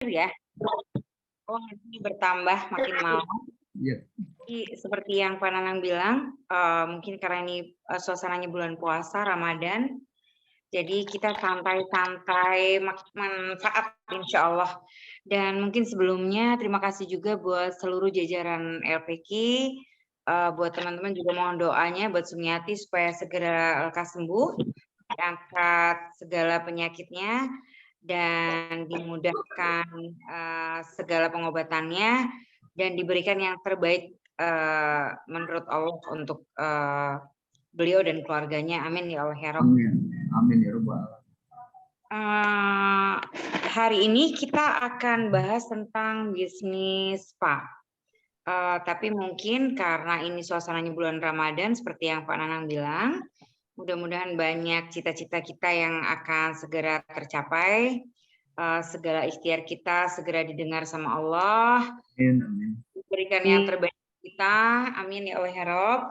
ya. Oh, ini bertambah makin malam. Iya. Jadi seperti yang Pak Nanang bilang, mungkin karena ini suasananya bulan puasa Ramadan, jadi kita santai-santai manfaat insya Allah. Dan mungkin sebelumnya terima kasih juga buat seluruh jajaran LPK, buat teman-teman juga mohon doanya buat Sumiati supaya segera lekas sembuh, diangkat segala penyakitnya, dan dimudahkan segala pengobatannya, dan diberikan yang terbaik menurut Allah untuk beliau dan keluarganya. Amin ya Allah ya Rabb. Amin. Amin ya Rabbal Alamin. Hari ini kita akan bahas tentang bisnis spa. Tapi mungkin karena ini suasananya bulan Ramadan seperti yang Pak Nanang bilang, mudah-mudahan banyak cita-cita kita yang akan segera tercapai, segala ikhtiar kita segera didengar sama Allah, Amin. berikan yang terbaik kita, amin ya Allah ya Rabb.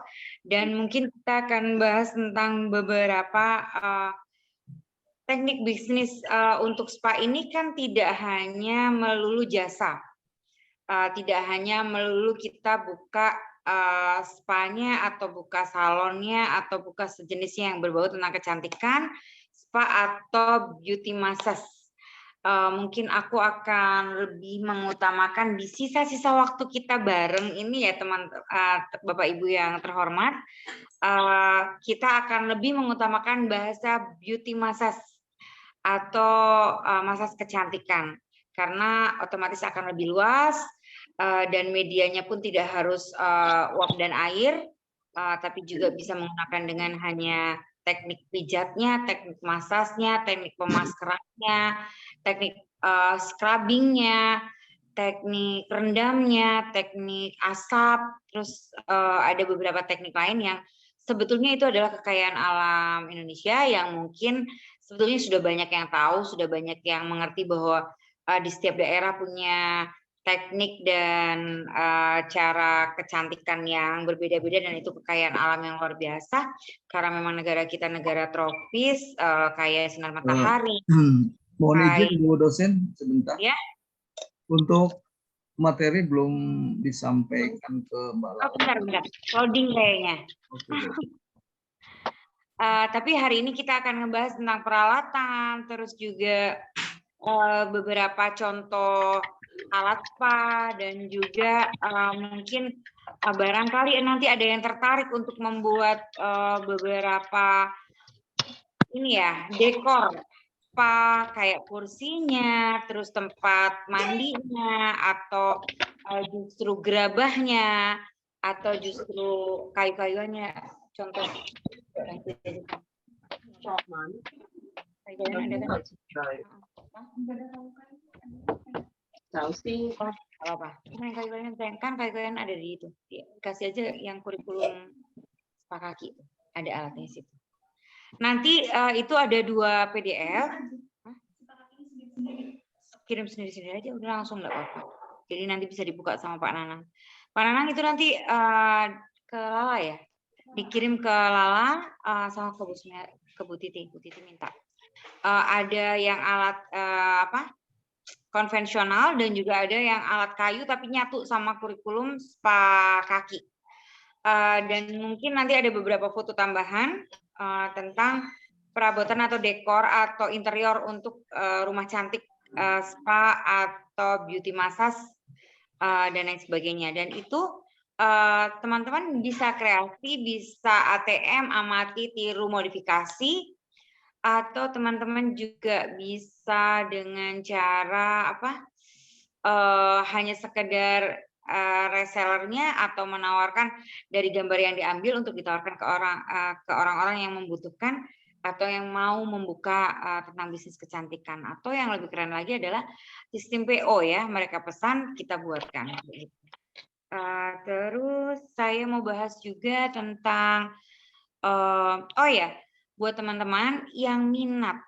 Dan mungkin kita akan bahas tentang beberapa teknik bisnis untuk spa ini kan tidak hanya melulu jasa, tidak hanya melulu kita buka spa-nya atau buka salonnya atau buka sejenisnya yang berbau tentang kecantikan, spa atau beauty massage. Mungkin aku akan lebih mengutamakan di sisa-sisa waktu kita bareng ini ya teman Bapak Ibu yang terhormat, kita akan lebih mengutamakan bahasa beauty massage atau massage kecantikan, karena otomatis akan lebih luas dan medianya pun tidak harus uap dan air, tapi juga bisa menggunakan dengan hanya teknik pijatnya, teknik masasnya, teknik pemaskerannya, teknik scrubbingnya, teknik rendamnya, teknik asap, terus ada beberapa teknik lain yang sebetulnya itu adalah kekayaan alam Indonesia yang mungkin sebetulnya sudah banyak yang tahu, sudah banyak yang mengerti bahwa di setiap daerah punya teknik dan cara kecantikan yang berbeda-beda, dan itu kekayaan alam yang luar biasa karena memang negara kita negara tropis, kayak sinar matahari. Mohon izin Bu dosen sebentar. Ya. Untuk materi belum disampaikan ke Mbak Lala. Oh, bentar. Loading kayaknya. Tapi hari ini kita akan ngebahas tentang peralatan, terus juga beberapa contoh alat spa, dan juga mungkin barangkali nanti ada yang tertarik untuk membuat beberapa ini ya, dekor spa kayak kursinya, terus tempat mandinya, atau justru gerabahnya, atau justru kayu-kayuannya. Contoh kayu-kayuan ada kan? Tahu sih. Apa? Kayu-kayuan kan kayu-kayuan ada di itu. Kasih aja yang kurikulum spa kaki, ada alatnya situ. Nanti itu ada 2 PDF. Kirim sendiri-sendiri aja, udah langsung nggak apa-apa. Jadi nanti bisa dibuka sama Pak Nanang. Pak Nanang itu nanti ke Lala ya, dikirim ke Lala sama ke Bu Titi. Bu Titi minta. Ada yang alat konvensional dan juga ada yang alat kayu tapi nyatu sama kurikulum spa kaki. Dan mungkin nanti ada beberapa foto tambahan tentang perabotan atau dekor atau interior untuk rumah cantik, spa atau beauty massage dan lain sebagainya. Dan itu teman-teman bisa kreasi, bisa ATM, amati, tiru, modifikasi, atau teman-teman juga bisa dengan cara hanya sekedar resellernya atau menawarkan dari gambar yang diambil untuk ditawarkan ke orang-orang yang membutuhkan atau yang mau membuka tentang bisnis kecantikan. Atau yang lebih keren lagi adalah sistem PO ya, mereka pesan kita buatkan. Terus saya mau bahas juga tentang buat teman-teman yang minat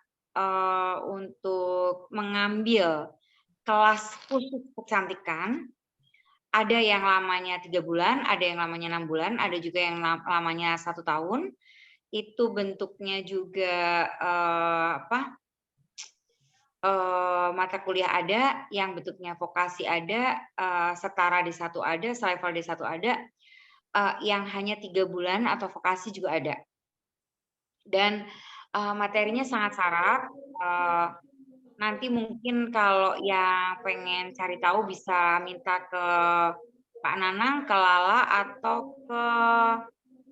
untuk mengambil kelas khusus kecantikan, ada yang lamanya 3 bulan, ada yang lamanya 6 bulan, ada juga yang lamanya 1 tahun. Itu bentuknya juga mata kuliah ada, yang bentuknya vokasi ada, setara D1 ada, selevel D1 ada, yang hanya 3 bulan atau vokasi juga ada. Dan materinya sangat syarat. Nanti mungkin kalau yang pengen cari tahu bisa minta ke Pak Nanang, ke Lala, atau ke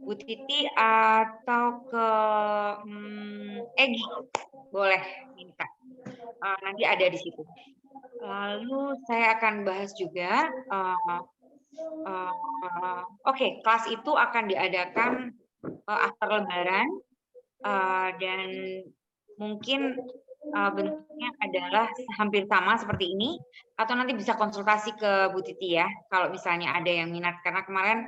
Bu Titi, atau ke Egi. Boleh minta. Nanti ada di situ. Lalu saya akan bahas juga, oke, kelas itu akan diadakan after Lebaran, dan mungkin bentuknya adalah hampir sama seperti ini, atau nanti bisa konsultasi ke Bu Titi ya, kalau misalnya ada yang minat. Karena kemarin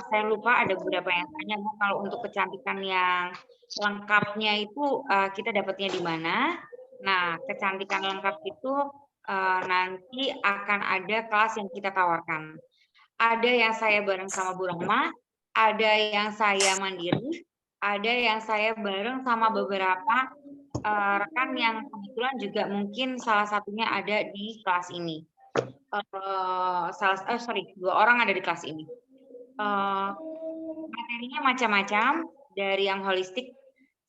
saya lupa ada beberapa yang tanya, Bu, kalau untuk kecantikan yang lengkapnya itu kita dapatnya di mana? Nah, kecantikan lengkap itu nanti akan ada kelas yang kita tawarkan. Ada yang saya bareng sama Bu Rahma, ada yang saya mandiri, ada yang saya bareng sama beberapa rekan yang kebetulan juga mungkin salah satunya ada di kelas ini. 2 orang ada di kelas ini. Materinya macam-macam, dari yang holistik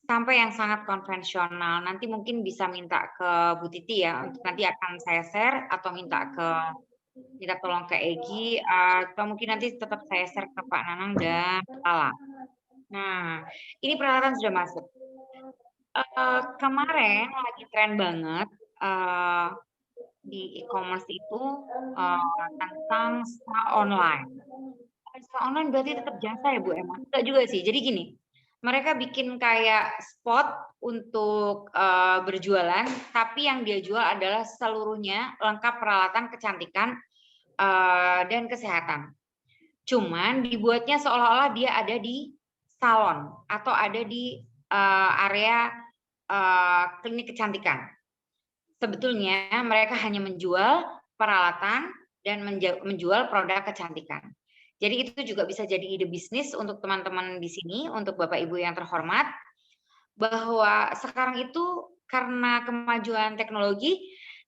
sampai yang sangat konvensional. Nanti mungkin bisa minta ke Bu Titi ya, untuk nanti akan saya share, atau minta tolong ke Egi, atau mungkin nanti tetap saya share ke Pak Nanang dan Lala. Nah, ini peralatan sudah masuk. Kemarin lagi tren banget di e-commerce itu tentang spa online. Spa online berarti tetap jasa ya Bu Emma? Enggak juga sih. Jadi gini, mereka bikin kayak spot untuk berjualan, tapi yang dia jual adalah seluruhnya lengkap peralatan kecantikan dan kesehatan. Cuman dibuatnya seolah-olah dia ada di salon atau ada di area klinik kecantikan. Sebetulnya mereka hanya menjual peralatan dan menjual produk kecantikan. Jadi itu juga bisa jadi ide bisnis untuk teman-teman di sini, untuk Bapak Ibu yang terhormat, bahwa sekarang itu karena kemajuan teknologi,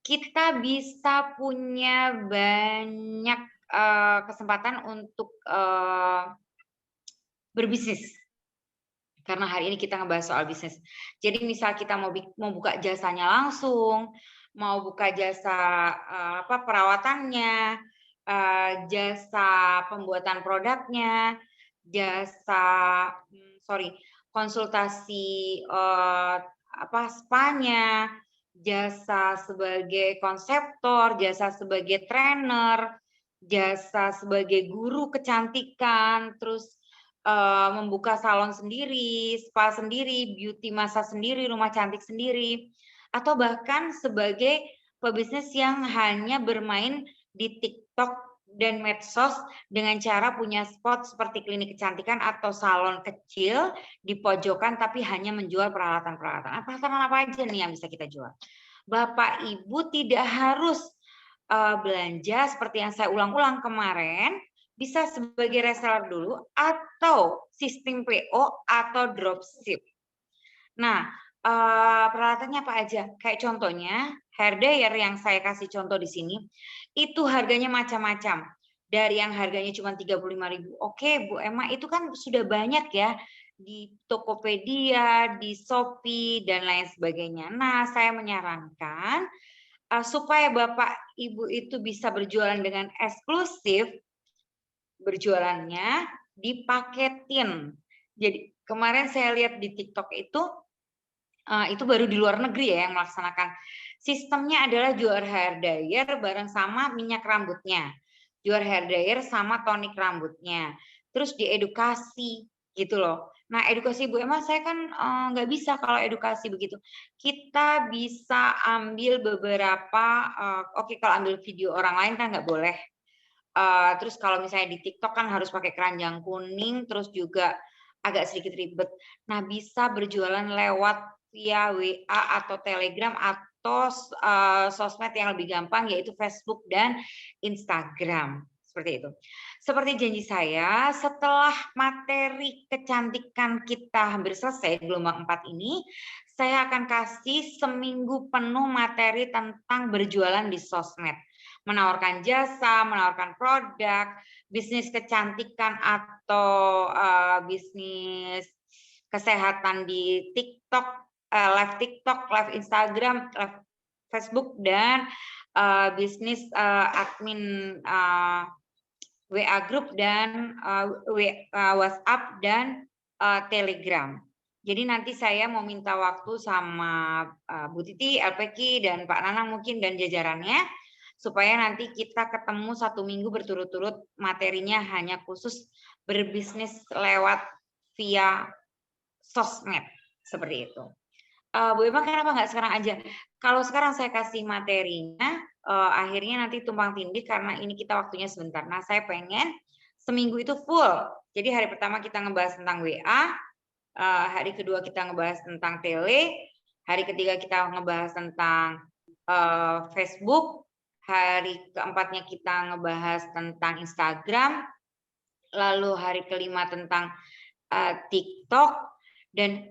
kita bisa punya banyak kesempatan untuk berbisnis. Karena hari ini kita ngebahas soal bisnis. Jadi misal kita mau buka jasanya langsung, mau buka jasa perawatannya, jasa pembuatan produknya, jasa konsultasi spanya, jasa sebagai konseptor, jasa sebagai trainer, jasa sebagai guru kecantikan, terus membuka salon sendiri, spa sendiri, beauty massage sendiri, rumah cantik sendiri, atau bahkan sebagai pebisnis yang hanya bermain di TikTok dan medsos dengan cara punya spot seperti klinik kecantikan atau salon kecil di pojokan, tapi hanya menjual peralatan-peralatan. Peralatan apa aja nih yang bisa kita jual? Bapak Ibu tidak harus belanja seperti yang saya ulang-ulang kemarin, bisa sebagai reseller dulu atau sistem PO atau dropship. Nah, peralatannya apa aja? Kayak contohnya hair dryer yang saya kasih contoh di sini, itu harganya macam-macam. Dari yang harganya cuma 35.000. Oke, Bu Emma, itu kan sudah banyak ya di Tokopedia, di Shopee dan lain sebagainya. Nah, saya menyarankan supaya Bapak Ibu itu bisa berjualan dengan eksklusif, berjualannya dipaketin. Jadi kemarin saya lihat di TikTok itu baru di luar negeri ya yang melaksanakan. Sistemnya adalah jual hair dryer bareng sama minyak rambutnya, jual hair dryer sama tonik rambutnya, terus diedukasi gitu loh. Nah, edukasi Bu Emma saya kan nggak bisa kalau edukasi begitu. Kita bisa ambil beberapa, oke, kalau ambil video orang lain kan nggak boleh. Terus kalau misalnya di TikTok kan harus pakai keranjang kuning, terus juga agak sedikit ribet. Nah, bisa berjualan lewat via WA atau Telegram atau sosmed yang lebih gampang, yaitu Facebook dan Instagram. Seperti itu. Seperti janji saya, setelah materi kecantikan kita hampir selesai gelombang 4 ini, saya akan kasih seminggu penuh materi tentang berjualan di sosmed. Menawarkan jasa, menawarkan produk, bisnis kecantikan atau bisnis kesehatan di TikTok, live TikTok, live Instagram, live Facebook, dan bisnis admin WA Group dan WhatsApp dan Telegram. Jadi nanti saya mau minta waktu sama Bu Titi, LPK, dan Pak Nanang mungkin dan jajarannya, supaya nanti kita ketemu 1 minggu berturut-turut, materinya hanya khusus berbisnis lewat via sosmed, seperti itu. Bu Emma kenapa nggak sekarang aja? Kalau sekarang saya kasih materinya, akhirnya nanti tumpang tindih karena ini kita waktunya sebentar. Nah, saya pengen seminggu itu full. Jadi hari pertama kita ngebahas tentang WA, hari kedua kita ngebahas tentang tele, hari ketiga kita ngebahas tentang Facebook, hari keempatnya kita ngebahas tentang Instagram, lalu hari kelima tentang TikTok, dan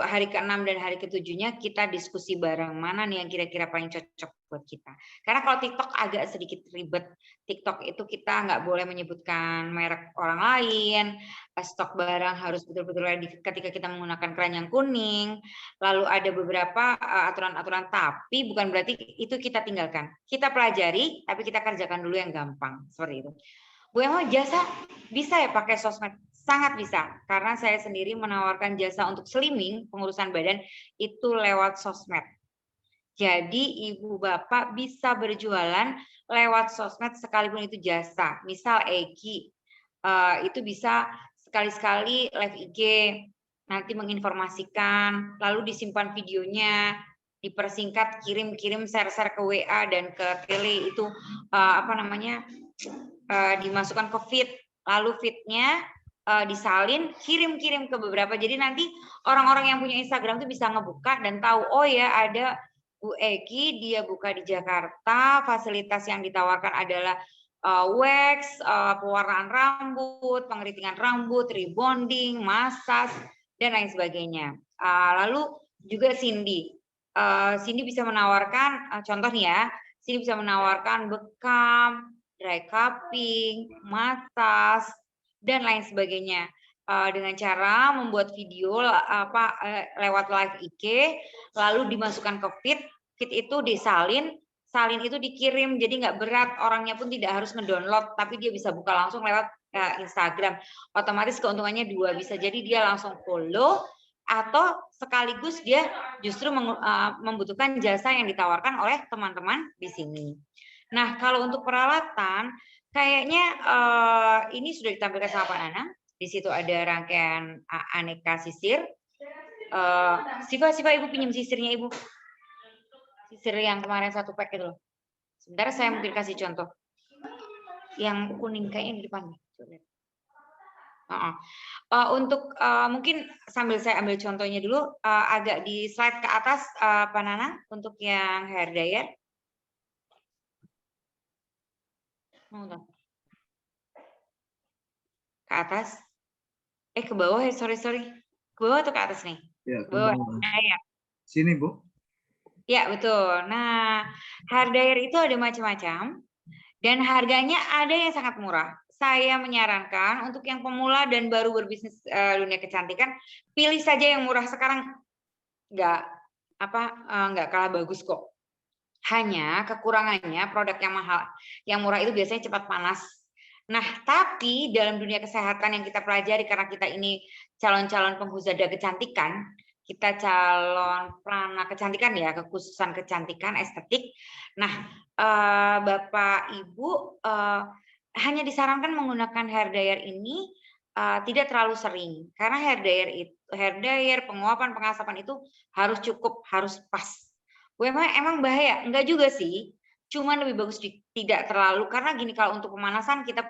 hari ke-6 dan hari ke-7-nya kita diskusi bareng mana nih yang kira-kira paling cocok buat kita. Karena kalau TikTok agak sedikit ribet. TikTok itu kita nggak boleh menyebutkan merek orang lain, stok barang harus betul-betul ready ketika kita menggunakan keranjang kuning. Lalu ada beberapa aturan-aturan, tapi bukan berarti itu kita tinggalkan. Kita pelajari, tapi kita kerjakan dulu yang gampang, seperti itu. Bu Emma, jasa bisa ya pakai sosmed? Sangat bisa, karena saya sendiri menawarkan jasa untuk slimming, pengurusan badan, itu lewat sosmed. Jadi ibu bapak bisa berjualan lewat sosmed sekalipun itu jasa. Misal Egi, itu bisa sekali-sekali live IG, nanti menginformasikan, lalu disimpan videonya, dipersingkat, kirim-kirim, share-share ke WA dan ke tele, itu dimasukkan ke feed, lalu feednya disalin, kirim-kirim ke beberapa. Jadi nanti orang-orang yang punya Instagram itu bisa ngebuka dan tahu, oh ya ada Bu Egi, dia buka di Jakarta, fasilitas yang ditawarkan adalah wax, pewarnaan rambut, pengeritingan rambut, rebonding, massage, dan lain sebagainya. Lalu juga Cindy. Cindy bisa menawarkan, contoh nih ya, Cindy bisa menawarkan bekam, dry cupping, massage, dan lain sebagainya. Dengan cara membuat video lewat live IG, lalu dimasukkan ke feed itu disalin, salin itu dikirim, jadi nggak berat, orangnya pun tidak harus mendownload, tapi dia bisa buka langsung lewat Instagram. Otomatis keuntungannya 2, bisa jadi dia langsung follow, atau sekaligus dia justru membutuhkan jasa yang ditawarkan oleh teman-teman di sini. Nah, kalau untuk peralatan, kayaknya ini sudah ditampilkan sama Pak Nanang. Di situ ada rangkaian aneka sisir. Siva, Ibu pinjam sisirnya Ibu. Sisir yang kemarin 1 pack itu loh. Sebentar saya mungkin kasih contoh. Yang kuning kayaknya di depan. Untuk mungkin sambil saya ambil contohnya dulu, agak di slide ke atas Pak Nanang untuk yang hair dryer. Ke atas. Ke bawah ya, sorry. Ke bawah atau ke atas nih? Ya, ke bawah. Ya. Sini, Bu. Ya, betul. Nah, hair dryer itu ada macam-macam dan harganya ada yang sangat murah. Saya menyarankan untuk yang pemula dan baru berbisnis dunia kecantikan, pilih saja yang murah. Sekarang nggak kalah bagus kok. Hanya kekurangannya produk yang mahal, yang murah itu biasanya cepat panas. Nah, tapi dalam dunia kesehatan yang kita pelajari, karena kita ini calon-calon penghuzada kecantikan, kita calon pelana kecantikan ya, kekhususan kecantikan estetik. Nah, Bapak Ibu hanya disarankan menggunakan hair dryer ini tidak terlalu sering, karena hair dryer, penguapan, pengasapan itu harus cukup, harus pas. Emang bahaya? Enggak juga sih. Cuman lebih bagus tidak terlalu, karena gini, kalau untuk pemanasan kita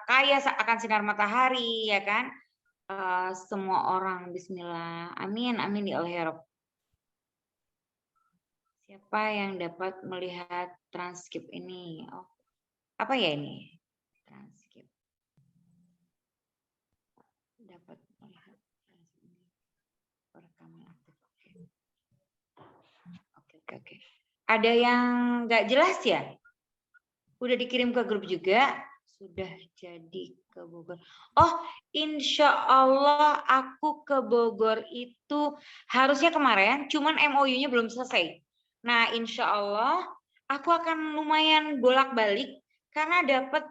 kaya akan sinar matahari, ya kan? Semua orang, bismillah, amin ya Allah ya Rabb. Siapa yang dapat melihat transkrip ini? Oh, apa ya ini? Transkrip. Dapat melihat transkrip ini. Perekaman aktif. Oke. Ada yang nggak jelas ya? Udah dikirim ke grup juga? Sudah jadi ke Bogor. Oh, insya Allah aku ke Bogor itu harusnya kemarin, cuman MOU-nya belum selesai. Nah, insya Allah aku akan lumayan bolak-balik karena dapat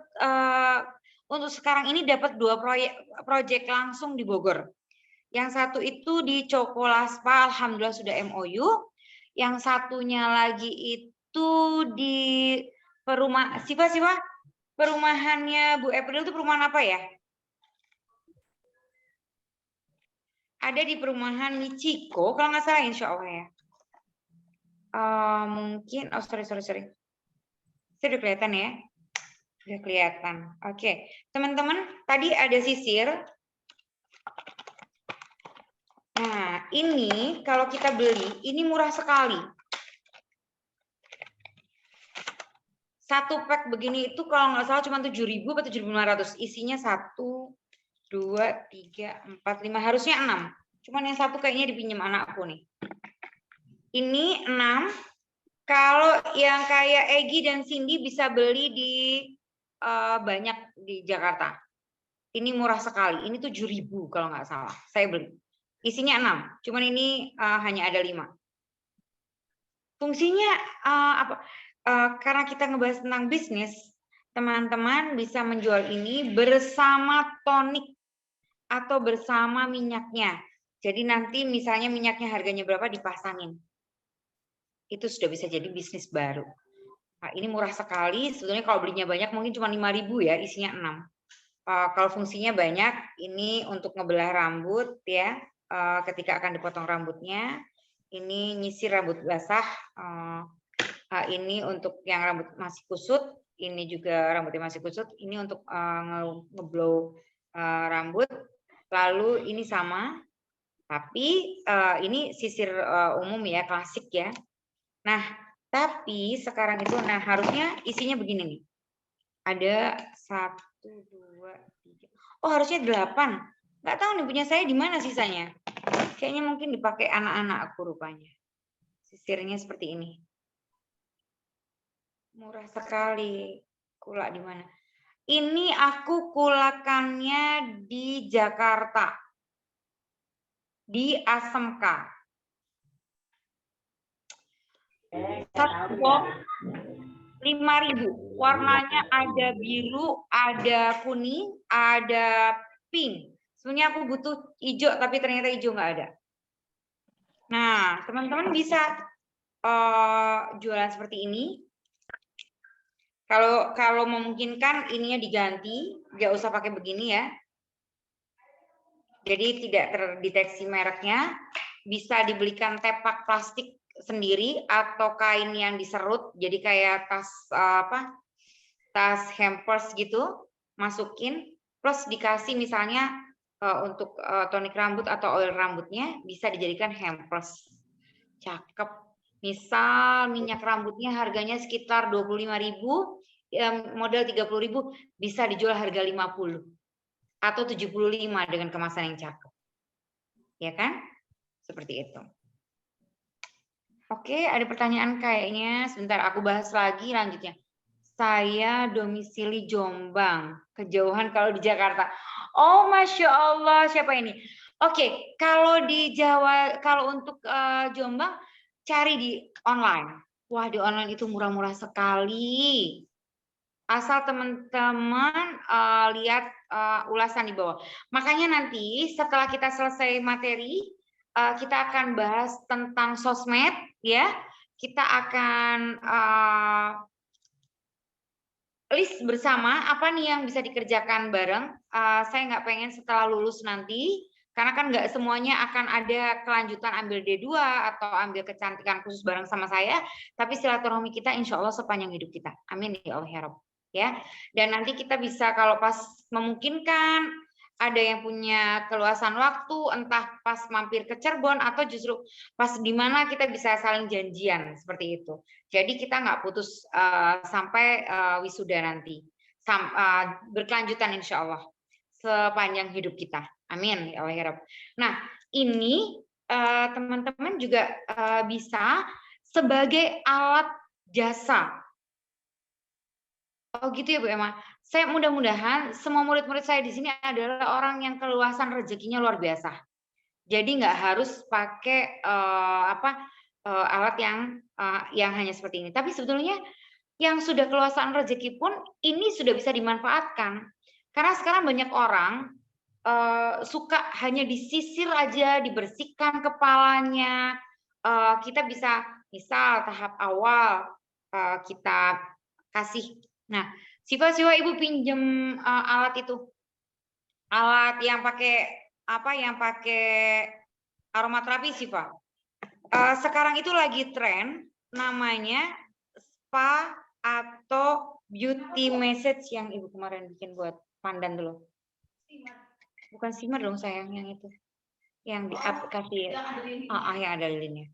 untuk sekarang ini dapat 2 proyek langsung di Bogor. Yang satu itu di Cokolaspa, alhamdulillah sudah MOU. Yang satunya lagi itu di perumahannya Bu April itu perumahan apa ya? Ada di perumahan Michiko, kalau nggak salah insya Allah ya. Mungkin, sorry. Saya udah kelihatan ya. Udah kelihatan. Oke, teman-teman, tadi ada sisir. Nah, ini kalau kita beli, ini murah sekali. Satu pack begini itu kalau nggak salah cuma 7.000 atau 7.500. Isinya 1, 2, 3, 4, 5. Harusnya 6. Cuman yang satu kayaknya dipinjam anakku nih. Ini 6. Kalau yang kayak Egi dan Cindy bisa beli di banyak di Jakarta. Ini murah sekali. Ini 7.000 kalau nggak salah. Saya beli. Isinya 6. Cuman ini hanya ada 5. Fungsinya apa? Karena kita ngebahas tentang bisnis, teman-teman bisa menjual ini bersama tonik atau bersama minyaknya. Jadi nanti misalnya minyaknya harganya berapa dipasangin. Itu sudah bisa jadi bisnis baru. Nah, ini murah sekali. Sebetulnya kalau belinya banyak mungkin cuma 5.000 ya, isinya 6. Kalau fungsinya banyak, ini untuk ngebelah rambut ya, ketika akan dipotong rambutnya. Ini nyisir rambut basah. Ini untuk yang rambut masih kusut. Ini juga rambutnya masih kusut. Ini untuk ngeblow rambut. Lalu ini sama, tapi ini sisir umum ya, klasik ya. Nah, tapi sekarang itu, nah harusnya isinya begini nih. Ada 1, 2, 3. Oh harusnya 8. Nggak tahu nih punya saya di mana sisanya. Kayaknya mungkin dipakai anak-anak aku rupanya. Sisirnya seperti ini. Murah sekali. Kulak di mana? Ini aku kulakannya di Jakarta. Di ASMK. Satu box 5.000. Warnanya ada biru, ada kuning, ada pink. Sebenarnya aku butuh hijau, tapi ternyata hijau nggak ada. Nah, teman-teman bisa jualan seperti ini. Kalau memungkinkan ininya diganti, nggak usah pakai begini ya. Jadi tidak terdeteksi mereknya. Bisa dibelikan tepak plastik sendiri atau kain yang diserut. Jadi kayak tas hampers gitu, masukin. Plus dikasih misalnya untuk tonik rambut atau oil rambutnya bisa dijadikan hampers. Cakep. Misal minyak rambutnya harganya sekitar 25.000, modal 30.000, bisa dijual harga 50 atau 75 dengan kemasan yang cakep. Ya kan? Seperti itu. Oke, ada pertanyaan kayaknya. Sebentar aku bahas lagi lanjutnya. Saya domisili Jombang, kejauhan kalau di Jakarta. Oh, Masya Allah, siapa ini? Oke, kalau di Jawa, kalau untuk Jombang, cari di online. Wah, di online itu murah-murah sekali. Asal teman-teman lihat ulasan di bawah. Makanya nanti setelah kita selesai materi, kita akan bahas tentang sosmed, ya. Kita akan list bersama apa nih yang bisa dikerjakan bareng. Saya nggak pengen setelah lulus nanti, karena kan nggak semuanya akan ada kelanjutan ambil D2 atau ambil kecantikan khusus bareng sama saya, tapi silaturahmi kita insya Allah sepanjang hidup kita. Amin ya Allah ya Rabb. Ya, dan nanti kita bisa kalau pas memungkinkan, ada yang punya keluasan waktu, entah pas mampir ke Cirebon atau justru pas di mana kita bisa saling janjian seperti itu. Jadi kita nggak putus sampai wisuda nanti, berkelanjutan insya Allah sepanjang hidup kita. Amin ya Allah ya Rabb. Nah ini teman-teman juga bisa sebagai alat jasa. Oh gitu ya Bu Emma. Saya mudah-mudahan semua murid-murid saya di sini adalah orang yang keluasan rezekinya luar biasa. Jadi nggak harus pakai alat yang hanya seperti ini. Tapi sebetulnya yang sudah keluasan rezeki pun ini sudah bisa dimanfaatkan. Karena sekarang banyak orang suka hanya disisir aja, dibersihkan kepalanya. Kita bisa misal tahap awal kita kasih. Nah, Siva Ibu pinjem alat itu, alat yang pakai yang pakai aromaterapi Siva. Sekarang itu lagi tren namanya spa atau beauty message yang Ibu kemarin bikin buat pandan dulu. Bukan steamer dong sayang, yang itu. Yang di aplikasi yang ada lilinnya.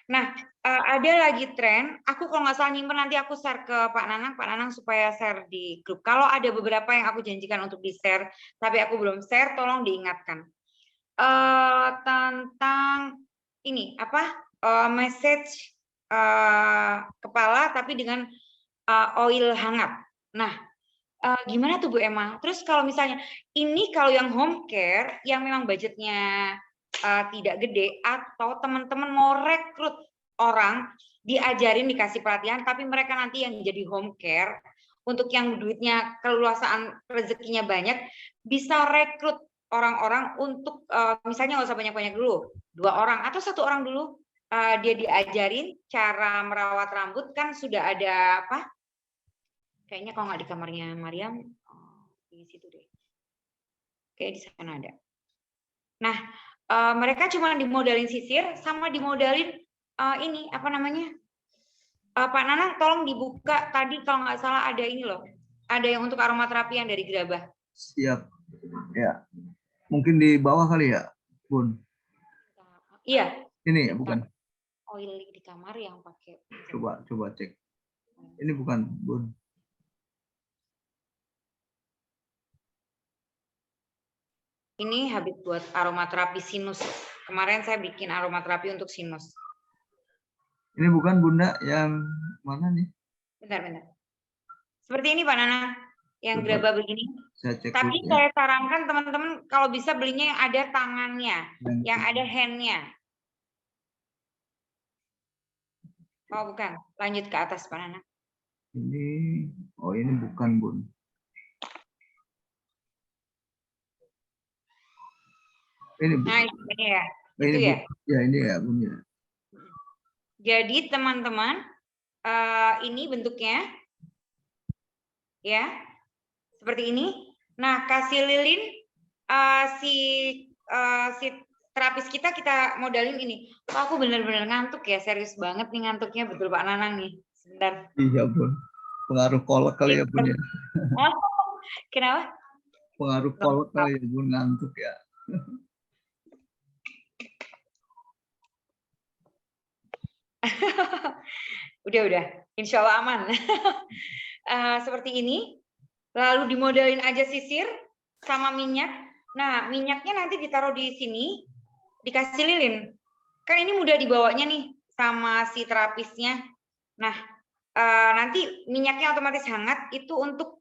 Nah, ada lagi tren, aku kalau nggak salah nyimpen nanti aku share ke Pak Nanang supaya share di grup. Kalau ada beberapa yang aku janjikan untuk di-share, tapi aku belum share, tolong diingatkan. Tentang ini, message kepala tapi dengan oil hangat. Nah, gimana tuh Bu Emma? Terus kalau misalnya, ini kalau yang home care, yang memang budgetnya tidak gede atau teman-teman mau rekrut orang diajarin dikasih pelatihan tapi mereka nanti yang jadi home care untuk yang duitnya keluasaan rezekinya banyak bisa rekrut orang-orang untuk misalnya nggak usah banyak-banyak dulu 2 orang atau 1 orang dulu dia diajarin cara merawat rambut kan sudah ada kayaknya kalau nggak di kamarnya Mariam di situ deh kayak di sana ada. Nah mereka cuma dimodalin sisir sama dimodalin ini Pak Nanang tolong dibuka tadi kalau nggak salah ada ini loh, ada yang untuk aromaterapi yang dari gerabah. Siap. Ya. Mungkin di bawah kali ya, Bun. Iya. Ini ya, bukan. Oil di kamar yang pakai. Coba cek. Ini bukan, Bun. Ini habis buat aromaterapi sinus. Kemarin saya bikin aromaterapi untuk sinus. Ini bukan Bunda yang mana nih? Bentar. Seperti ini Pak Nana, yang gerabah begini. Saya cek tapi dulu, saya sarankan teman-teman kalau bisa belinya yang ada tangannya, yang ada hand-nya. Oh bukan, lanjut ke atas Pak Nana. Ini bukan Bun. Ini Bun. Nah ini ya, Ini itu ya. Ya ini ya Bun ya. Jadi teman-teman, ini bentuknya, ya, seperti ini. Nah kasih lilin si terapis kita modalin ini. Aku bener-bener ngantuk ya, serius banget nih ngantuknya, betul Pak Nanang nih. Sebentar. Iya Bun. Pengaruh kolek kali ya Bun ya. Kenapa? Pengaruh kolek kali ya Bun, ngantuk ya. Udah, insya Allah aman. Seperti ini, lalu dimodelin aja sisir sama minyak. Nah, minyaknya nanti ditaruh di sini, dikasih lilin. Kan ini mudah dibawanya nih sama si terapisnya. Nah, nanti minyaknya otomatis hangat itu untuk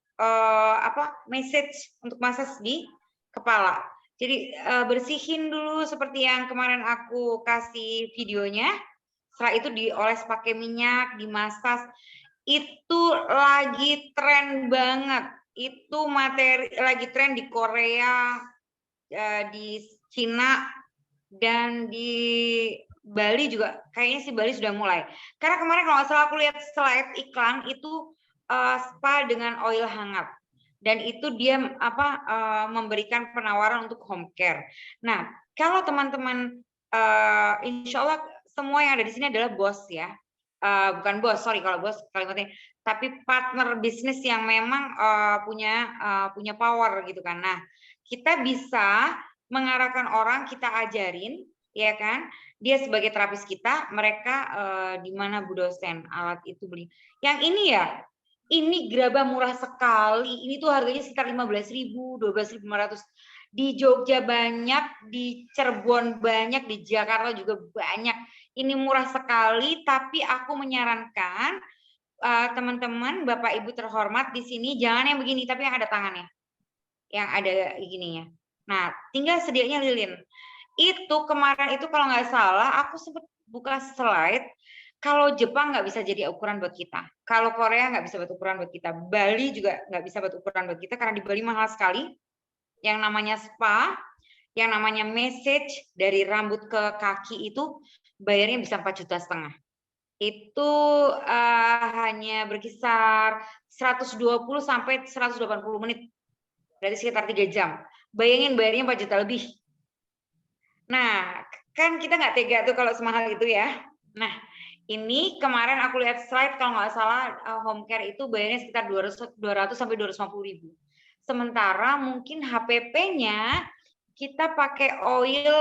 message untuk massage di kepala. Jadi bersihin dulu seperti yang kemarin aku kasih videonya. Setelah itu dioles pakai minyak, dimasas. Itu lagi tren banget. Itu materi lagi tren di Korea, di Cina, dan di Bali juga. Kayaknya si Bali sudah mulai. Karena kemarin kalau nggak salah aku lihat slide iklan itu spa dengan oil hangat. Dan itu dia memberikan penawaran untuk home care. Nah, kalau teman-teman insya Allah semua yang ada di sini adalah bos ya. Bukan bos, sorry kalau bos kalimatnya, tapi partner bisnis yang memang punya power gitu kan. Nah, kita bisa mengarahkan orang, kita ajarin, ya kan? Dia sebagai terapis kita, mereka di mana Bu dosen alat itu beli. Yang ini ya, ini gerabah murah sekali. Ini tuh harganya sekitar 15.000, 12.500. Di Jogja banyak, di Cirebon banyak, di Jakarta juga banyak. Ini murah sekali, tapi aku menyarankan teman-teman, Bapak Ibu terhormat di sini jangan yang begini, tapi yang ada tangannya, yang ada gininya. Nah, tinggal sedianya lilin. Itu kemarin itu kalau nggak salah, aku sempat buka slide. Kalau Jepang nggak bisa jadi ukuran buat kita. Kalau Korea nggak bisa buat ukuran buat kita. Bali juga nggak bisa buat ukuran buat kita karena di Bali mahal sekali. Yang namanya spa, yang namanya massage dari rambut ke kaki itu bayarnya bisa 4,5 juta. Itu hanya berkisar 120 sampai 180 menit. Dari sekitar 3 jam. Bayangin bayarnya 4 juta lebih. Nah, kan kita nggak tega tuh kalau semahal itu ya. Nah, ini kemarin aku lihat slide kalau nggak salah home care itu bayarnya sekitar 200 sampai 250 ribu. Sementara mungkin HPP-nya kita pakai oil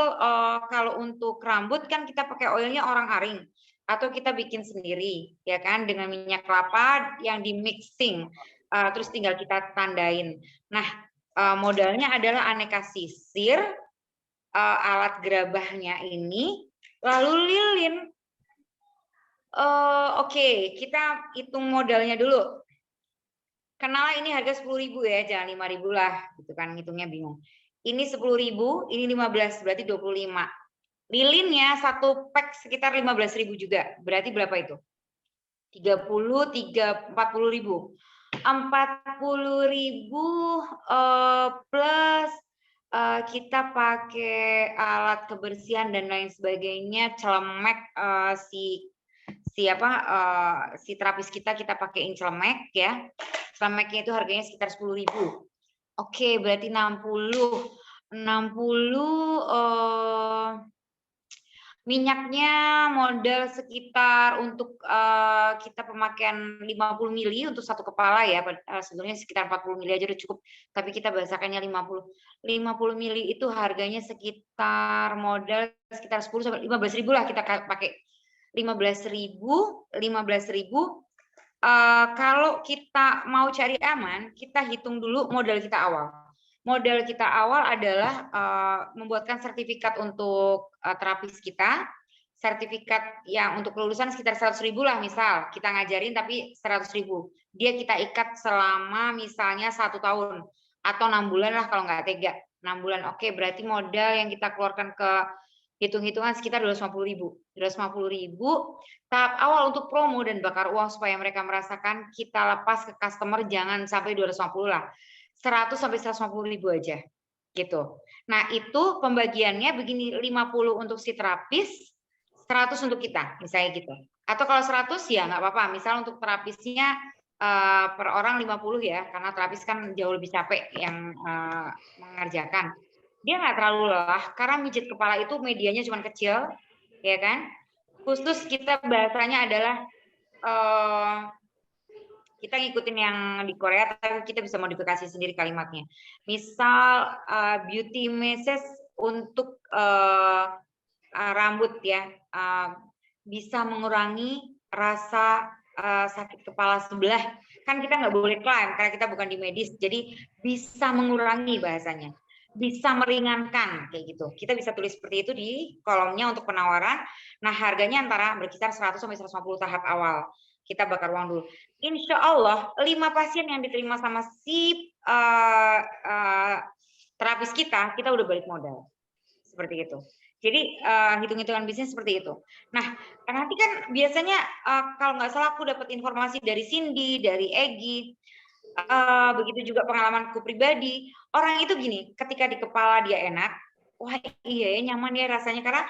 kalau untuk rambut kan kita pakai oilnya orang-aring atau kita bikin sendiri ya kan dengan minyak kelapa yang di mixing terus tinggal kita tandain. Nah, modalnya adalah aneka sisir, alat gerabahnya ini, lalu lilin. Oke, kita hitung modalnya dulu. Kenal ini harga 10.000 ya, jangan 5.000 lah, gitu kan ngitungnya bingung. Ini 10.000, ini 15, berarti 25. Lilinnya satu pack sekitar 15.000 juga, berarti berapa itu? 40.000 plus kita pakai alat kebersihan dan lain sebagainya, celemek si terapis kita pakein celemek ya. Celemeknya itu harganya sekitar 10.000. Oke, berarti 60 minyaknya modal sekitar untuk kita pemakaian 50 mili untuk satu kepala ya, sebenarnya sekitar 40 mili aja udah cukup, tapi kita bahasakannya 50 mili itu harganya sekitar modal sekitar 10 sampai 15.000 lah kita pakai. 15.000. Kalau kita mau cari aman, kita hitung dulu modal kita awal. Modal kita awal adalah membuatkan sertifikat untuk terapis kita, sertifikat yang untuk kelulusan sekitar 100.000 lah misal, kita ngajarin tapi 100.000. Dia kita ikat selama misalnya 1 tahun atau 6 bulan lah kalau nggak tega. 6 bulan, oke, berarti modal yang kita keluarkan ke hitung-hitungan sekitar 250.000. 250.000 tahap awal untuk promo dan bakar uang supaya mereka merasakan kita lepas ke customer jangan sampai 250 lah. 100 sampai 150.000 aja gitu. Nah, itu pembagiannya begini, 50 untuk si terapis, 100 untuk kita, misalnya gitu. Atau kalau 100 ya nggak apa-apa, misal untuk terapisnya per orang 50 ya, karena terapis kan jauh lebih capek yang mengerjakan. Dia nggak terlalu lelah, karena mijit kepala itu medianya cuma kecil, ya kan? Khusus kita bahasanya adalah kita ngikutin yang di Korea, tapi kita bisa modifikasi sendiri kalimatnya. Misal beauty message untuk rambut ya, bisa mengurangi rasa sakit kepala sebelah. Kan kita nggak boleh klaim karena kita bukan di medis, jadi bisa mengurangi bahasanya. Bisa meringankan kayak gitu. Kita bisa tulis seperti itu di kolomnya untuk penawaran. Nah, harganya antara berkisar 100 sampai 150 tahap awal. Kita bakar uang dulu. Insya Allah 5 pasien yang diterima sama si terapis kita udah balik modal. Seperti itu. Jadi hitung-hitungan bisnis seperti itu. Nah, nanti kan biasanya kalau nggak salah aku dapat informasi dari Cindy, dari Egy, begitu juga pengalamanku pribadi. Orang itu gini, ketika di kepala dia enak, wah iya ya nyaman ya rasanya karena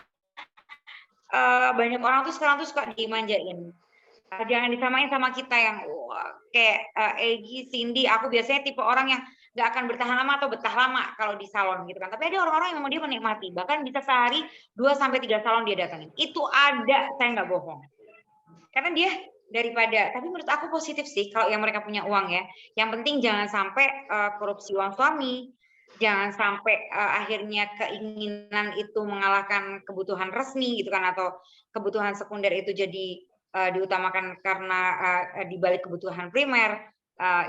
banyak orang tuh sekarang tuh suka dimanjain. Jangan disamain sama kita yang kayak Egy, Cindy. Aku biasanya tipe orang yang nggak akan bertahan lama atau betah lama kalau di salon gitu kan. Tapi ada orang-orang yang memang dia menikmati. Bahkan bisa sehari 2-3 salon dia datangin. Itu ada, saya nggak bohong. Karena dia daripada, tapi menurut aku positif sih kalau yang mereka punya uang ya. Yang penting jangan sampai korupsi uang suami. Jangan sampai akhirnya keinginan itu mengalahkan kebutuhan resmi gitu kan. Atau kebutuhan sekunder itu jadi diutamakan karena dibalik kebutuhan primer,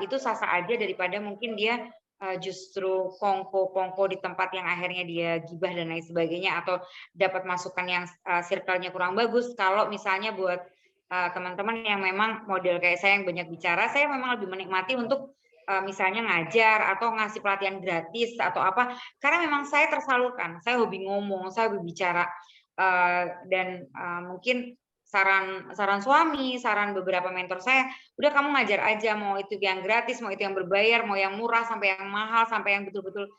itu sah-sah aja daripada mungkin dia justru kongko di tempat yang akhirnya dia gibah dan lain sebagainya, atau dapat masukan yang circle-nya kurang bagus. Kalau misalnya buat teman-teman yang memang model kayak saya yang banyak bicara, saya memang lebih menikmati untuk misalnya ngajar atau ngasih pelatihan gratis atau apa, karena memang saya tersalurkan, saya hobi ngomong, saya hobi bicara, dan mungkin saran suami, saran beberapa mentor saya, udah kamu ngajar aja, mau itu yang gratis, mau itu yang berbayar, mau yang murah sampai yang mahal, sampai yang betul-betul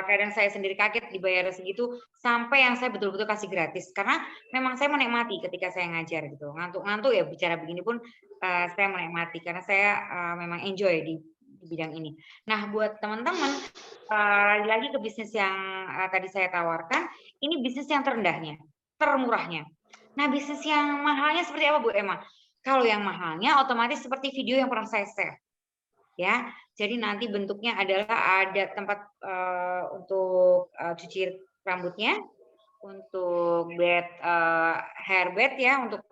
kadang saya sendiri kaget dibayar segitu, sampai yang saya betul-betul kasih gratis, karena memang saya menikmati ketika saya ngajar gitu. Ngantuk-ngantuk ya bicara begini pun saya menikmati karena saya memang enjoy di bidang ini. Nah, buat teman-teman lagi ke bisnis yang tadi saya tawarkan, ini bisnis yang terendahnya, termurahnya. Nah, bisnis yang mahalnya seperti apa Bu Emma? Kalau yang mahalnya otomatis seperti video yang pernah saya share. Ya, jadi nanti bentuknya adalah ada tempat untuk cuci rambutnya, untuk hair bed ya, untuk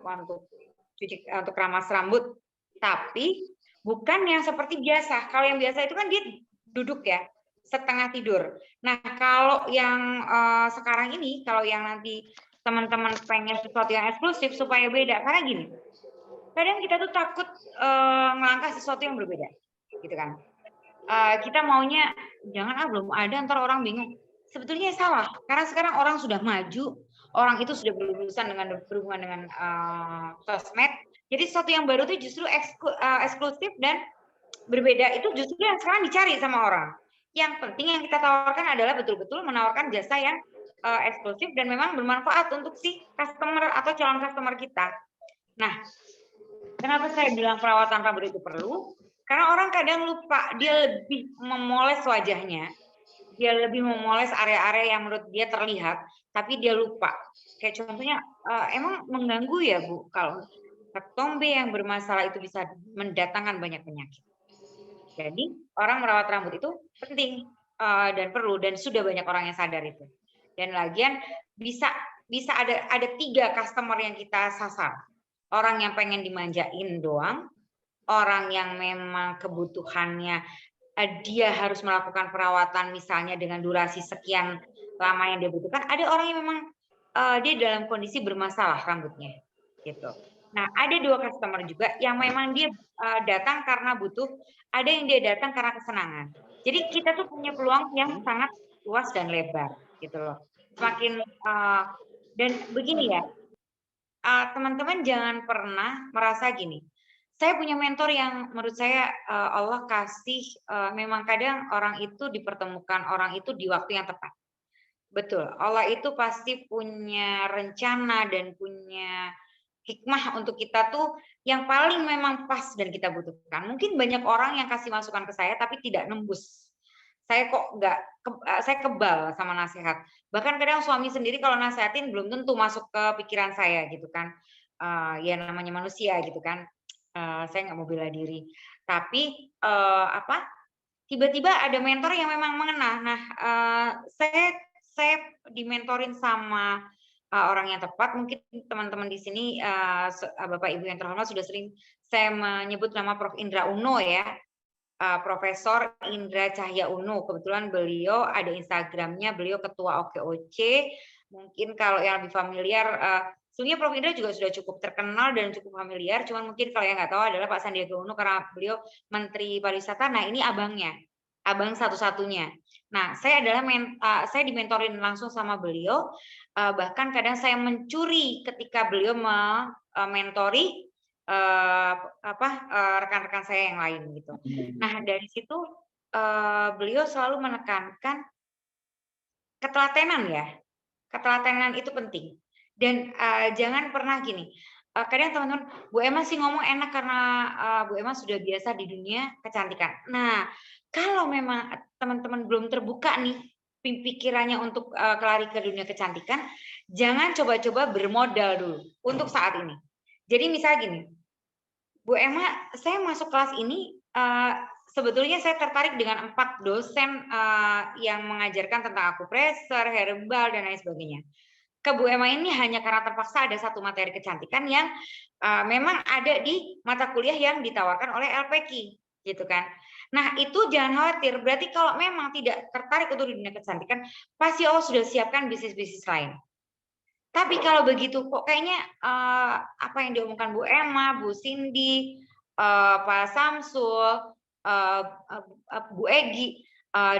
cuci untuk ramas rambut. Tapi bukan yang seperti biasa. Kalau yang biasa itu kan dia duduk ya, setengah tidur. Nah, kalau yang sekarang ini, kalau yang nanti teman-teman pengen sesuatu yang eksklusif supaya beda, karena gini, kadang kita tuh takut melangkah sesuatu yang berbeda, gitu kan. Kita maunya jangan belum ada, ntar orang bingung. Sebetulnya salah, karena sekarang orang sudah maju, orang itu sudah berhubungan dengan sosmed. Jadi sesuatu yang baru itu justru eksklusif dan berbeda, itu justru yang sekarang dicari sama orang. Yang penting yang kita tawarkan adalah betul-betul menawarkan jasa yang eksklusif dan memang bermanfaat untuk si customer atau calon customer kita. Nah, kenapa saya bilang perawatan rambut itu perlu? Karena orang kadang lupa, dia lebih memoles wajahnya, dia lebih memoles area-area yang menurut dia terlihat, tapi dia lupa. Kayak contohnya, emang mengganggu ya Bu, kalau ketombe yang bermasalah itu bisa mendatangkan banyak penyakit. Jadi orang merawat rambut itu penting dan perlu, dan sudah banyak orang yang sadar itu. Dan lagian bisa ada 3 customer yang kita sasar. Orang yang pengen dimanjain doang, orang yang memang kebutuhannya dia harus melakukan perawatan misalnya dengan durasi sekian lama yang dia butuhkan. Ada orang yang memang dia dalam kondisi bermasalah rambutnya, gitu. Nah, ada 2 customer juga yang memang dia datang karena butuh, ada yang dia datang karena kesenangan. Jadi kita tuh punya peluang yang sangat luas dan lebar, gitu loh. Semakin dan begini ya, teman-teman jangan pernah merasa gini, saya punya mentor yang menurut saya Allah kasih, memang kadang orang itu dipertemukan orang itu di waktu yang tepat. Betul, Allah itu pasti punya rencana dan punya hikmah untuk kita tuh yang paling memang pas dan kita butuhkan. Mungkin banyak orang yang kasih masukan ke saya tapi tidak nembus. Saya kok nggak, saya kebal sama nasihat. Bahkan kadang suami sendiri kalau nasihatin belum tentu masuk ke pikiran saya gitu kan. Ya namanya manusia gitu kan. Saya nggak mau bela diri. Tapi apa? Tiba-tiba ada mentor yang memang mengena. Nah, saya dimentorin sama orang yang tepat. Mungkin teman-teman di sini Bapak Ibu yang terhormat sudah sering saya menyebut nama Prof. Indra Uno ya. Profesor Indra Cahya Uno. Kebetulan beliau ada Instagramnya, beliau ketua OKOC. Mungkin kalau yang lebih familiar, sebenarnya Prof. Indra juga sudah cukup terkenal dan cukup familiar. Cuman mungkin kalau yang nggak tahu adalah Pak Sandiaga Uno karena beliau Menteri Pariwisata. Nah ini abangnya, abang satu-satunya. Nah saya adalah saya dimentorin langsung sama beliau. Bahkan kadang saya mencuri ketika beliau mentori rekan-rekan saya yang lain gitu. Nah dari situ beliau selalu menekankan ketelatenan ya, ketelatenan itu penting dan jangan pernah gini. Kadang teman-teman, Bu Emma sih ngomong enak karena Bu Emma sudah biasa di dunia kecantikan. Nah kalau memang teman-teman belum terbuka nih pikirannya untuk lari ke dunia kecantikan, jangan coba-coba bermodal dulu untuk saat ini. Jadi misalnya gini, Bu Emma, saya masuk kelas ini sebetulnya saya tertarik dengan 4 dosen yang mengajarkan tentang akupresur, herbal dan lain sebagainya. Ke Bu Emma ini hanya karena terpaksa ada 1 materi kecantikan yang memang ada di mata kuliah yang ditawarkan oleh LPQ. gitu kan. Nah, itu jangan khawatir, berarti kalau memang tidak tertarik untuk di dunia kecantikan, pasti Allah sudah siapkan bisnis-bisnis lain. Tapi kalau begitu kok kayaknya apa yang diomongkan Bu Emma, Bu Cindy, Pak Samsul, Bu Egi,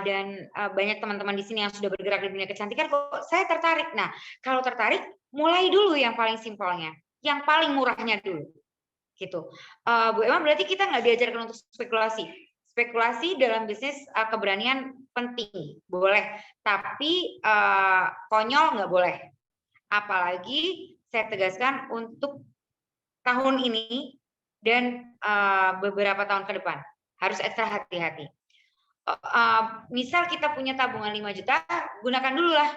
dan banyak teman-teman di sini yang sudah bergerak di dunia kecantikan, kok saya tertarik. Nah, kalau tertarik, mulai dulu yang paling simpelnya, yang paling murahnya dulu, gitu. Bu Emma, berarti kita nggak diajarkan untuk spekulasi. Spekulasi dalam bisnis keberanian penting, boleh, tapi konyol nggak boleh. Apalagi saya tegaskan untuk tahun ini dan beberapa tahun ke depan harus ekstra hati-hati. Misal kita punya tabungan 5 juta, gunakan dulu lah.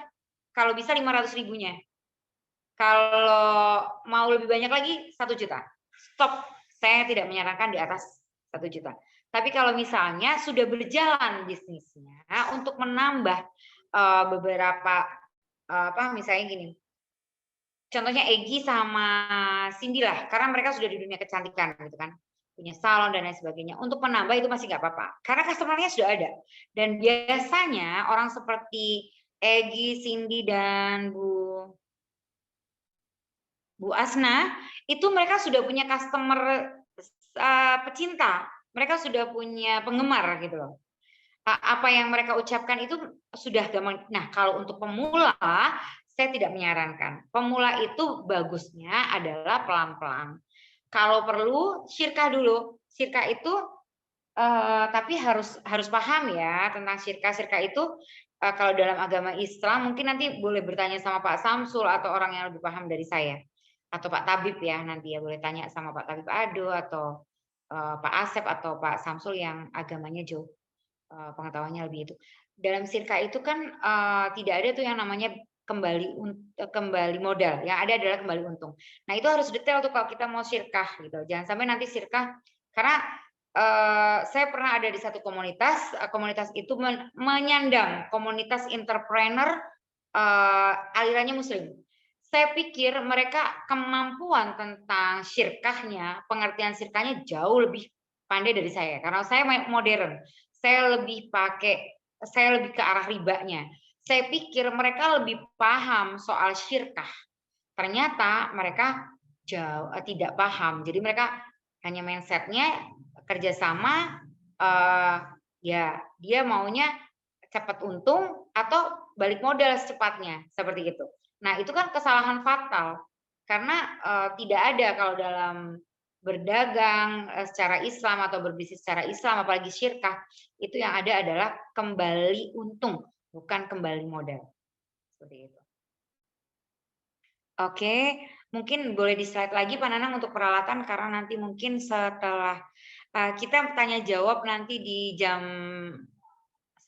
Kalau bisa 500 ribunya. Kalau mau lebih banyak lagi 1 juta. Stop. Saya tidak menyarankan di atas 1 juta. Tapi kalau misalnya sudah berjalan bisnisnya untuk menambah beberapa misalnya gini. Contohnya Egi sama Cindy lah, karena mereka sudah di dunia kecantikan gitu kan, punya salon dan lain sebagainya. Untuk menambah itu masih nggak apa-apa, karena customer-nya sudah ada. Dan biasanya orang seperti Egi, Cindy dan Bu Asna itu mereka sudah punya customer pecinta, mereka sudah punya penggemar gitu loh. Apa yang mereka ucapkan itu sudah gampang. Nah, kalau untuk pemula saya tidak menyarankan. Pemula itu bagusnya adalah pelan-pelan. Kalau perlu syirkah dulu. Syirkah itu tapi harus paham ya tentang syirkah. Syirkah itu kalau dalam agama Islam mungkin nanti boleh bertanya sama Pak Samsul atau orang yang lebih paham dari saya. Atau Pak Tabib ya nanti ya boleh tanya sama Pak Tabib Ado atau Pak Asep atau Pak Samsul yang agamanya jauh pengetahuannya lebih itu. Dalam syirkah itu kan tidak ada tuh yang namanya kembali modal, yang ada adalah kembali untung. Nah itu harus detail tuh kalau kita mau syirkah gitu. Jangan sampai nanti syirkah, karena saya pernah ada di satu komunitas itu menyandang komunitas entrepreneur alirannya Muslim. Saya pikir mereka kemampuan tentang syirkahnya, pengertian syirkahnya jauh lebih pandai dari saya, karena saya modern. Saya lebih ke arah ribanya. Saya pikir mereka lebih paham soal syirkah. Ternyata mereka jauh tidak paham. Jadi mereka hanya mindsetnya kerjasama, ya dia maunya cepat untung atau balik modal secepatnya seperti itu. Nah itu kan kesalahan fatal karena tidak ada kalau dalam berdagang secara Islam atau berbisnis secara Islam apalagi syirkah itu yang ada adalah kembali untung bukan kembali modal seperti itu. Oke, mungkin boleh di slide lagi Pak Nanang untuk peralatan karena nanti mungkin setelah kita tanya jawab nanti di jam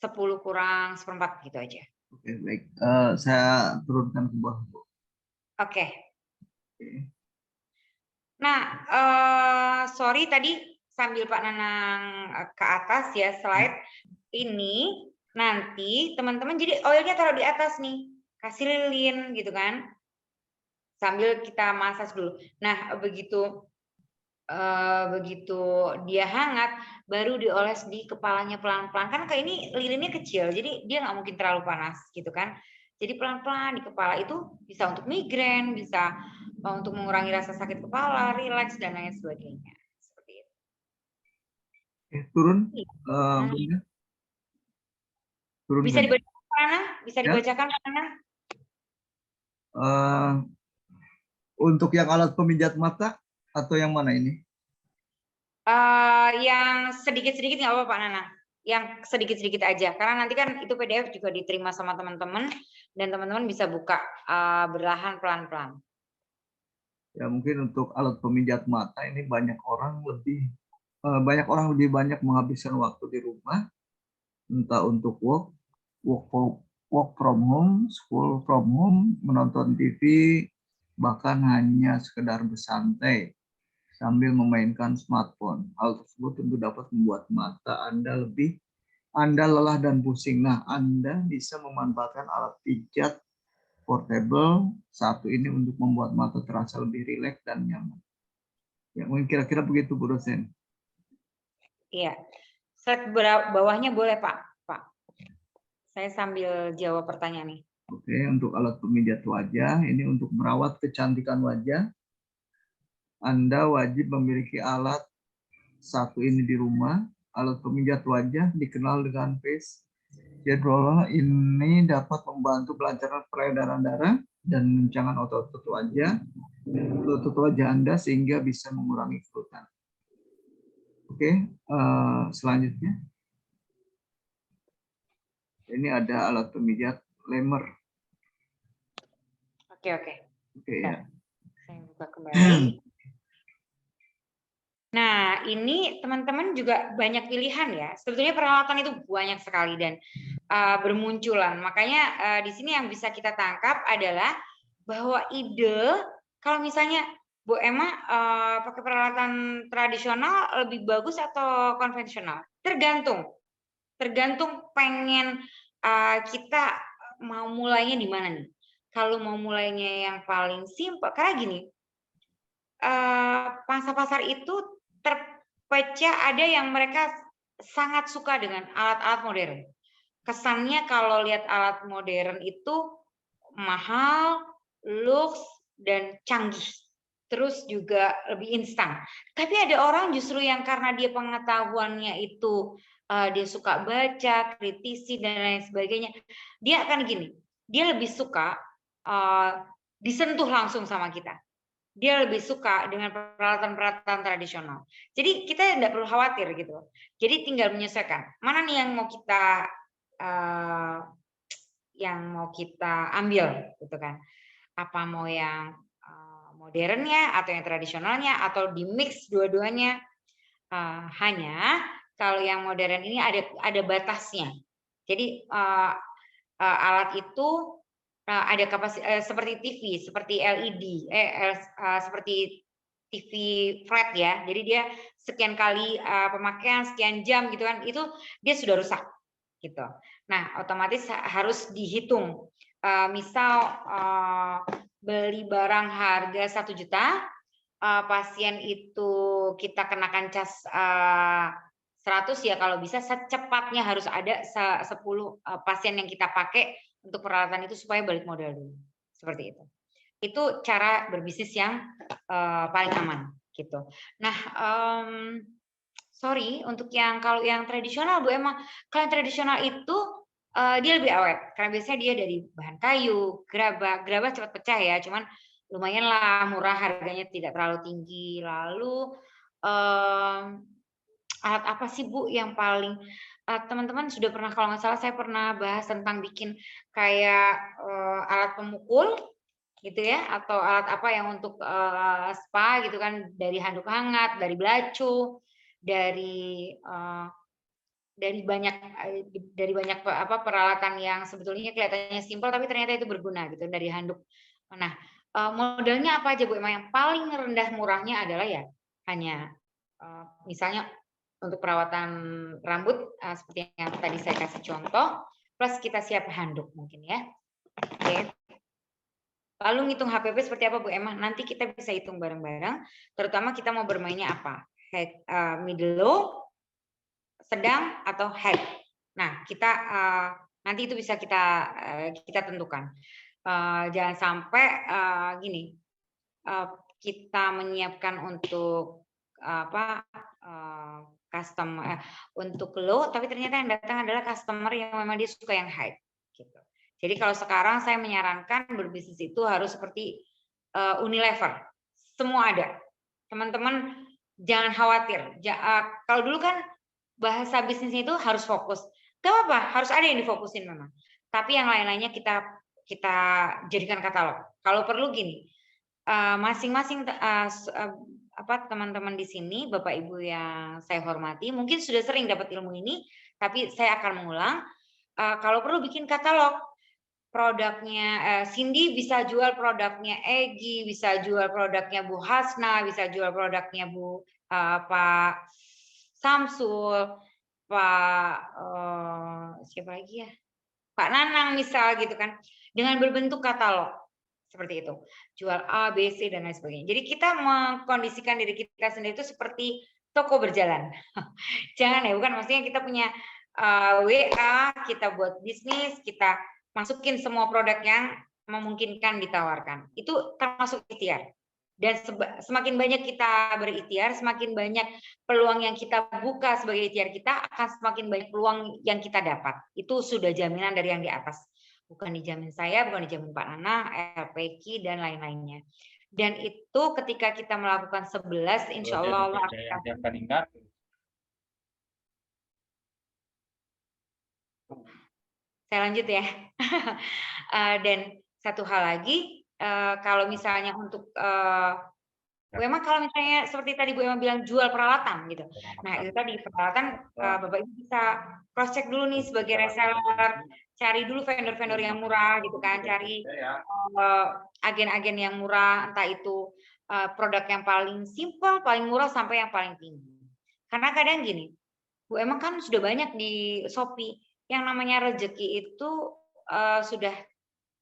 10 kurang seperempat gitu aja. Oke, baik. Saya turunkan ke bawah, Bu. Oke. Oke. Nah, sorry tadi sambil Pak Nanang ke atas ya slide ini nanti teman-teman jadi oilnya taruh di atas nih, kasih lilin gitu kan, sambil kita masak dulu. Nah begitu dia hangat baru dioles di kepalanya pelan-pelan kan kayak ini lilinnya kecil jadi dia nggak mungkin terlalu panas gitu kan. Jadi pelan-pelan di kepala itu bisa untuk migrain, bisa untuk mengurangi rasa sakit kepala, rileks dan lain sebagainya. Seperti itu. Oke, turun. Iya. Turun Bisa kan? dibacakan mana? Bisa Ya. dibacakan mana? Untuk yang alat pemijat mata atau yang mana ini? Yang sedikit-sedikit nggak apa-apa Pak Nana. Yang sedikit-sedikit aja. Karena nanti kan itu PDF juga diterima sama teman-teman dan teman-teman bisa buka berlahan pelan-pelan. Ya mungkin untuk alat pemijat mata ini banyak orang lebih banyak menghabiskan waktu di rumah, entah untuk work from home, school from home, menonton TV, bahkan hanya sekedar bersantai sambil memainkan smartphone. Hal tersebut tentu dapat membuat mata Anda lelah dan pusing. Nah, Anda bisa memanfaatkan alat pijat portable satu ini untuk membuat mata terasa lebih rileks dan nyaman. Ya, mungkin kira-kira begitu, Bu dosen. Iya. Slide bawahnya boleh Pak. Pak. Saya sambil jawab pertanyaan nih. Oke, untuk alat pemijat wajah, ini untuk merawat kecantikan wajah. Anda wajib memiliki alat satu ini di rumah. Alat pemijat wajah dikenal dengan paste Jedrola. Ini dapat membantu pelancaran peredaran darah dan mengencangkan otot-otot wajah Anda sehingga bisa mengurangi kerutan. Oke, selanjutnya. Ini ada alat pemijat Lemmer. Oke. Oke ya. Saya buka kembali. Nah, ini teman-teman juga banyak pilihan ya. Sebetulnya peralatan itu banyak sekali dan bermunculan. Makanya di sini yang bisa kita tangkap adalah bahwa ide kalau misalnya Bu Emma pakai peralatan tradisional lebih bagus atau konvensional? Tergantung pengen kita mau mulainya di mana nih. Kalau mau mulainya yang paling simpel, karena gini, pangsa pasar itu terpecah, ada yang mereka sangat suka dengan alat-alat modern. Kesannya kalau lihat alat modern itu mahal, luks, dan canggih. Terus juga lebih instan. Tapi ada orang justru yang karena dia pengetahuannya itu dia suka baca, kritisi, dan lain sebagainya. Dia akan gini, dia lebih suka disentuh langsung sama kita. Dia lebih suka dengan peralatan-peralatan tradisional. Jadi kita tidak perlu khawatir gitu. Jadi tinggal menyesuaikan. Mana nih yang mau kita ambil gitu kan. Apa mau yang modernnya atau yang tradisionalnya atau di mix dua-duanya. Hanya kalau yang modern ini ada batasnya. Jadi alat itu ada kapasitas seperti TV, seperti LED, seperti TV flat ya. Jadi dia sekian kali pemakaian, sekian jam gitu kan, itu dia sudah rusak gitu. Nah, otomatis harus dihitung. Misal beli barang harga 1 juta, pasien itu kita kenakan cas 100 ya, kalau bisa secepatnya harus ada 10 pasien yang kita pakai untuk peralatan itu supaya balik modal dulu. Seperti itu. Itu cara berbisnis yang paling aman gitu. Nah, sorry untuk kalau yang tradisional Bu Emma, kalau yang tradisional itu dia lebih awet karena biasanya dia dari bahan kayu, gerabah cepat pecah ya, cuman lumayan lah murah, harganya tidak terlalu tinggi. Lalu alat apa sih Bu yang paling teman-teman sudah pernah, kalau nggak salah saya pernah bahas tentang bikin kayak alat pemukul gitu ya, atau alat apa yang untuk spa gitu kan, dari handuk hangat, dari belacu, dari banyak peralatan yang sebetulnya kelihatannya simpel tapi ternyata itu berguna gitu, dari handuk. Nah, modalnya apa aja Bu Emma? Yang paling rendah murahnya adalah ya hanya misalnya untuk perawatan rambut seperti yang tadi saya kasih contoh, plus kita siap handuk mungkin ya. Oke. Lalu ngitung HPP seperti apa Bu Emma? Nanti kita bisa hitung bareng-bareng, terutama kita mau bermainnya apa? Middle low, sedang, atau high. Nah, kita nanti itu bisa kita tentukan. Jangan sampai gini, kita menyiapkan untuk customer untuk low, tapi ternyata yang datang adalah customer yang memang dia suka yang high. Gitu. Jadi kalau sekarang saya menyarankan berbisnis itu harus seperti Unilever, semua ada. Teman-teman jangan khawatir. Kalau dulu kan bahasa bisnisnya itu harus fokus. Gak apa-apa, harus ada yang difokusin memang. Tapi yang lain-lainnya kita jadikan katalog. Kalau perlu gini, masing-masing teman-teman di sini, Bapak Ibu yang saya hormati, mungkin sudah sering dapat ilmu ini, tapi saya akan mengulang. Kalau perlu bikin katalog produknya, Cindy bisa jual produknya Egi, bisa jual produknya Bu Hasna, bisa jual produknya Pak Samsul, Pak siapa lagi ya, Pak Nanang misal gitu kan, dengan berbentuk katalog seperti itu, jual A, B, C dan lain sebagainya. Jadi kita mengkondisikan diri kita sendiri itu seperti toko berjalan. Jangan ya, bukan maksudnya kita punya WA, kita buat bisnis, kita masukin semua produk yang memungkinkan ditawarkan. Itu termasuk ikhtiar. Dan semakin banyak kita berikhtiar, semakin banyak peluang yang kita buka sebagai ikhtiar kita, akan semakin banyak peluang yang kita dapat. Itu sudah jaminan dari yang di atas. Bukan dijamin saya, bukan dijamin Pak Nana, LPQ, dan lain-lainnya. Dan itu ketika kita melakukan 11, insya Allah Allah akan meningkat. Saya lanjut ya. Dan satu hal lagi, kalau misalnya untuk Bu Emma, kalau misalnya seperti tadi Bu Emma bilang jual peralatan gitu. Nah itu tadi peralatan Bapak Ibu bisa cross check dulu nih sebagai reseller, cari dulu vendor-vendor yang murah gitu kan, cari agen-agen yang murah, entah itu produk yang paling simple, paling murah sampai yang paling tinggi. Karena kadang gini, Bu Emma kan sudah banyak di Shopee, yang namanya rezeki itu sudah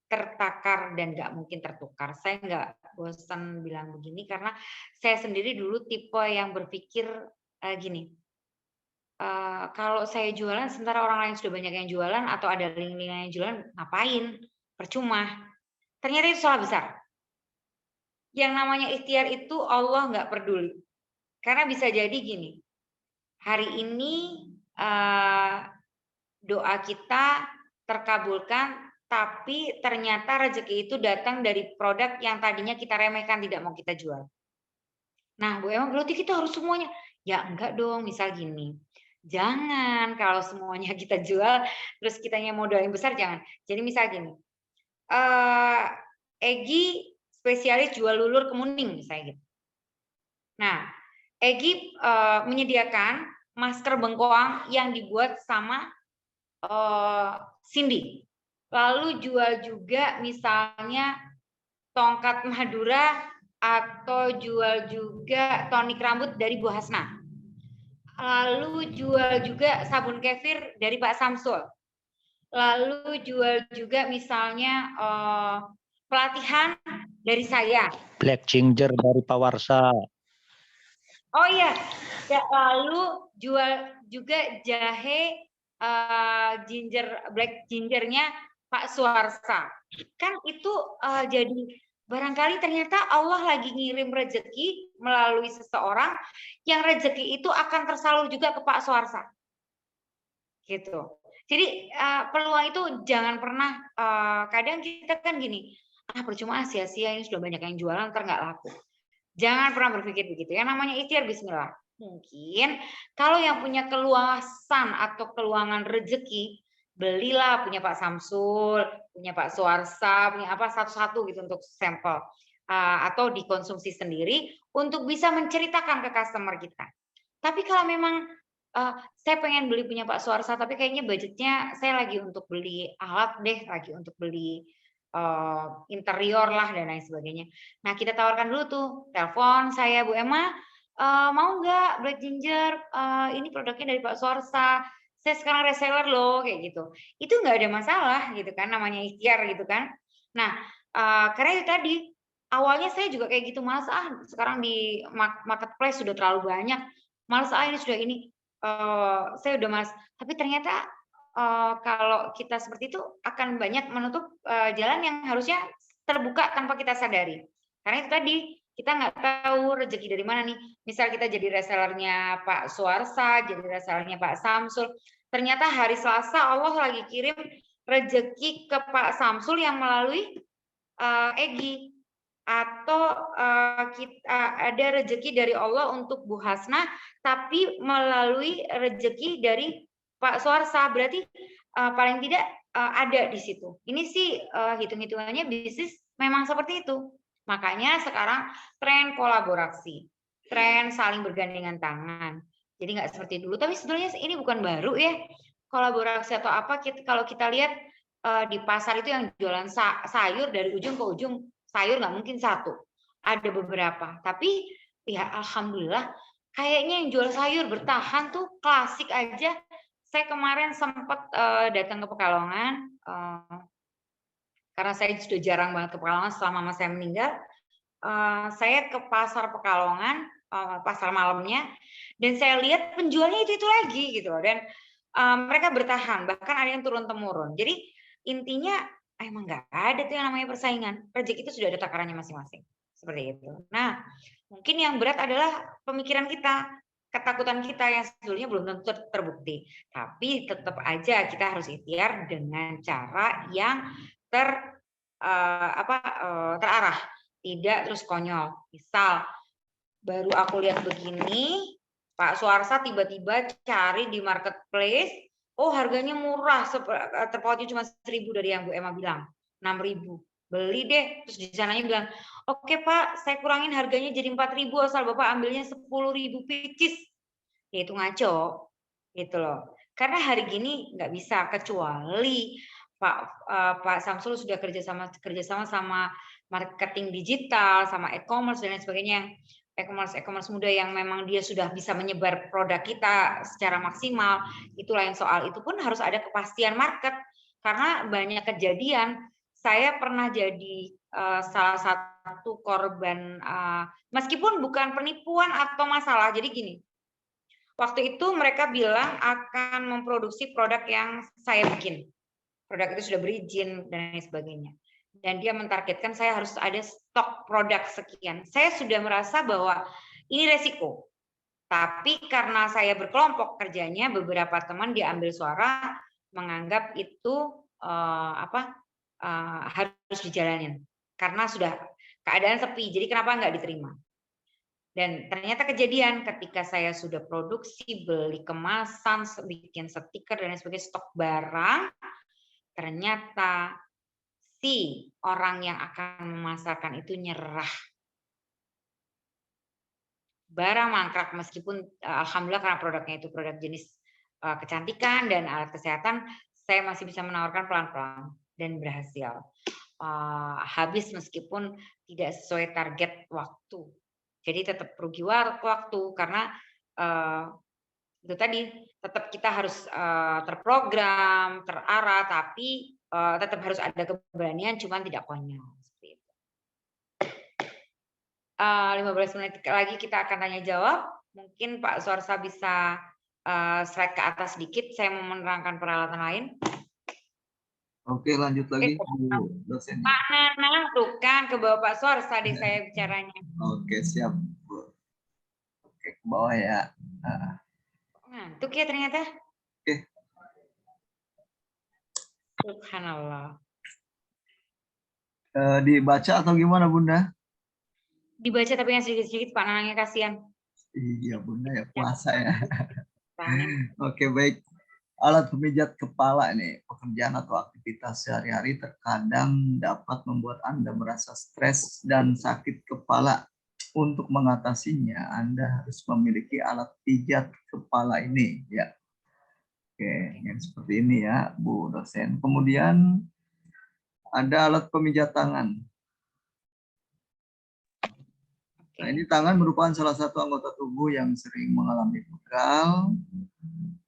tertakar dan nggak mungkin tertukar. Saya nggak bosan bilang begini karena saya sendiri dulu tipe yang berpikir gini, kalau saya jualan sementara orang lain sudah banyak yang jualan atau ada link-link yang jualan, ngapain? Percuma. Ternyata itu salah besar. Yang namanya ikhtiar itu Allah nggak peduli. Karena bisa jadi gini, hari ini doa kita terkabulkan, tapi ternyata rezeki itu datang dari produk yang tadinya kita remehkan, tidak mau kita jual. Nah, Bu Emma berarti kita harus semuanya. Ya enggak dong, misal gini. Jangan kalau semuanya kita jual, terus kitanya modal yang besar, jangan. Jadi misal gini, Egi spesialis jual lulur kemuning, misalnya gitu. Nah, Egi menyediakan masker bengkoang yang dibuat sama Cindy. Lalu jual juga misalnya tongkat Madura atau jual juga tonik rambut dari Bu Hasna. Lalu jual juga sabun kefir dari Pak Samsul. Lalu jual juga misalnya pelatihan dari saya. Black ginger dari Pak Warsa. Oh iya, ya, lalu jual juga jahe black gingernya Pak Suarsa. Kan itu jadi barangkali ternyata Allah lagi ngirim rezeki melalui seseorang yang rezeki itu akan tersalur juga ke Pak Suarsa. Gitu. Jadi peluang itu jangan pernah kadang kita kan gini, percuma sia-sia ini sudah banyak yang jualan ntar nggak laku. Jangan pernah berpikir begitu. Yang namanya ikhtiar bismillah. Mungkin kalau yang punya keluasan atau keluangan rezeki, belilah punya Pak Samsul, punya Pak Suarsa, punya apa satu-satu gitu untuk sampel atau dikonsumsi sendiri untuk bisa menceritakan ke customer kita. Tapi kalau memang saya pengen beli punya Pak Suarsa, tapi kayaknya budgetnya saya lagi untuk beli alat deh, lagi untuk beli interior lah dan lain sebagainya. Nah kita tawarkan dulu tuh, telepon saya Bu Emma, mau nggak Black Ginger? Ini produknya dari Pak Suarsa. Saya sekarang reseller loh kayak gitu. Itu nggak ada masalah gitu kan, namanya ikhtiar gitu kan. Nah karena itu tadi awalnya saya juga kayak gitu, malas sekarang di marketplace sudah terlalu banyak, malas ini sudah ini, saya udah malas. Tapi ternyata kalau kita seperti itu akan banyak menutup jalan yang harusnya terbuka tanpa kita sadari. Karena itu tadi kita nggak tahu rezeki dari mana nih. Misal kita jadi resellernya Pak Suarsa, jadi resellernya Pak Samsul. Ternyata hari Selasa Allah lagi kirim rezeki ke Pak Samsul yang melalui Egi. Atau kita ada rezeki dari Allah untuk Bu Hasna, tapi melalui rezeki dari Pak Suarsa, berarti paling tidak ada di situ. Ini sih hitung-hitungannya bisnis memang seperti itu. Makanya sekarang tren kolaborasi, tren saling bergandengan tangan. Jadi nggak seperti dulu. Tapi sebenarnya ini bukan baru ya. Kolaborasi atau apa, kalau kita lihat di pasar itu yang jualan sayur dari ujung ke ujung, sayur nggak mungkin satu. Ada beberapa. Tapi ya alhamdulillah kayaknya yang jual sayur bertahan tuh klasik aja. Saya kemarin sempat datang ke Pekalongan, karena saya sudah jarang banget ke Pekalongan setelah mama saya meninggal. Saya ke pasar Pekalongan, pasar malamnya, dan saya lihat penjualnya itu lagi gitu loh, dan mereka bertahan, bahkan ada yang turun-temurun. Jadi intinya emang nggak ada tuh yang namanya persaingan, rezeki itu sudah ada takarannya masing-masing, seperti itu. Nah, mungkin yang berat adalah pemikiran kita, ketakutan kita yang sebetulnya belum tentu terbukti, tapi tetap aja kita harus ikhtiar dengan cara yang terarah, tidak terus konyol. Misal baru aku lihat begini, Pak Suarsa tiba-tiba cari di marketplace, oh harganya murah, terpautnya cuma 1.000 dari yang Bu Emma bilang, 6.000. Beli deh, terus di sananya bilang, oke Pak, saya kurangin harganya jadi 4.000 asal Bapak ambilnya 10.000 picis. Ya itu ngaco, gitu loh. Karena hari gini nggak bisa, kecuali Pak Samsul sudah kerjasama sama marketing digital, sama e-commerce dan lain sebagainya. E-commerce muda yang memang dia sudah bisa menyebar produk kita secara maksimal, itu lain soal. Itu pun harus ada kepastian market, karena banyak kejadian. Saya pernah jadi salah satu korban, meskipun bukan penipuan atau masalah. Jadi gini, waktu itu mereka bilang akan memproduksi produk yang saya bikin. Produk itu sudah berizin dan lain sebagainya. Dan dia mentargetkan saya harus ada stok produk sekian. Saya sudah merasa bahwa ini resiko. Tapi karena saya berkelompok kerjanya, beberapa teman diambil suara menganggap itu harus dijalanin. Karena sudah keadaan sepi, jadi kenapa nggak diterima? Dan ternyata kejadian ketika saya sudah produksi, beli kemasan, bikin stiker dan sebagainya, stok barang, ternyata si orang yang akan memasarkan itu nyerah. Barang mangkrak, meskipun alhamdulillah karena produknya itu produk jenis kecantikan dan alat kesehatan, saya masih bisa menawarkan pelan-pelan dan berhasil. Habis meskipun tidak sesuai target waktu. Jadi tetap rugi waktu karena itu tadi, tetap kita harus terprogram, terarah, tapi tetap harus ada keberanian, cuman tidak konyol. Seperti itu. 15 menit lagi kita akan tanya jawab. Mungkin Pak Suarsa bisa slide ke atas sedikit. Saya mau menerangkan peralatan lain. Oke, lanjut lagi Bu dosen. Pak Nana, tuh kan ke bawah Pak Suarsa deh saya bicaranya. Oke, siap Bu. Oke, ke bawah ya. Ngantuk ya ternyata. Oke. Subhanallah. Dibaca atau gimana Bunda? Dibaca tapi yang sedikit-sedikit, Pak Nanangnya kasihan. Iya Bunda ya, puasa ya. Tanya. Oke, baik. Alat pemijat kepala nih, pekerjaan atau aktivitas sehari-hari terkadang dapat membuat Anda merasa stres dan sakit kepala. Untuk mengatasinya, Anda harus memiliki alat pijat kepala ini, ya. Oke, yang seperti ini ya, Bu dosen. Kemudian ada alat pemijat tangan. Nah, ini tangan merupakan salah satu anggota tubuh yang sering mengalami pegal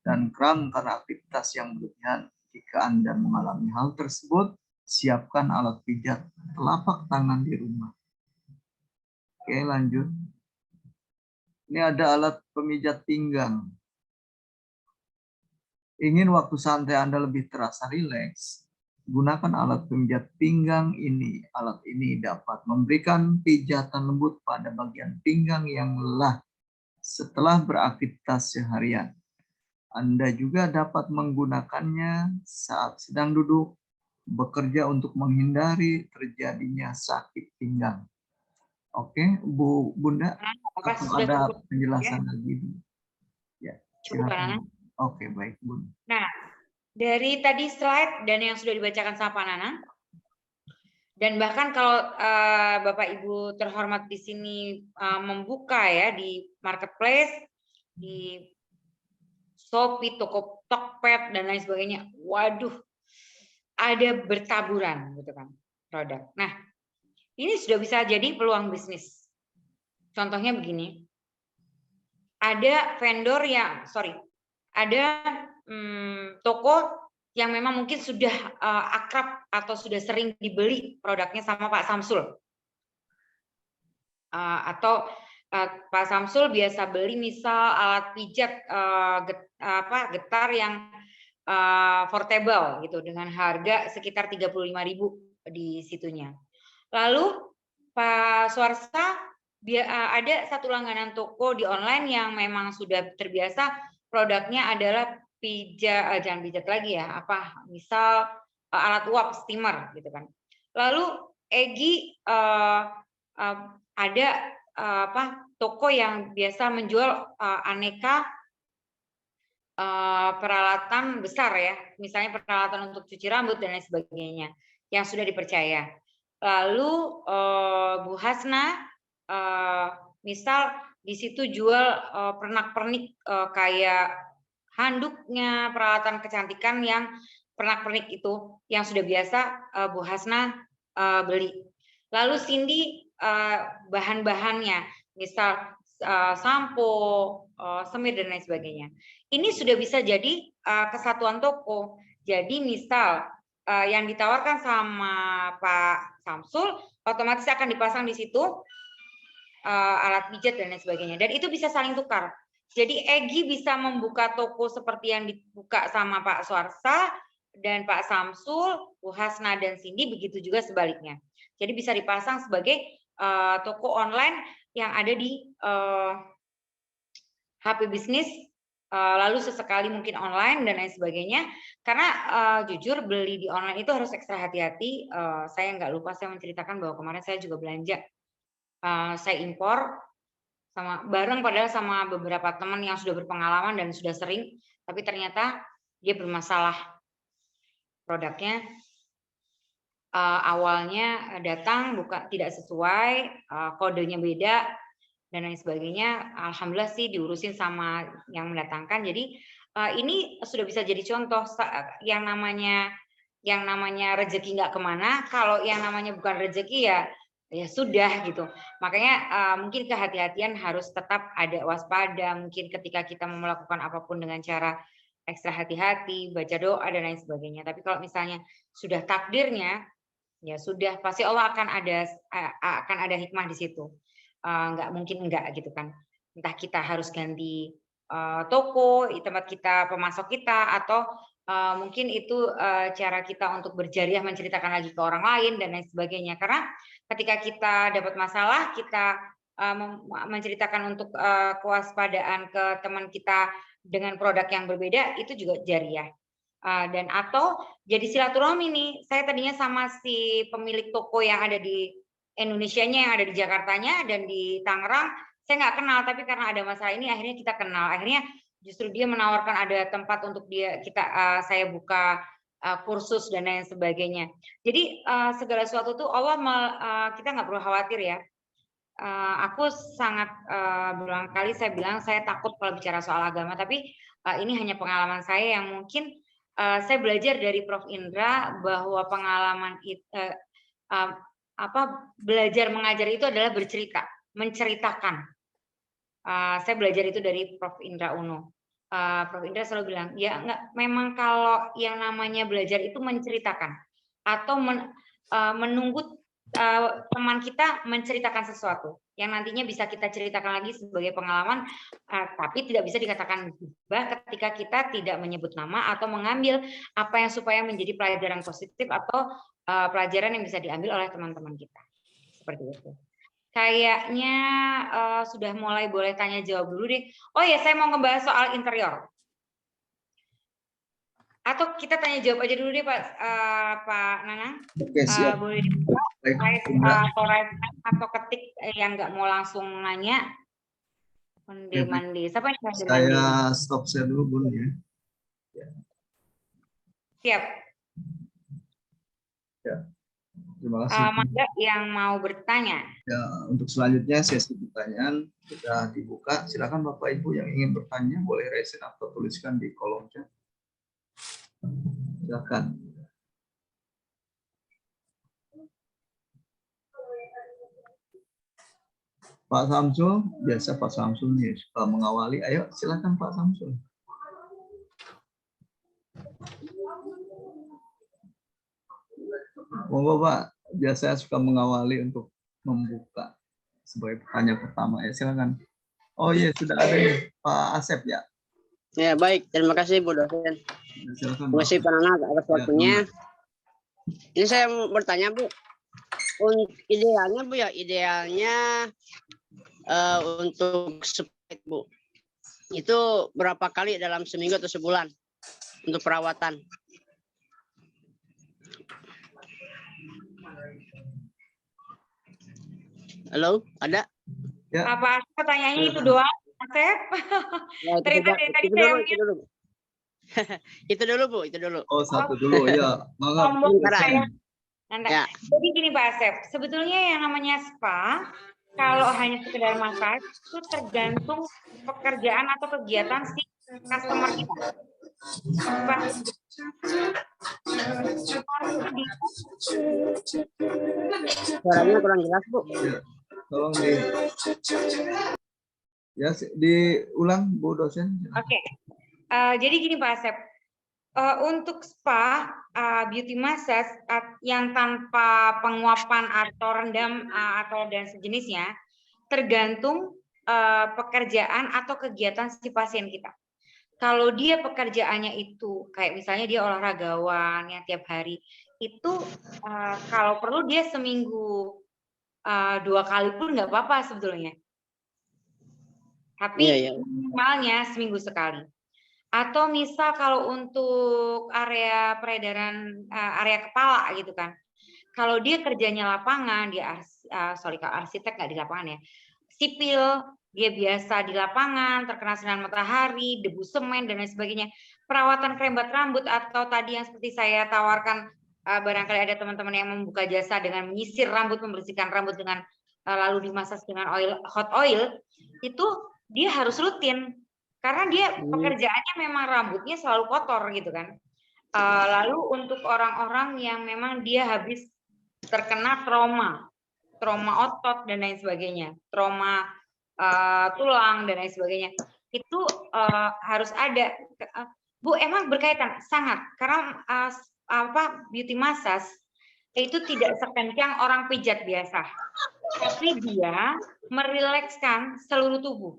dan kram karena aktivitas yang berlebihan. Jika Anda mengalami hal tersebut, siapkan alat pijat telapak tangan di rumah. Oke, lanjut. Ini ada alat pemijat pinggang. Ingin waktu santai Anda lebih terasa rileks, gunakan alat pemijat pinggang ini. Alat ini dapat memberikan pijatan lembut pada bagian pinggang yang lelah setelah beraktivitas seharian. Anda juga dapat menggunakannya saat sedang duduk, bekerja untuk menghindari terjadinya sakit pinggang. Oke, Bunda, atau ada penjelasan lagi? Ya, silakan. Oke, baik, Bunda. Nah, dari tadi slide dan yang sudah dibacakan sama Pak Nanang, dan bahkan kalau Bapak Ibu terhormat di sini membuka ya di marketplace, di Shopee, Tokped dan lain sebagainya, waduh, ada bertaburan gitu kan produk. Nah, ini sudah bisa jadi peluang bisnis. Contohnya begini, ada vendor yang, ada toko yang memang mungkin sudah akrab atau sudah sering dibeli produknya sama Pak Samsul. Atau Pak Samsul biasa beli misal alat pijat getar yang portable gitu dengan harga sekitar 35.000 di situnya. Lalu Pak Suarsa ada satu langganan toko di online yang memang sudah terbiasa produknya adalah jangan pijat lagi ya, misal alat uap steamer gitu kan. Lalu Egi ada toko yang biasa menjual aneka peralatan besar ya, misalnya peralatan untuk cuci rambut dan lain sebagainya yang sudah dipercaya. Lalu Bu Hasna misal di situ jual pernak-pernik kayak handuknya, peralatan kecantikan yang pernak-pernik itu yang sudah biasa Bu Hasna beli. Lalu Cindy bahan-bahannya, misal sampo, semir dan lain sebagainya. Ini sudah bisa jadi kesatuan toko. Jadi misal yang ditawarkan sama Pak Samsul otomatis akan dipasang di situ alat pijat dan lain sebagainya. Dan itu bisa saling tukar. Jadi Egi bisa membuka toko seperti yang dibuka sama Pak Suarsa dan Pak Samsul, Bu Hasna dan Cindy, begitu juga sebaliknya. Jadi bisa dipasang sebagai toko online yang ada di HP bisnis, lalu sesekali mungkin online dan lain sebagainya. Karena jujur beli di online itu harus ekstra hati-hati. Saya nggak lupa saya menceritakan bahwa kemarin saya juga belanja. Saya impor bareng padahal sama beberapa teman yang sudah berpengalaman dan sudah sering, tapi ternyata dia bermasalah produknya. Awalnya datang tidak sesuai, kodenya beda dan lain sebagainya. Alhamdulillah sih diurusin sama yang mendatangkan. Jadi ini sudah bisa jadi contoh yang namanya rezeki nggak kemana. Kalau yang namanya bukan rezeki ya sudah gitu. Makanya mungkin kehati-hatian harus tetap ada, waspada. Mungkin ketika kita melakukan apapun dengan cara ekstra hati-hati, baca doa dan lain sebagainya. Tapi kalau misalnya sudah takdirnya, ya sudah, pasti Allah akan ada hikmah di situ. Nggak mungkin enggak gitu kan. Entah kita harus ganti toko, tempat kita, pemasok kita, atau mungkin itu cara kita untuk berjariah menceritakan lagi ke orang lain dan lain sebagainya. Karena ketika kita dapat masalah, kita menceritakan untuk kewaspadaan ke teman kita dengan produk yang berbeda, itu juga jariah. Dan atau jadi silaturahmi nih, saya tadinya sama si pemilik toko yang ada di Indonesianya, yang ada di Jakartanya dan di Tangerang, saya nggak kenal, tapi karena ada masalah ini akhirnya kita kenal. Akhirnya justru dia menawarkan ada tempat untuk saya buka kursus dan lain sebagainya. Jadi segala sesuatu tuh Allah kita nggak perlu khawatir ya. Aku sangat berulang kali saya bilang saya takut kalau bicara soal agama, tapi ini hanya pengalaman saya yang mungkin saya belajar dari Prof. Indra bahwa pengalaman belajar mengajar itu adalah bercerita, menceritakan. Saya belajar itu dari Prof. Indra Uno. Prof. Indra selalu bilang, ya enggak, memang kalau yang namanya belajar itu menceritakan atau menunggu teman kita menceritakan sesuatu yang nantinya bisa kita ceritakan lagi sebagai pengalaman, tapi tidak bisa dikatakan gibah ketika kita tidak menyebut nama atau mengambil apa yang supaya menjadi pelajaran positif atau pelajaran yang bisa diambil oleh teman-teman kita. Seperti itu. Kayaknya sudah mulai boleh tanya jawab dulu deh. Oh ya, saya mau ngebahas soal interior. Atau kita tanya jawab aja dulu deh Pak Nanang. Oke, siap. Boleh dibuka atau ketik yang nggak mau langsung nanya. Mandi. Siapa yang saya stop share dulu Bun ya. Siap. Ya. Terima kasih. Mangga yang mau bertanya. Ya, untuk selanjutnya sesi pertanyaan sudah dibuka. Silakan Bapak Ibu yang ingin bertanya boleh raise atau tuliskan di kolom chat. Silakan. Pak Samsul, biasa Pak Samsul nih suka mengawali. Ayo silakan Pak Samsul. Monggo Pak, biasa suka mengawali untuk membuka sebagai pertanyaan pertama ya, silakan. Oh iya, sudah ada nih Pak Asep ya. Ya, baik. Terima kasih Bu dosen. Silakan Terima kasih Pak. Pak Nana atas Ya, waktunya. Ini saya mau bertanya Bu, idealnya Bu ya, idealnya untuk spek Bu, itu berapa kali dalam seminggu atau sebulan untuk perawatan? Halo, ada? Ya, Apa pertanyaannya itu doang, Asep? Ya, itu Terima saja. kasih, tadi Itu saya dulu, itu dulu. Itu dulu Bu, itu dulu. oh satu dulu ya. Maaf. Sombong Sebentar, saya. Nanti. Ya. Jadi gini Pak Asep, sebetulnya yang namanya spa, kalau hanya sekedar massage, itu tergantung pekerjaan atau kegiatan si customer kita. Spa Suaranya kurang jelas Bu. Ya, tolong diulang Bu dosen. Oke. Jadi gini Pak Asep, untuk spa, beauty massage yang tanpa penguapan atau rendam atau dan sejenisnya, tergantung pekerjaan atau kegiatan si pasien kita. Kalau dia pekerjaannya itu kayak misalnya dia olahragawan yang tiap hari, itu kalau perlu dia seminggu 2 kali pun nggak apa-apa sebetulnya. Tapi Iya, iya. minimalnya seminggu sekali. Atau misal kalau untuk area peredaran area kepala gitu kan. Kalau dia kerjanya lapangan, dia kalau arsitek nggak di lapangan ya. Sipil, dia biasa di lapangan, terkena sinar matahari, debu semen dan lain sebagainya. Perawatan krembat rambut atau tadi yang seperti saya tawarkan, barangkali ada teman-teman yang membuka jasa dengan menyisir rambut, membersihkan rambut dengan lalu dimasak dengan hot oil, itu dia harus rutin karena dia pekerjaannya memang rambutnya selalu kotor gitu kan. Lalu untuk orang-orang yang memang dia habis terkena trauma otot dan lain sebagainya, trauma tulang dan lain sebagainya, itu harus ada. Bu, emang berkaitan sangat karena beauty massage itu tidak sekencang orang pijat biasa, tapi dia merilekskan seluruh tubuh,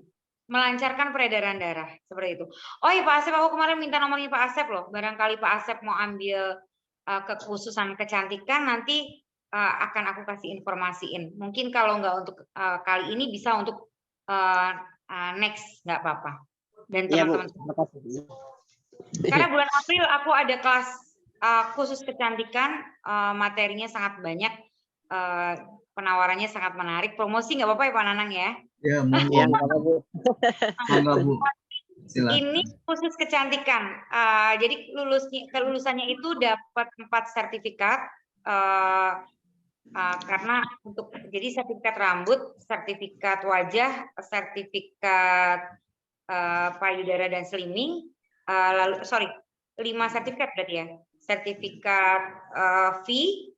melancarkan peredaran darah seperti itu. Oh iya Pak Asep, aku kemarin minta nomornya Pak Asep loh. Barangkali Pak Asep mau ambil kekhususan kecantikan, nanti akan aku kasih informasiin. Mungkin kalau nggak untuk kali ini bisa untuk next, nggak apa-apa. Dan teman-teman. Ya, karena bulan April aku ada kelas khusus kecantikan, materinya sangat banyak, penawarannya sangat menarik. Promosi nggak apa-apa ya Pak Nanang ya? Ya, monggo. Bu. Ini khusus kecantikan. Jadi kelulusannya itu dapat 4 sertifikat. Karena untuk jadi sertifikat rambut, sertifikat wajah, sertifikat payudara dan slimming, 5 sertifikat berarti ya. Sertifikat fee,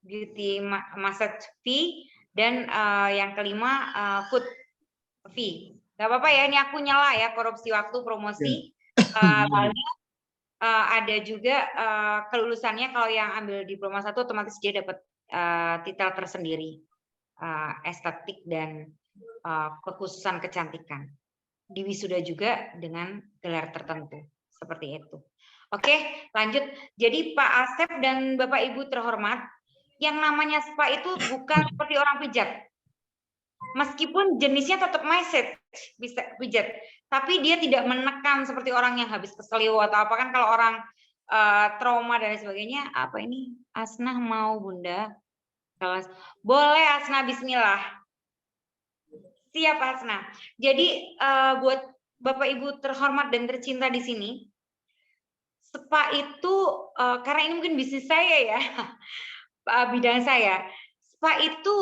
beauty massage fee, dan yang kelima food fee. Gak apa-apa ya, ini aku nyala ya korupsi waktu promosi. Lalu ada juga kelulusannya kalau yang ambil diploma 1 otomatis dia dapat titel tersendiri, estetik dan kekhususan kecantikan. Di wisuda juga dengan gelar tertentu seperti itu. Oke, lanjut. Jadi Pak Asep dan Bapak Ibu terhormat, yang namanya spa itu bukan seperti orang pijat. Meskipun jenisnya tetap massage, bisa pijat, tapi dia tidak menekan seperti orang yang habis keselio atau apa kan. Kalau orang trauma dan sebagainya, apa ini Asnah mau Bunda? Boleh Asnah, bismillah. Siap Asnah. Jadi buat Bapak Ibu terhormat dan tercinta di sini, spa itu karena ini mungkin bisnis saya ya, bidang saya. Spa itu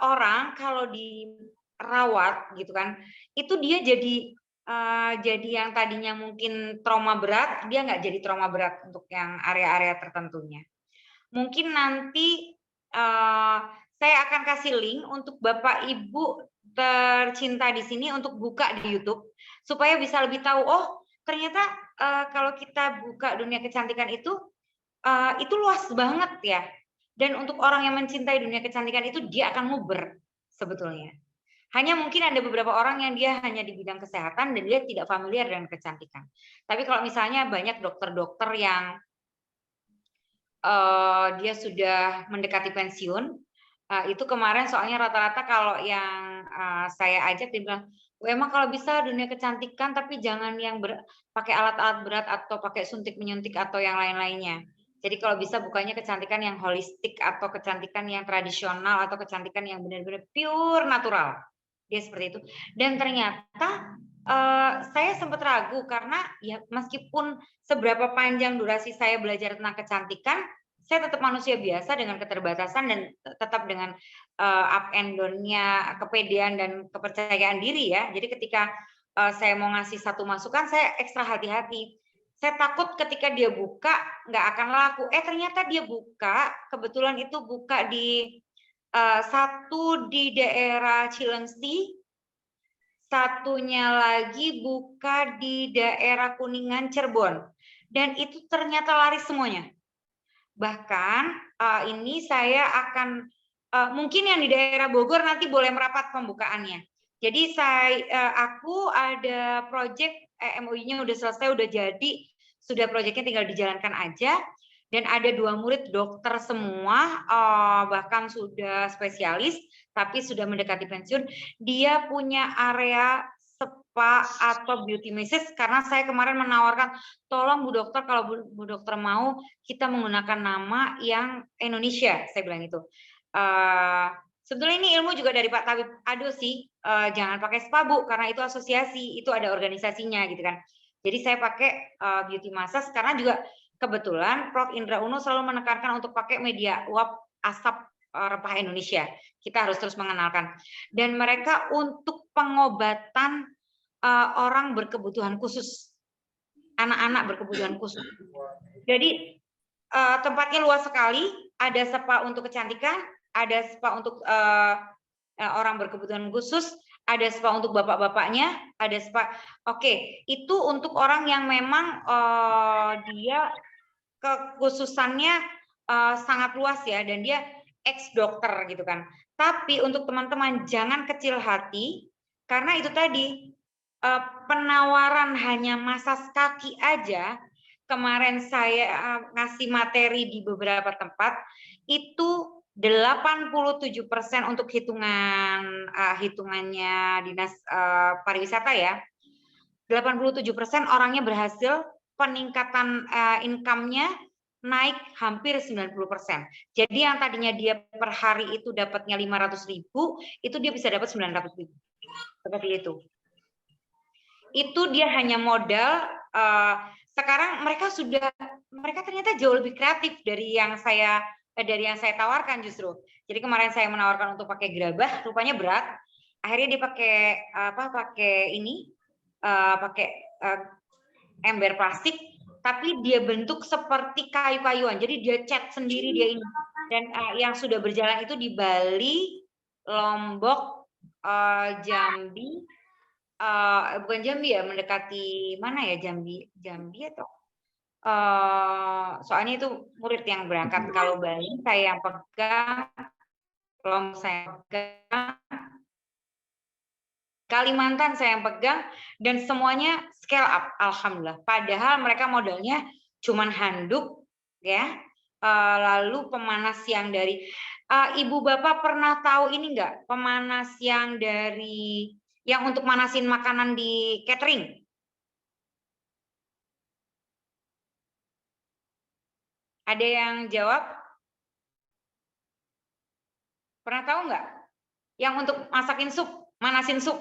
orang kalau dirawat gitu kan, itu dia jadi yang tadinya mungkin trauma berat, dia nggak jadi trauma berat untuk yang area-area tertentunya. Mungkin nanti saya akan kasih link untuk Bapak Ibu tercinta di sini untuk buka di YouTube supaya bisa lebih tahu, oh ternyata kalau kita buka dunia kecantikan itu luas banget ya. Dan untuk orang yang mencintai dunia kecantikan itu dia akan nguber sebetulnya. Hanya mungkin ada beberapa orang yang dia hanya di bidang kesehatan dan dia tidak familiar dengan kecantikan. Tapi kalau misalnya banyak dokter-dokter yang dia sudah mendekati pensiun, itu kemarin soalnya rata-rata kalau yang saya ajak dia bilang, emang kalau bisa dunia kecantikan tapi jangan yang pakai alat-alat berat atau pakai suntik-menyuntik atau yang lain-lainnya. Jadi kalau bisa bukannya kecantikan yang holistik atau kecantikan yang tradisional atau kecantikan yang benar-benar pure natural. Dia seperti itu. Dan ternyata saya sempat ragu karena ya meskipun seberapa panjang durasi saya belajar tentang kecantikan, saya tetap manusia biasa dengan keterbatasan dan tetap dengan up and down-nya kepedean dan kepercayaan diri ya. Jadi ketika saya mau ngasih satu masukan, saya ekstra hati-hati. Saya takut ketika dia buka nggak akan laku. Ternyata dia buka, kebetulan itu buka di satu di daerah Cilengsi, satunya lagi buka di daerah Kuningan, Cirebon. Dan itu ternyata laris semuanya. Bahkan ini saya akan, mungkin yang di daerah Bogor nanti boleh merapat pembukaannya. Jadi aku ada proyek, MOU-nya udah selesai, udah jadi, sudah proyeknya tinggal dijalankan aja. Dan ada 2 murid dokter semua, bahkan sudah spesialis, tapi sudah mendekati pensiun. Dia punya area spa atau beauty massage karena saya kemarin menawarkan, tolong Bu Dokter kalau Bu Dokter mau kita menggunakan nama yang Indonesia, saya bilang itu. Sebetulnya ini ilmu juga dari Pak Tabib Ado sih, jangan pakai spa Bu karena itu asosiasi, itu ada organisasinya gitu kan. Jadi saya pakai beauty massage karena juga kebetulan Prof. Indra Uno selalu menekankan untuk pakai media uap asap rempah Indonesia. Kita harus terus mengenalkan. Dan mereka untuk pengobatan orang berkebutuhan khusus, anak-anak berkebutuhan khusus. Jadi tempatnya luas sekali, ada spa untuk kecantikan, ada spa untuk orang berkebutuhan khusus, ada spa untuk bapak-bapaknya, ada spa. Oke, itu untuk orang yang memang dia kekhususannya sangat luas ya, dan dia ex dokter gitu kan. Tapi untuk teman-teman jangan kecil hati, karena itu tadi penawaran hanya masas kaki aja. Kemarin saya ngasih materi di beberapa tempat itu 87% untuk hitungannya Dinas Pariwisata ya. 87% orangnya berhasil, peningkatan income-nya naik hampir 90%. Jadi yang tadinya dia per hari itu dapatnya 500.000, itu dia bisa dapat 900.000. Seperti itu. Itu dia hanya modal. Sekarang mereka ternyata jauh lebih kreatif dari yang saya tawarkan justru. Jadi kemarin saya menawarkan untuk pakai gerabah, rupanya berat. Akhirnya dia pakai ember plastik, tapi dia bentuk seperti kayu-kayuan. Jadi dia cat sendiri dia ini. Dan yang sudah berjalan itu di Bali, Lombok, Jambi, bukan Jambi ya, mendekati mana ya, Jambi atau soalnya itu murid yang berangkat. Kalau Bali saya yang pegang, Lombok saya yang pegang, Kalimantan saya yang pegang, dan semuanya scale up, alhamdulillah. Padahal mereka modalnya cuman handuk, ya, lalu pemanas yang dari ibu bapak pernah tahu ini enggak, pemanas yang dari yang untuk manasin makanan di catering? Ada yang jawab? Pernah tahu enggak? Yang untuk masakin sup, manasin sup.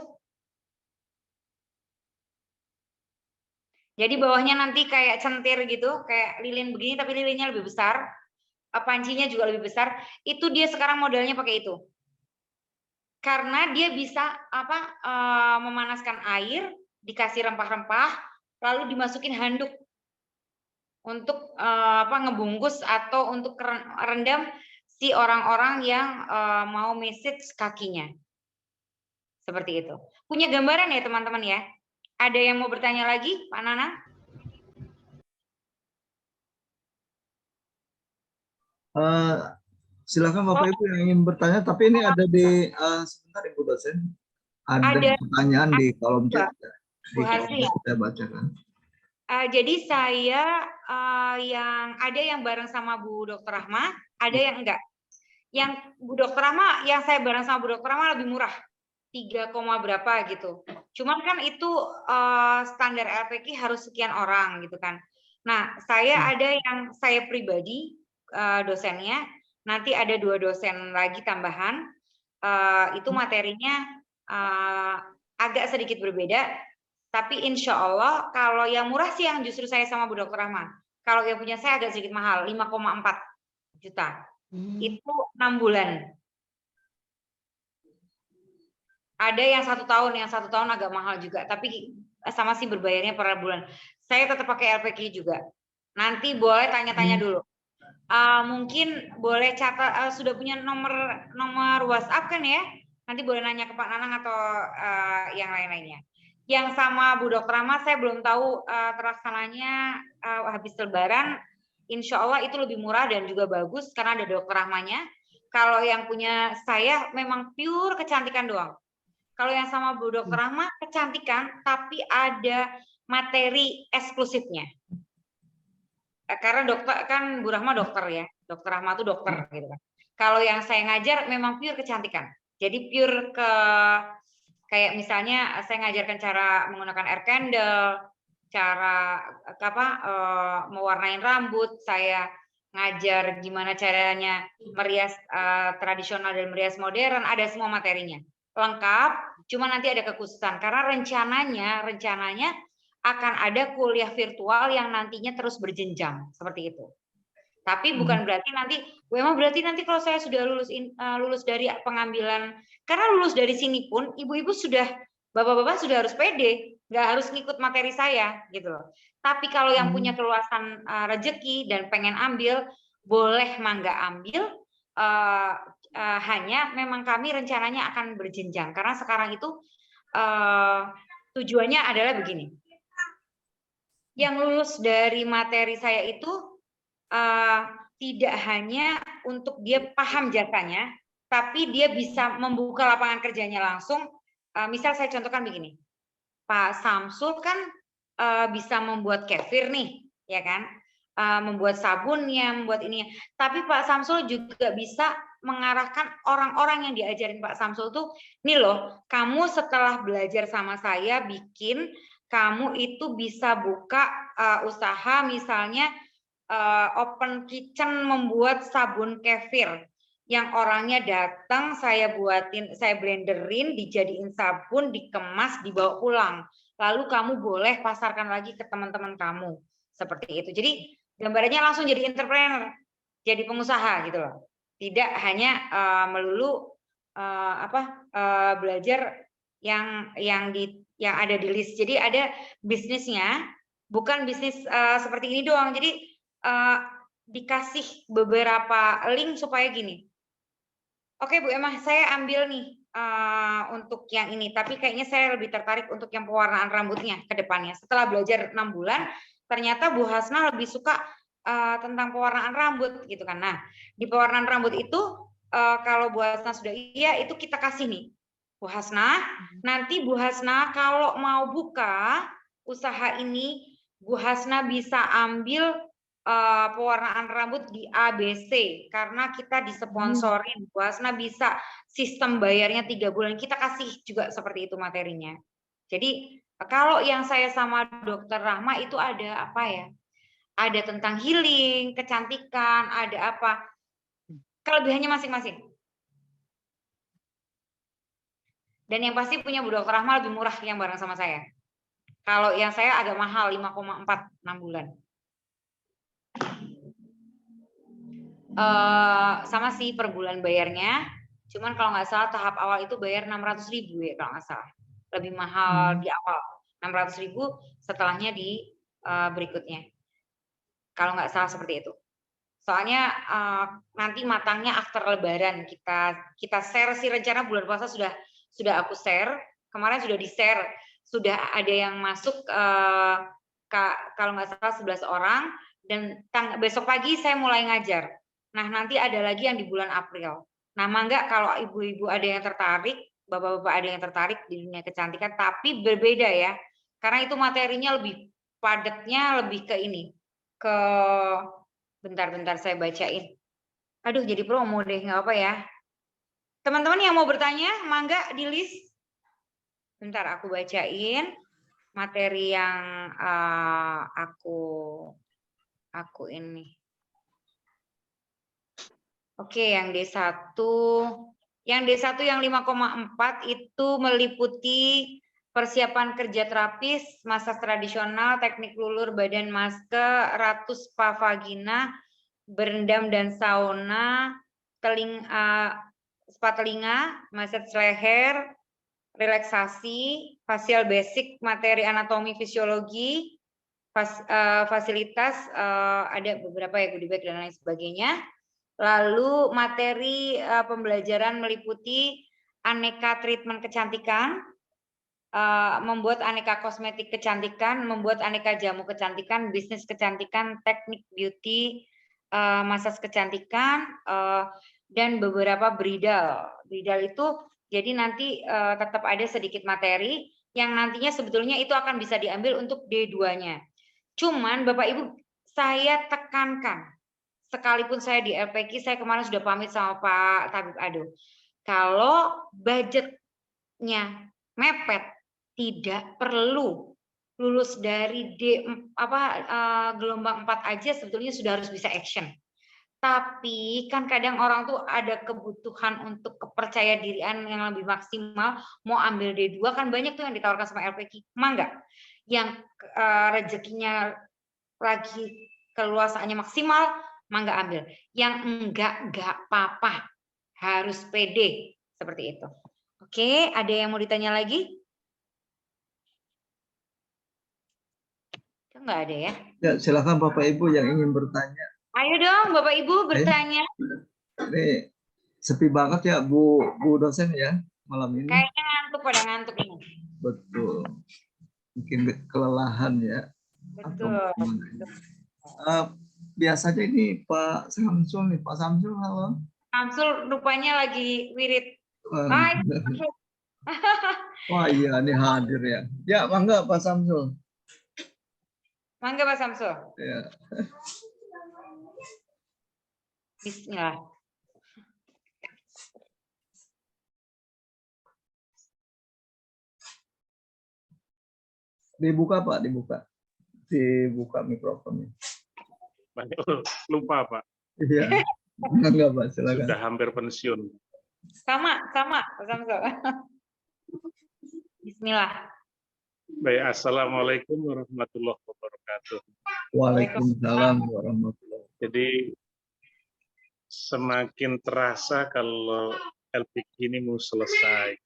Jadi bawahnya nanti kayak centir gitu, kayak lilin begini tapi lilinnya lebih besar, pancinya juga lebih besar. Itu dia sekarang modalnya pakai itu. Karena dia bisa memanaskan air, dikasih rempah-rempah, lalu dimasukin handuk untuk ngebungkus atau untuk rendam si orang-orang yang mau massage kakinya. Seperti itu. Punya gambaran ya teman-teman ya? Ada yang mau bertanya lagi, Pak Nana? Silakan Bapak Ibu yang ingin bertanya, tapi ini ada di sebentar Ibu dosen. Ada Ada pertanyaan di kolom chat. Di Bu kolom Hasri. chat saya bacakan. Jadi saya yang ada yang bareng sama Bu Dr. Rahma, ada yang enggak. Yang Bu Dr. Rahma, yang saya bareng sama Bu Dr. Rahma lebih murah, 3, berapa gitu. Cuman kan itu standar LPK harus sekian orang gitu kan. Nah, saya ada yang saya pribadi dosennya, nanti ada 2 dosen lagi tambahan. Itu materinya agak sedikit berbeda. Tapi insya Allah kalau yang murah sih yang justru saya sama Bu Dr. Rahma. Kalau yang punya saya agak sedikit mahal, 5,4 juta. Itu 6 bulan. Ada yang 1 tahun, yang 1 tahun agak mahal juga. Tapi sama sih berbayarnya per bulan. Saya tetap pakai LPK juga. Nanti boleh tanya-tanya dulu. Mungkin boleh catat, sudah punya nomor WhatsApp kan ya? Nanti boleh nanya ke Pak Nanang atau yang lain-lainnya. Yang sama Bu Dr. Rahma saya belum tahu terlaksananya habis Lebaran. Insya Allah itu lebih murah dan juga bagus karena ada Dr. Rahmanya. Kalau yang punya saya memang pure kecantikan doang. Kalau yang sama Bu Dr. Rahma kecantikan tapi ada materi eksklusifnya. Karena dokter kan Bu Rahma dokter ya. Dr. Rahma itu dokter gitu kan. Kalau yang saya ngajar memang pure kecantikan. Jadi pure ke kayak misalnya saya ngajarkan cara menggunakan air candle, cara mewarnain rambut, saya ngajar gimana caranya merias tradisional dan merias modern, ada semua materinya. Lengkap, cuma nanti ada kekhususan karena rencananya akan ada kuliah virtual yang nantinya terus berjenjang seperti itu. Tapi bukan berarti nanti, memang berarti nanti kalau saya sudah lulus dari pengambilan, karena lulus dari sini pun ibu-ibu sudah, bapak-bapak sudah harus pede, nggak harus ngikut materi saya gitu loh. Tapi kalau yang punya keluasan rezeki dan pengen ambil, boleh mangga ambil. Hanya memang kami rencananya akan berjenjang karena sekarang itu tujuannya adalah begini. Yang lulus dari materi saya itu tidak hanya untuk dia paham jasanya, tapi dia bisa membuka lapangan kerjanya langsung. Misal saya contohkan begini, Pak Samsul kan bisa membuat kefir nih, ya kan? Membuat sabunnya, membuat ininya. Tapi Pak Samsul juga bisa mengarahkan orang-orang yang diajarin Pak Samsul tuh, nih loh, kamu setelah belajar sama saya bikin, kamu itu bisa buka usaha misalnya open kitchen membuat sabun kefir yang orangnya datang saya buatin, saya blenderin, dijadiin sabun, dikemas, dibawa pulang. Lalu kamu boleh pasarkan lagi ke teman-teman kamu seperti itu. Jadi gambarannya langsung jadi entrepreneur, jadi pengusaha gitu loh. Tidak hanya melulu belajar yang ada di list. Jadi ada bisnisnya, bukan bisnis seperti ini doang. Jadi dikasih beberapa link supaya gini. Oke Bu Emma, saya ambil nih untuk yang ini, tapi kayaknya saya lebih tertarik untuk yang pewarnaan rambutnya ke depannya. Setelah belajar 6 bulan, ternyata Bu Hasna lebih suka tentang pewarnaan rambut gitu kan. Nah, di pewarnaan rambut itu kalau Bu Hasna sudah iya, itu kita kasih nih. Bu Hasna, nanti Bu Hasna kalau mau buka usaha ini, Bu Hasna bisa ambil pewarnaan rambut di ABC karena kita disponsorin. Bu Hasna bisa sistem bayarnya 3 bulan, kita kasih juga seperti itu materinya. Jadi kalau yang saya sama Dokter Rahma itu ada apa ya? Ada tentang healing, kecantikan, ada apa? Kelebihannya masing-masing. Dan yang pasti punya Bu Dokter Rahma lebih murah yang bareng sama saya. Kalau yang saya agak mahal, 5,4 6 bulan. Sama sih per bulan bayarnya, cuman kalau nggak salah tahap awal itu bayar 600.000 ya kalau nggak salah, lebih mahal di awal, 600.000 setelahnya di berikutnya, kalau nggak salah seperti itu. Soalnya nanti matangnya after Lebaran kita share sih, rencana bulan puasa sudah aku share, kemarin sudah di share, sudah ada yang masuk kalau nggak salah 11 orang, dan besok pagi saya mulai ngajar. Nah, nanti ada lagi yang di bulan April. Nah, mangga kalau ibu-ibu ada yang tertarik, bapak-bapak ada yang tertarik di dunia kecantikan, tapi berbeda ya. Karena itu materinya lebih padatnya lebih ke ini, ke bentar-bentar saya bacain. Aduh, jadi promo deh, nggak apa ya. Teman-teman yang mau bertanya, mangga di list. Bentar, aku bacain materi yang aku ini. Oke, yang D1. Yang D1 yang 5,4 itu meliputi persiapan kerja terapis, masas tradisional, teknik lulur badan masker, ratus spa vagina, berendam dan sauna, spa telinga, massage leher, relaksasi, facial basic, materi anatomi fisiologi, fasilitas, ada beberapa ya goodie bag dan lain sebagainya. Lalu materi pembelajaran meliputi aneka treatment kecantikan, membuat aneka kosmetik kecantikan, membuat aneka jamu kecantikan, bisnis kecantikan, teknik beauty, massage kecantikan, dan beberapa bridal. Bridal itu jadi nanti tetap ada sedikit materi yang nantinya sebetulnya itu akan bisa diambil untuk D2-nya. Cuman Bapak Ibu saya tekankan, sekalipun saya di LPQ, saya kemarin sudah pamit sama Pak Tabib Ado. Kalau budgetnya mepet, tidak perlu lulus dari gelombang 4 aja sebetulnya sudah harus bisa action. Tapi kan kadang orang tuh ada kebutuhan untuk kepercayaan dirian yang lebih maksimal, mau ambil D2 kan banyak tuh yang ditawarkan sama LPQ. Mangga yang rezekinya lagi keluasaannya maksimal, mangga ambil. Yang enggak apa-apa. Harus pede seperti itu. Oke, ada yang mau ditanya lagi? Enggak ada ya? Ya, silakan Bapak Ibu yang ingin bertanya. Ayo dong Bapak Ibu bertanya. Ini sepi banget ya Bu dosen ya malam ini. Kayaknya ngantuk, pada ngantuk ini. Betul. Mungkin kelelahan ya. Betul. Biasanya ini Pak Samsul nih. Pak Samsul, halo. Samsul rupanya lagi wirid. Hai. Wah iya, ini hadir ya. Ya, mangga Pak Samsul. Mangga Pak Samsul. Ya. Bismillah. Dibuka Pak, dibuka. Dibuka mikrofonnya. Lupa Pak. Iya. Enggak Pak, silakan. Sudah hampir pensiun. Sama Pak Samsul. Bismillah. Baik, assalamualaikum warahmatullahi wabarakatuh. Waalaikumsalam warahmatullahi wabarakatuh. Jadi semakin terasa kalau LPQ ini mau selesai.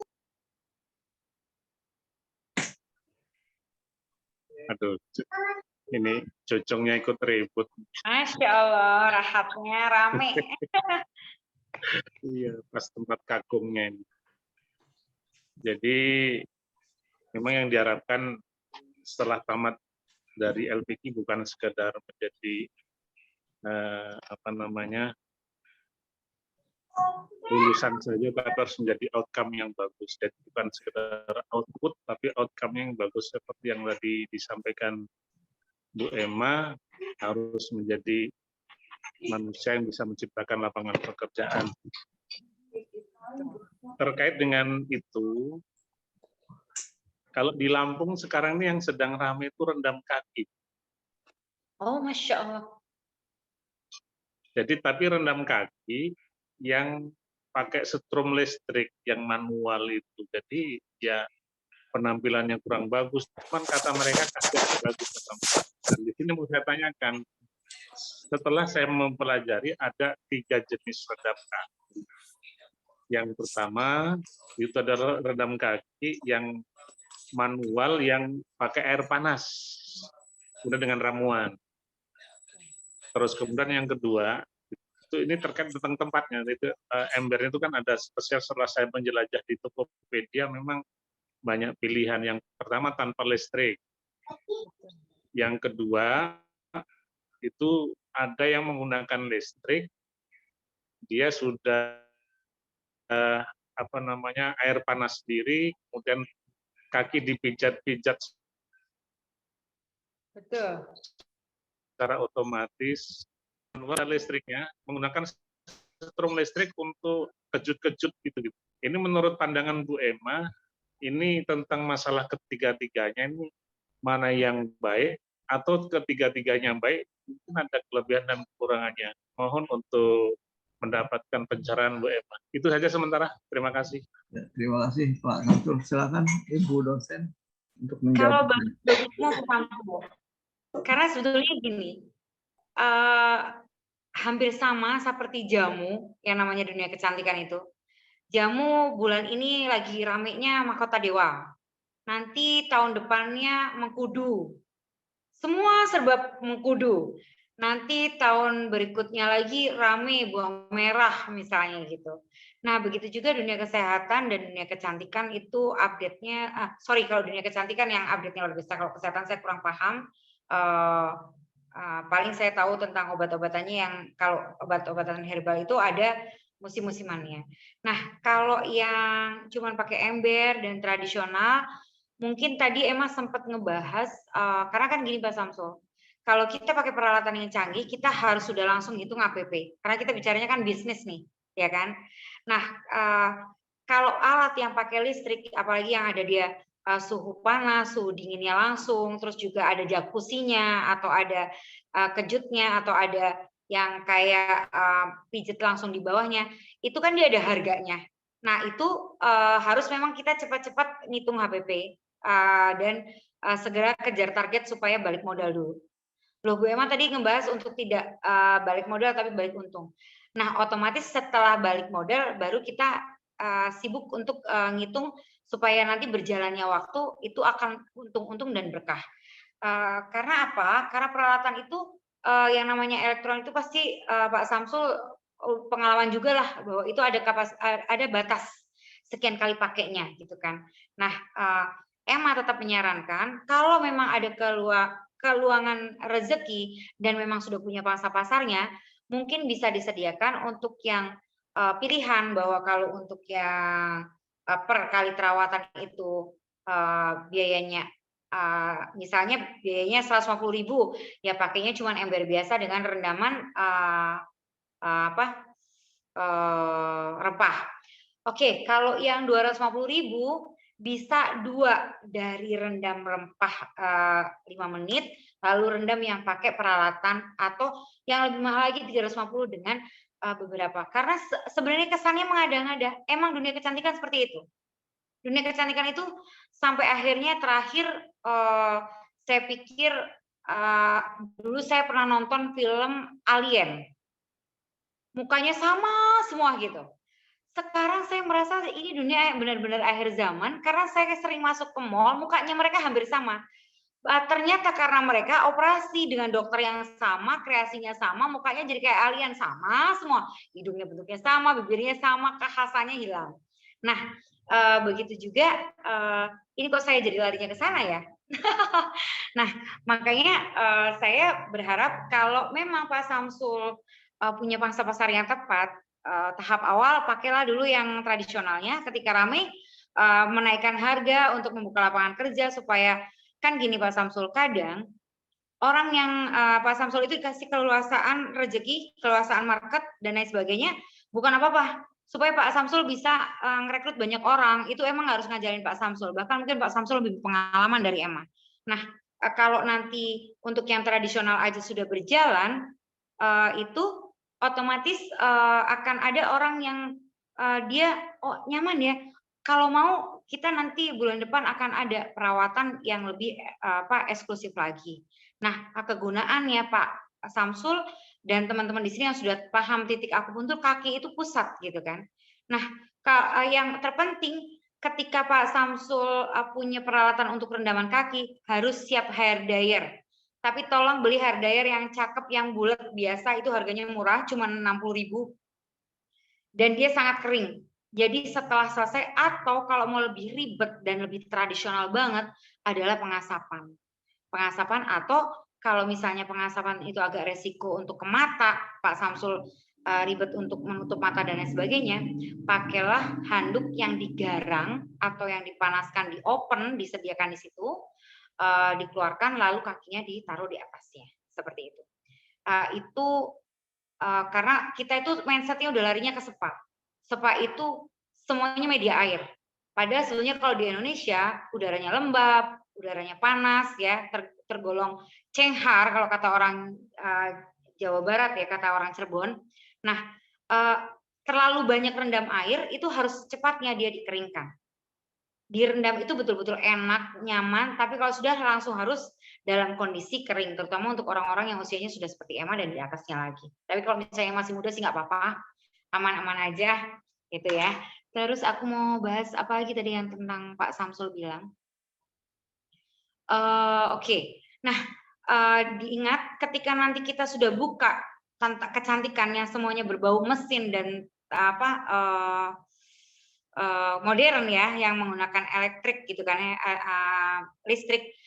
Aduh, ini cocongnya ikut ribut. Masya Allah, rahatnya rame. Iya, pas tempat kagumnya ini. Jadi memang yang diharapkan setelah tamat dari LPQ bukan sekedar menjadi lulusan saja, tapi harus menjadi outcome yang bagus. Jadi bukan sekedar output, tapi outcome yang bagus seperti yang tadi disampaikan Bu Emma, harus menjadi manusia yang bisa menciptakan lapangan pekerjaan. Terkait dengan itu, kalau di Lampung sekarang ini yang sedang ramai itu rendam kaki. Oh, Masya Allah. Jadi tapi rendam kaki yang pakai setrum listrik yang manual itu. Jadi ya penampilannya kurang bagus. Cuman kata mereka kaget bagus. Dan di sini mau saya tanyakan, setelah saya mempelajari ada 3 jenis rendam kaki. Yang pertama itu adalah rendam kaki yang manual yang pakai air panas, kemudian dengan ramuan. Terus kemudian yang kedua, itu ini terkait tentang tempatnya. Itu embernya itu kan ada spesial. Setelah saya menjelajah di Tokopedia, memang banyak pilihan. Yang pertama tanpa listrik. Yang kedua itu ada yang menggunakan listrik, dia sudah air panas sendiri, kemudian kaki dipijat-pijat Betul. secara otomatis, listriknya menggunakan setrum listrik untuk kejut-kejut gitu. Ini menurut pandangan Bu Emma, ini tentang masalah ketiga-tiganya ini mana yang baik atau ketiga-tiganya baik, mungkin ada kelebihan dan kekurangannya. Mohon untuk mendapatkan pencerahan Bu Emma. Itu saja sementara. Terima kasih. Ya, terima kasih Pak Samsul. Silakan Ibu dosen untuk Kalau menjawab. bagusnya sambung. Karena sebetulnya gini, hampir sama seperti jamu yang namanya dunia kecantikan itu. Jamu bulan ini lagi ramenya Mahkota Dewa. Nanti tahun depannya Mengkudu. Semua serba Mengkudu. Nanti tahun berikutnya lagi rame buah merah misalnya gitu. Nah, begitu juga dunia kesehatan dan dunia kecantikan itu update-nya, kalau dunia kecantikan yang update-nya luar biasa. Kalau kesehatan saya kurang paham. Paling saya tahu tentang obat-obatannya yang kalau obat-obatan herbal itu ada musim-musimannya. Nah, kalau yang cuman pakai ember dan tradisional, mungkin tadi Emma sempat ngebahas, karena kan gini Pak Samsul, kalau kita pakai peralatan yang canggih, kita harus sudah langsung hitung APP, karena kita bicaranya kan bisnis nih, ya kan? Nah, kalau alat yang pakai listrik, apalagi yang ada dia suhu panas, suhu dinginnya langsung, terus juga ada jacuzzinya, atau ada kejutnya, atau ada yang kayak pijet langsung di bawahnya, itu kan dia ada harganya. Nah, itu harus memang kita cepat-cepat ngitung HPP dan segera kejar target supaya balik modal dulu. Loh, Bu Emma tadi ngebahas untuk tidak balik modal tapi balik untung. Nah, otomatis setelah balik modal baru kita sibuk untuk ngitung supaya nanti berjalannya waktu itu akan untung-untung dan berkah. Karena apa? Karena peralatan itu yang namanya elektron itu pasti Pak Samsul pengalaman juga lah bahwa itu ada batas sekian kali pakainya gitu kan. Nah, Emma tetap menyarankan kalau memang ada keluangan rezeki dan memang sudah punya pangsa pasarnya, mungkin bisa disediakan untuk yang pilihan bahwa kalau untuk yang per kali perawatan itu biayanya misalnya biayanya 150.000, ya pakainya cuma ember biasa dengan rendaman rempah. Oke, kalau yang 250.000 bisa 2 dari rendam rempah 5 menit, lalu rendam yang pakai peralatan, atau yang lebih mahal lagi 350 dengan beberapa. Karena sebenarnya kesannya mengada-ngada. Emang dunia kecantikan seperti itu. Dunia kecantikan itu sampai akhirnya terakhir saya pikir dulu saya pernah nonton film Alien. Mukanya sama semua gitu. Sekarang saya merasa ini dunia benar-benar akhir zaman karena saya sering masuk ke mall, mukanya mereka hampir sama. Ternyata karena mereka operasi dengan dokter yang sama, kreasinya sama, mukanya jadi kayak alien sama semua. Hidungnya bentuknya sama, bibirnya sama, kekhasannya hilang. Nah, begitu juga ini kok saya jadi larinya ke sana ya. Nah, makanya saya berharap kalau memang Pak Samsul punya pangsa pasar yang tepat, tahap awal pakailah dulu yang tradisionalnya, ketika ramai menaikkan harga untuk membuka lapangan kerja supaya kan gini Pak Samsul, kadang orang yang Pak Samsul itu dikasih keluasaan rezeki, keluasaan market dan lain sebagainya, bukan apa-apa. Supaya Pak Samsul bisa ngerekrut banyak orang, itu emang harus ngajarin Pak Samsul. Bahkan mungkin Pak Samsul lebih pengalaman dari Emma. Nah, kalau nanti untuk yang tradisional aja sudah berjalan, itu otomatis akan ada orang yang dia nyaman ya. Kalau mau kita nanti bulan depan akan ada perawatan yang lebih eksklusif lagi. Nah, kegunaannya Pak Samsul dan teman-teman di sini yang sudah paham titik akupuntur kaki itu pusat gitu kan. Nah, yang terpenting ketika Pak Samsul punya peralatan untuk rendaman kaki harus siap hair dryer. Tapi tolong beli hair dryer yang cakep, yang bulat biasa, itu harganya murah, cuma 60.000. Dan dia sangat kering. Jadi setelah selesai, atau kalau mau lebih ribet dan lebih tradisional banget, adalah pengasapan. Pengasapan, atau kalau misalnya pengasapan itu agak resiko untuk ke mata, Pak Samsul ribet untuk menutup mata dan lain sebagainya, pakailah handuk yang digarang atau yang dipanaskan di open, disediakan di situ, dikeluarkan lalu kakinya ditaruh di atasnya, seperti itu. Karena kita itu mindsetnya udah larinya ke spa. Spa itu semuanya media air. Padahal sebenarnya kalau di Indonesia udaranya lembab, udaranya panas ya, tergolong cenghar kalau kata orang Jawa Barat ya, kata orang Cirebon. Nah, terlalu banyak rendam air itu harus secepatnya dia dikeringkan. Direndam itu betul-betul enak, nyaman, tapi kalau sudah langsung harus dalam kondisi kering, terutama untuk orang-orang yang usianya sudah seperti Emma dan di atasnya lagi. Tapi kalau misalnya masih muda sih nggak apa-apa, aman-aman aja gitu ya. Terus aku mau bahas apa lagi tadi yang tentang Pak Samsul bilang. Oke. Nah, diingat ketika nanti kita sudah buka kecantikannya semuanya berbau mesin dan modern ya, yang menggunakan elektrik gitu kan ya, listrik.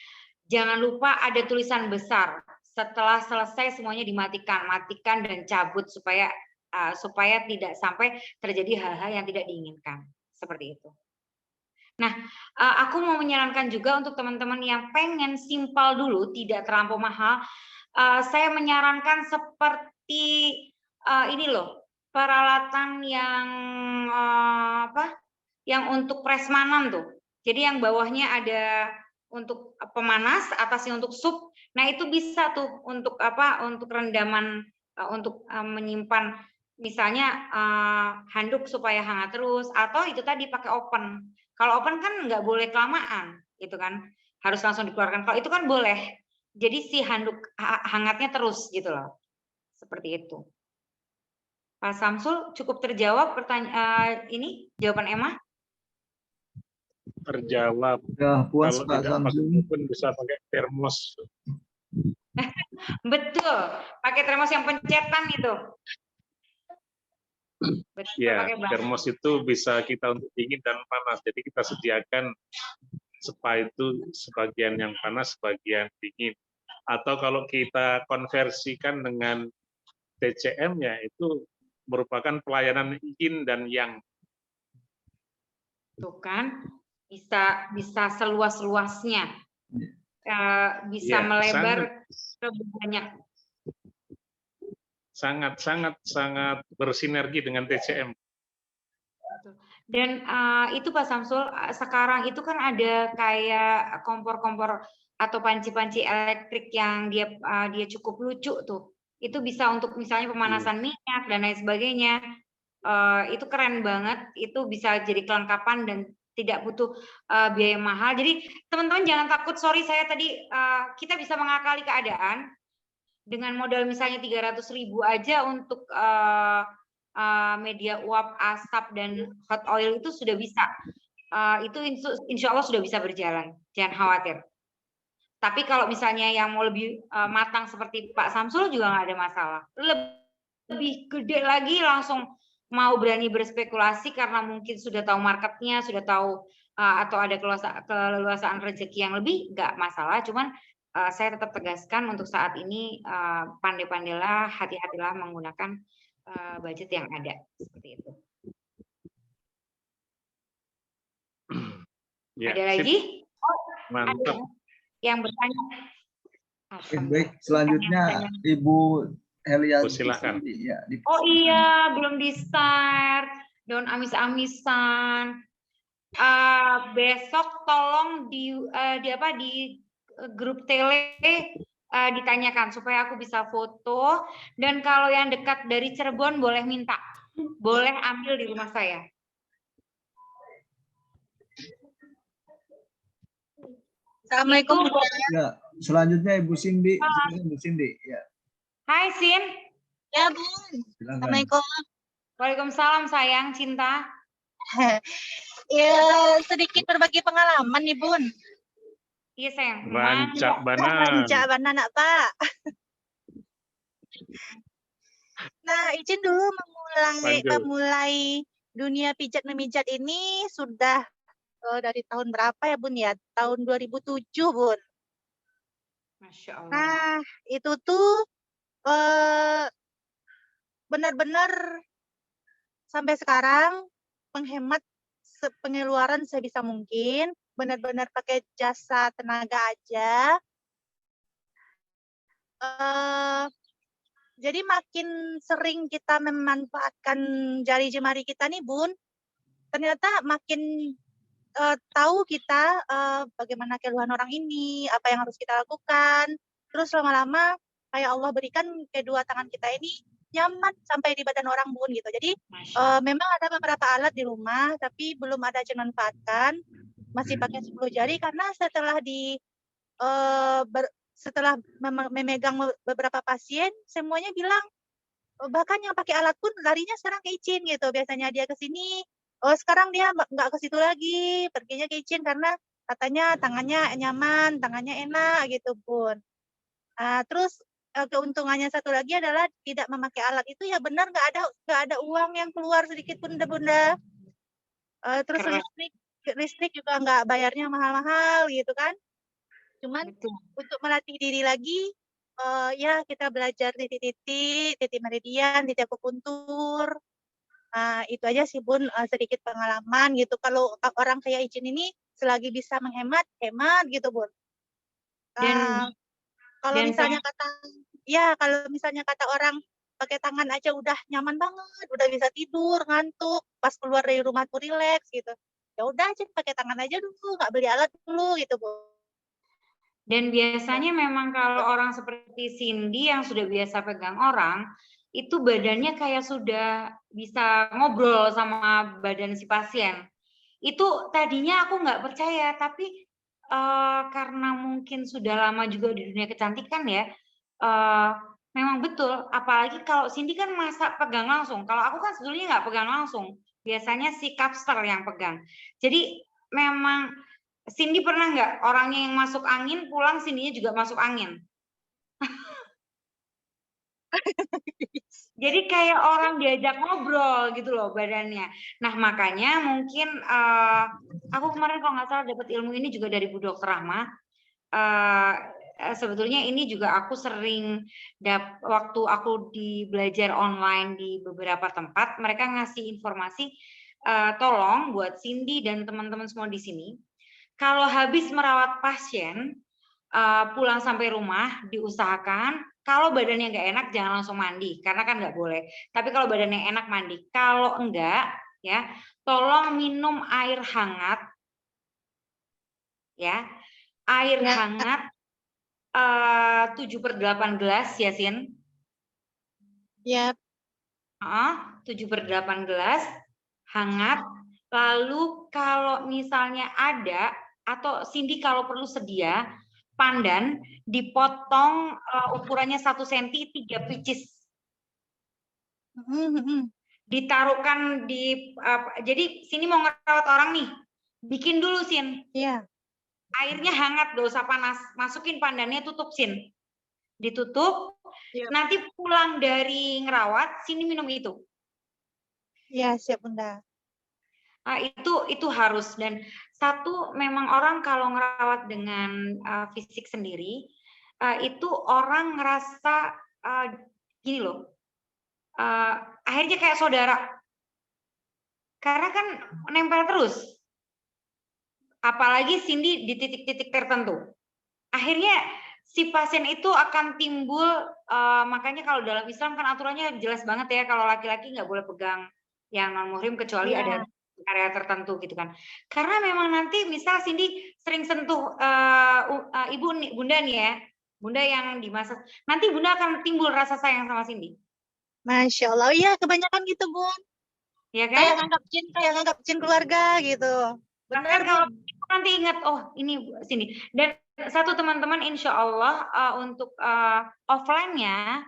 Jangan lupa ada tulisan besar setelah selesai semuanya dimatikan, matikan dan cabut supaya tidak sampai terjadi hal-hal yang tidak diinginkan, seperti itu. Nah, aku mau menyarankan juga untuk teman-teman yang pengen simpel dulu, tidak terlampau mahal, saya menyarankan seperti ini loh, peralatan yang yang untuk prasmanan tuh. Jadi yang bawahnya ada untuk pemanas, atasnya untuk sup. Nah, itu bisa tuh untuk untuk rendaman, untuk menyimpan misalnya handuk supaya hangat terus, atau itu tadi pakai open. Kalau open kan nggak boleh kelamaan, gitu kan, harus langsung dikeluarkan. Kalau itu kan boleh, jadi si handuk hangatnya terus gitu loh, seperti itu. Pak Samsul, cukup terjawab pertanyaan ini jawaban Emma? Terjawab. Ya, puas Kalau Pak tidak pakai Samsul. pun bisa pakai termos. Betul, pakai termos yang pencetan itu. Betul, Ya, pakai bak. termos itu bisa kita untuk dingin dan panas. Jadi kita sediakan spa itu sebagian yang panas, sebagian dingin. Atau kalau kita konversikan dengan TCM ya itu merupakan pelayanan yin dan yang. Tuh kan, bisa seluas-luasnya, bisa Ya, melebar lebih banyak. Sangat bersinergi dengan TCM. Dan itu Pak Samsul, sekarang itu kan ada kayak kompor-kompor atau panci-panci elektrik yang dia cukup lucu tuh. Itu bisa untuk misalnya pemanasan minyak dan lain sebagainya. Itu keren banget. Itu bisa jadi kelengkapan dan tidak butuh biaya mahal. Jadi teman-teman jangan takut. Sorry saya tadi kita bisa mengakali keadaan dengan modal misalnya 300.000 aja untuk media uap asap dan hot oil itu sudah bisa. Itu insya Allah sudah bisa berjalan, jangan khawatir. Tapi kalau misalnya yang mau lebih matang seperti Pak Samsul juga nggak ada masalah. Lebih gede lagi langsung mau berani berspekulasi karena mungkin sudah tahu marketnya, sudah tahu atau ada keleluasaan rezeki yang lebih, nggak masalah. Cuman saya tetap tegaskan untuk saat ini pandai-pandailah, hati-hatilah menggunakan budget yang ada seperti itu. Ya, ada lagi? Mantap. Ada yang bertanya? Baik, selanjutnya Ibu Helia. Silakan. Ya, oh iya, belum di start. Daun amis-amisan. Besok tolong di grup tele ditanyakan supaya aku bisa foto, dan kalau yang dekat dari Cirebon boleh minta, boleh ambil di rumah saya. Assalamualaikum. Ya, selanjutnya Ibu Cindy. Ibu Cindy, ya. Hai Sin. Ya Bun. Assalamualaikum. Waalaikumsalam sayang, cinta. Ya, sedikit berbagi pengalaman nih Bun. Iya sayang. Rancak banan. Rancak banan nak Pak. Nah, izin dulu memulai dunia pijat memijat ini sudah dari tahun berapa ya Bun ya? Tahun 2007 Bun. Masya Allah. Nah, itu tuh benar-benar sampai sekarang menghemat pengeluaran sebisa mungkin, benar-benar pakai jasa tenaga aja. Jadi makin sering kita memanfaatkan jari jemari kita nih Bun, ternyata makin tahu kita bagaimana keluhan orang ini, apa yang harus kita lakukan. Terus lama-lama kayak Allah berikan kedua tangan kita ini nyaman sampai di badan orang Bun gitu. Jadi memang ada beberapa alat di rumah tapi belum ada yang manfaatkan, masih pakai 10 jari karena setelah memegang beberapa pasien semuanya bilang, bahkan yang pakai alat pun larinya sekarang ke Icin gitu. Biasanya dia ke sini, sekarang dia nggak ke situ lagi, perginya ke Icin karena katanya tangannya nyaman, tangannya enak gitu Bun. Terus keuntungannya satu lagi adalah tidak memakai alat itu ya benar nggak ada uang yang keluar sedikit pun Bunda. Terus listrik juga nggak bayarnya mahal-mahal gitu kan. Cuman untuk melatih diri lagi, ya kita belajar titik meridian, titik akupuntur. Itu aja sih Bun, sedikit pengalaman gitu. Kalau orang kayak Icin ini selagi bisa menghemat, hemat gitu Bun. Kalau misalnya kata orang pakai tangan aja udah nyaman banget, udah bisa tidur, ngantuk, pas keluar dari rumah tuh rileks gitu. Ya udah Cin pakai tangan aja dulu, nggak beli alat dulu gitu Bun. Dan biasanya memang kalau orang seperti Cindy yang sudah biasa pegang orang, itu badannya kayak sudah bisa ngobrol sama badan si pasien. Itu tadinya aku nggak percaya, tapi karena mungkin sudah lama juga di dunia kecantikan ya, memang betul. Apalagi kalau Cindy kan masa pegang langsung. Kalau aku kan sebetulnya nggak pegang langsung. Biasanya si kapster yang pegang. Jadi memang Cindy pernah nggak orangnya yang masuk angin pulang Cindy-nya juga masuk angin? Jadi kayak orang diajak ngobrol gitu loh badannya. Nah makanya mungkin aku kemarin kalau nggak salah dapat ilmu ini juga dari Bu Dr. Rahma. Sebetulnya ini juga aku sering waktu aku belajar online di beberapa tempat, mereka ngasih informasi, tolong buat Cindy dan teman-teman semua di sini. Kalau habis merawat pasien, pulang sampai rumah diusahakan kalau badannya nggak enak jangan langsung mandi karena kan nggak boleh. Tapi kalau badannya enak mandi. Kalau enggak, ya tolong minum air hangat, ya air hangat 7/8 gelas ya Sin. Ya. 7/8 gelas hangat. Lalu kalau misalnya ada atau Cindy kalau perlu sedia pandan dipotong ukurannya 1 cm 3 pieces. Ditaruhkan di jadi sini mau ngerawat orang nih. Bikin dulu Sin. Iya. Airnya hangat, gak usah panas. Masukin pandannya, tutup Sin. Ditutup. Ya. Nanti pulang dari ngerawat, sini minum itu. Iya, siap Bunda. Itu harus. Dan satu memang orang kalau ngerawat dengan fisik sendiri itu orang ngerasa gini loh, akhirnya kayak saudara karena kan nempel terus, apalagi Cindy di titik-titik tertentu, akhirnya si pasien itu akan timbul, makanya kalau dalam Islam kan aturannya jelas banget ya, kalau laki-laki nggak boleh pegang yang non muhrim kecuali ada area tertentu gitu kan. Karena memang nanti misal Cindy sering sentuh Bunda nih ya, Bunda yang dimasak, nanti Bunda akan timbul rasa sayang sama Cindy. Masya Allah, iya kebanyakan gitu Bun. Ya kan? Kayak nganggap Cin keluarga gitu. Benar, kalau nanti ingat, oh ini Cindy. Dan satu teman-teman, insya Allah untuk offline-nya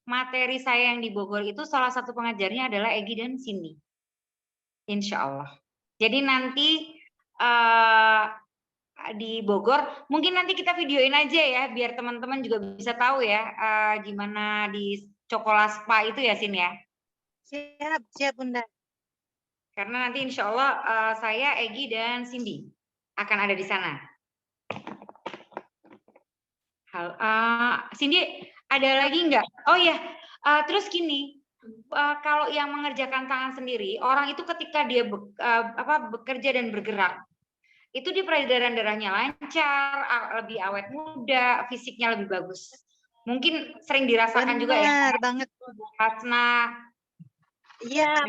materi saya yang di Bogor itu salah satu pengajarnya adalah Egy dan Cindy. Insya Allah. Jadi nanti di Bogor, mungkin nanti kita videoin aja ya, biar teman-teman juga bisa tahu ya gimana di Cokola Spa itu ya Sin ya. Siap Bunda. Karena nanti insya Allah saya, Egy dan Cindy akan ada di sana. Cindy ada lagi nggak? Oh ya, terus gini, Kalau yang mengerjakan tangan sendiri, orang itu ketika dia bekerja dan bergerak, itu dia peredaran darahnya lancar, lebih awet muda, fisiknya lebih bagus. Mungkin sering dirasakan juga ya, Benar banget, Bun. Hasna. Iya,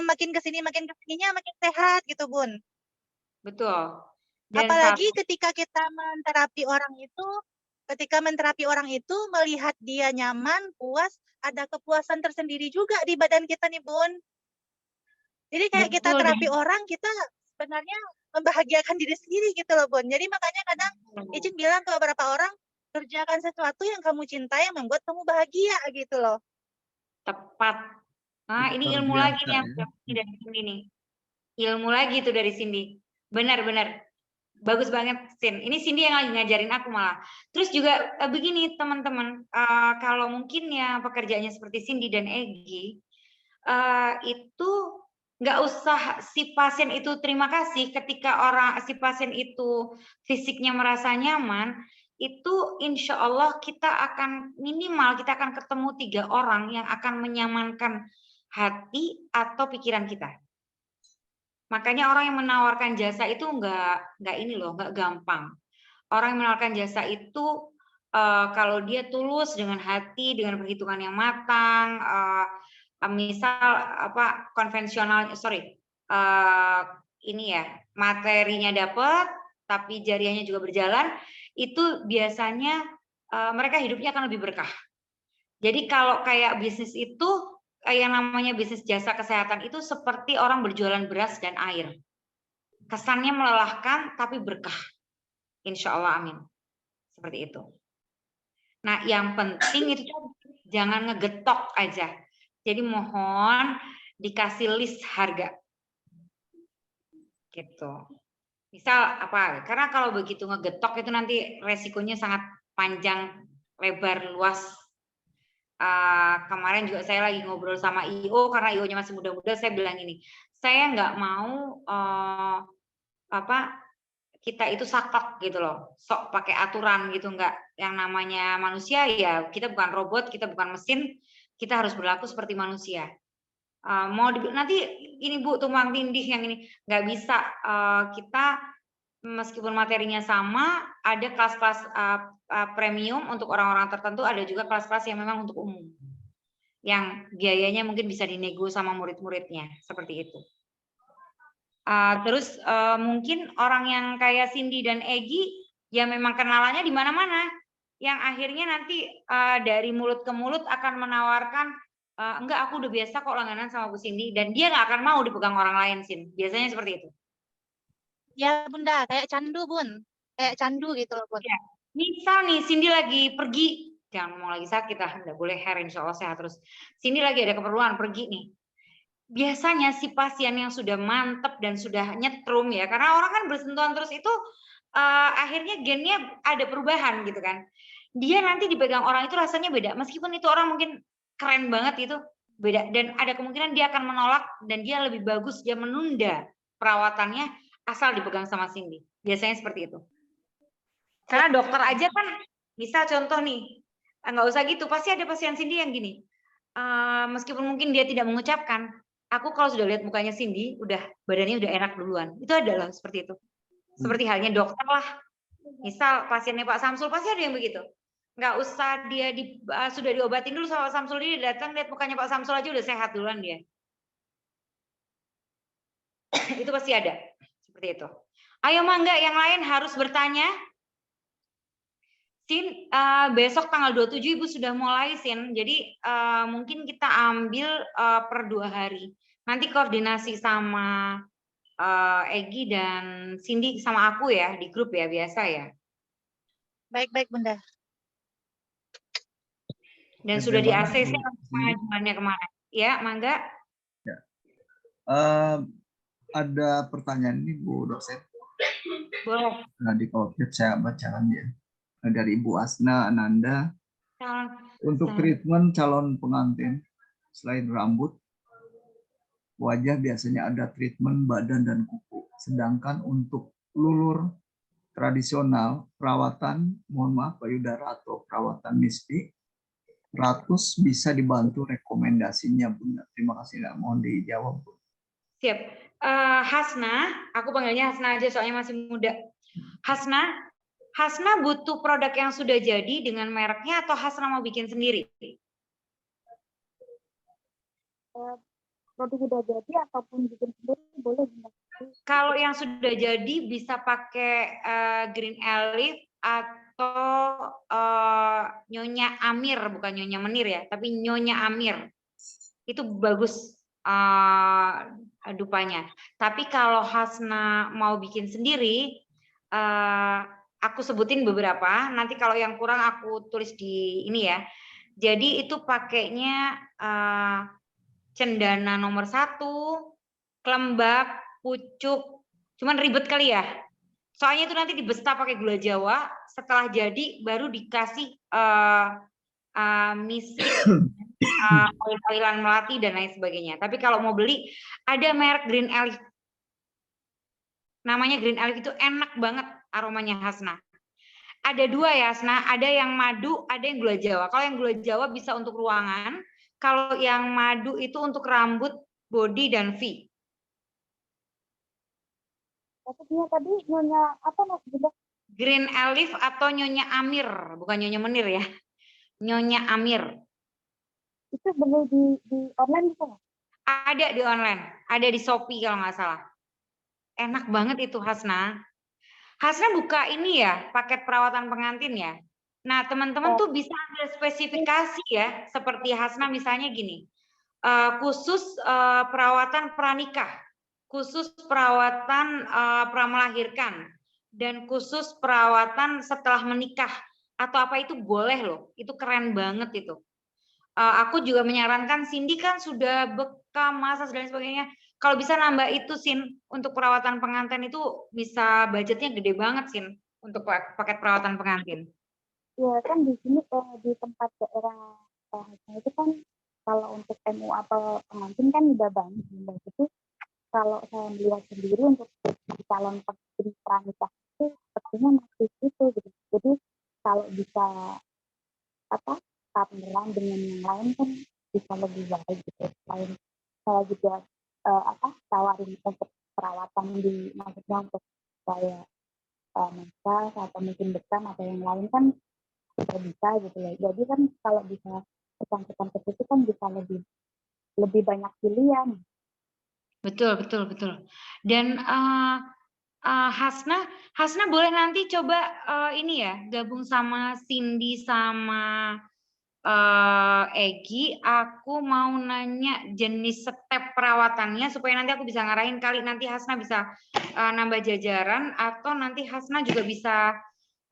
makin ke sini makin kesininya makin sehat gitu, Bun. Betul. Dan Apalagi ketika kita menterapi orang itu, melihat dia nyaman, puas, ada kepuasan tersendiri juga di badan kita nih, Bun. Jadi kayak kita betul, terapi orang, kita sebenarnya membahagiakan diri sendiri gitu loh, Bun. Jadi makanya kadang Icin bilang ke beberapa orang, kerjakan sesuatu yang kamu cintai, yang membuat kamu bahagia gitu loh. tepat. Nah, ini Luar ilmu biasa, lagi nih yang ya. dari Cindy nih. Ilmu lagi tuh dari Cindy. Benar-benar. Bagus banget, Sin. Ini Cindy yang lagi ngajarin aku malah. Terus juga begini, teman-teman. Kalau mungkin ya pekerjaannya seperti Cindy dan Egy, itu nggak usah si pasien itu terima kasih ketika si pasien itu fisiknya merasa nyaman, itu insya Allah kita akan ketemu 3 orang yang akan menyamankan hati atau pikiran kita. Makanya orang yang menawarkan jasa itu nggak gampang. Orang yang menawarkan jasa itu kalau dia tulus dengan hati, dengan perhitungan yang matang, misal konvensional, ini ya materinya dapat, tapi jariahnya juga berjalan, itu biasanya mereka hidupnya akan lebih berkah. Jadi kalau kayak bisnis itu, yang namanya bisnis jasa kesehatan itu seperti orang berjualan beras dan air. Kesannya melelahkan tapi berkah. Insya Allah, amin. Seperti itu. Nah, yang penting itu jangan ngegetok aja. Jadi mohon dikasih list harga. Gitu. Misal apa? Karena kalau begitu ngegetok itu nanti resikonya sangat panjang, lebar, luas. Kemarin juga saya lagi ngobrol sama IO karena IO-nya masih muda-muda, saya bilang ini, saya nggak mau kita itu saklek gitu loh, sok pakai aturan gitu, nggak. Yang namanya manusia ya kita bukan robot, kita bukan mesin, kita harus berlaku seperti manusia. Nanti ini Bu tumpang tindih yang ini nggak bisa, kita meskipun materinya sama, ada kelas-kelas premium untuk orang-orang tertentu, ada juga kelas-kelas yang memang untuk umum. Yang biayanya mungkin bisa dinego sama murid-muridnya, seperti itu. Terus mungkin orang yang kayak Cindy dan Egy, ya memang kenalannya di mana-mana. Yang akhirnya nanti dari mulut ke mulut akan menawarkan, enggak aku udah biasa kok langganan sama Bu Cindy, dan dia nggak akan mau dipegang orang lain, Sin. Biasanya seperti itu. Ya Bunda, kayak candu Bun. Kayak candu gitu loh Bun. Ya. Misal nih Cindy lagi pergi, jangan ngomong lagi sakit lah, nggak boleh hair, insya Allah sehat terus. Cindy lagi ada keperluan pergi nih. Biasanya si pasien yang sudah mantep dan sudah nyetrum ya, karena orang kan bersentuhan terus itu akhirnya gennya ada perubahan gitu kan. Dia nanti dipegang orang itu rasanya beda, meskipun itu orang mungkin keren banget itu beda, dan ada kemungkinan dia akan menolak dan dia lebih bagus dia menunda perawatannya asal dipegang sama Cindy. Biasanya seperti itu. Karena dokter aja kan, misal contoh nih, nggak usah gitu, pasti ada pasien Cindy yang gini, meskipun mungkin dia tidak mengucapkan, aku kalau sudah lihat mukanya Cindy, badannya udah enak duluan. Itu adalah seperti itu. Seperti halnya dokter lah. Misal pasiennya Pak Samsul, pasti ada yang begitu. Nggak usah dia sudah diobatin dulu sama Pak Samsul, dia datang lihat mukanya Pak Samsul aja udah sehat duluan dia. Itu pasti ada. Seperti itu. Ayo mangga, yang lain harus bertanya. Sin, besok tanggal 27 Ibu sudah mulai, Sin. Jadi mungkin kita ambil per 2 hari. Nanti koordinasi sama Egy dan Cindy sama aku ya, di grup ya, biasa ya. Baik-baik Bunda. Dan sudah di ACC pengajuannya kemarin. Ya, mangga. Ya. Ada pertanyaan ini Bu dosen. Boleh. Nah, di COVID saya bacakan ya. Dari Ibu Asna Ananda. Untuk treatment calon pengantin, selain rambut, wajah biasanya ada treatment badan dan kuku. Sedangkan untuk lulur tradisional, perawatan, mohon maaf payudara atau perawatan mistik, bisa dibantu rekomendasinya, Bunda. Terima kasih, nggak mohon dijawab, Bu. Siap. Hasna, aku panggilnya Hasna aja soalnya masih muda. Hasna butuh produk yang sudah jadi dengan mereknya atau Hasna mau bikin sendiri? Produk udah jadi ataupun bikin sendiri boleh, Bunda. Kalau yang sudah jadi bisa pakai Green Elif atau Nyonya Amir, bukan Nyonya Menir ya, tapi Nyonya Amir. Itu bagus dupanya. Tapi kalau Hasna mau bikin sendiri, aku sebutin beberapa. Nanti kalau yang kurang aku tulis di ini ya. Jadi itu pakainya cendana nomor 1, kelembak, pucuk. Cuman ribet kali ya. Soalnya itu nanti dibesta pakai gula Jawa. Setelah jadi baru dikasih misik, oil-oilan melati dan lain sebagainya. Tapi kalau mau beli ada merek Green Elif. Namanya Green Elif, itu enak banget aromanya Hasna. Ada 2 ya Hasna, ada yang madu, ada yang gula Jawa. Kalau yang gula Jawa bisa untuk ruangan, kalau yang madu itu untuk rambut, body dan V. Tapi dia tadi Nyonya apa Mas Bunda? Green Elif atau Nyonya Amir, bukan Nyonya Menir ya. Nyonya Amir. Itu beli di online bisa nggak? Ada di online, ada di Shopee kalau nggak salah. Enak banget itu Hasna. Hasna buka ini ya, paket perawatan pengantin ya. Nah, teman-teman tuh bisa ambil spesifikasi ya, seperti Hasna misalnya gini. Khusus perawatan pranikah, khusus perawatan pramelahirkan, dan khusus perawatan setelah menikah atau apa itu boleh loh. Itu keren banget itu. Aku juga menyarankan Cindy kan sudah bekam, masak dan sebagainya. Kalau bisa nambah itu Sin, untuk perawatan pengantin itu bisa budgetnya gede banget Sin untuk paket perawatan pengantin. Ya kan di sini di tempat daerah itu kan kalau untuk MU atau pengantin kan udah banyak, Bunda. Itu kalau saya melihat sendiri untuk calon pengantin pranikah itu sepertinya masih itu gitu. Jadi kalau bisa partneran dengan yang lain kan bisa lebih baik gitu. Selain saya juga tawarin untuk perawatan maksudnya untuk saya massage atau mungkin bekam atau yang lain kan bisa gitu ya. Jadi kan kalau bisa pesan-pesan ke situ kan bisa lebih banyak pilihan. Betul. Dan Hasna boleh nanti coba ini ya, gabung sama Cindy sama Egi. Aku mau nanya jenis step perawatannya supaya nanti aku bisa ngarahin, kali nanti Hasna bisa nambah jajaran, atau nanti Hasna juga bisa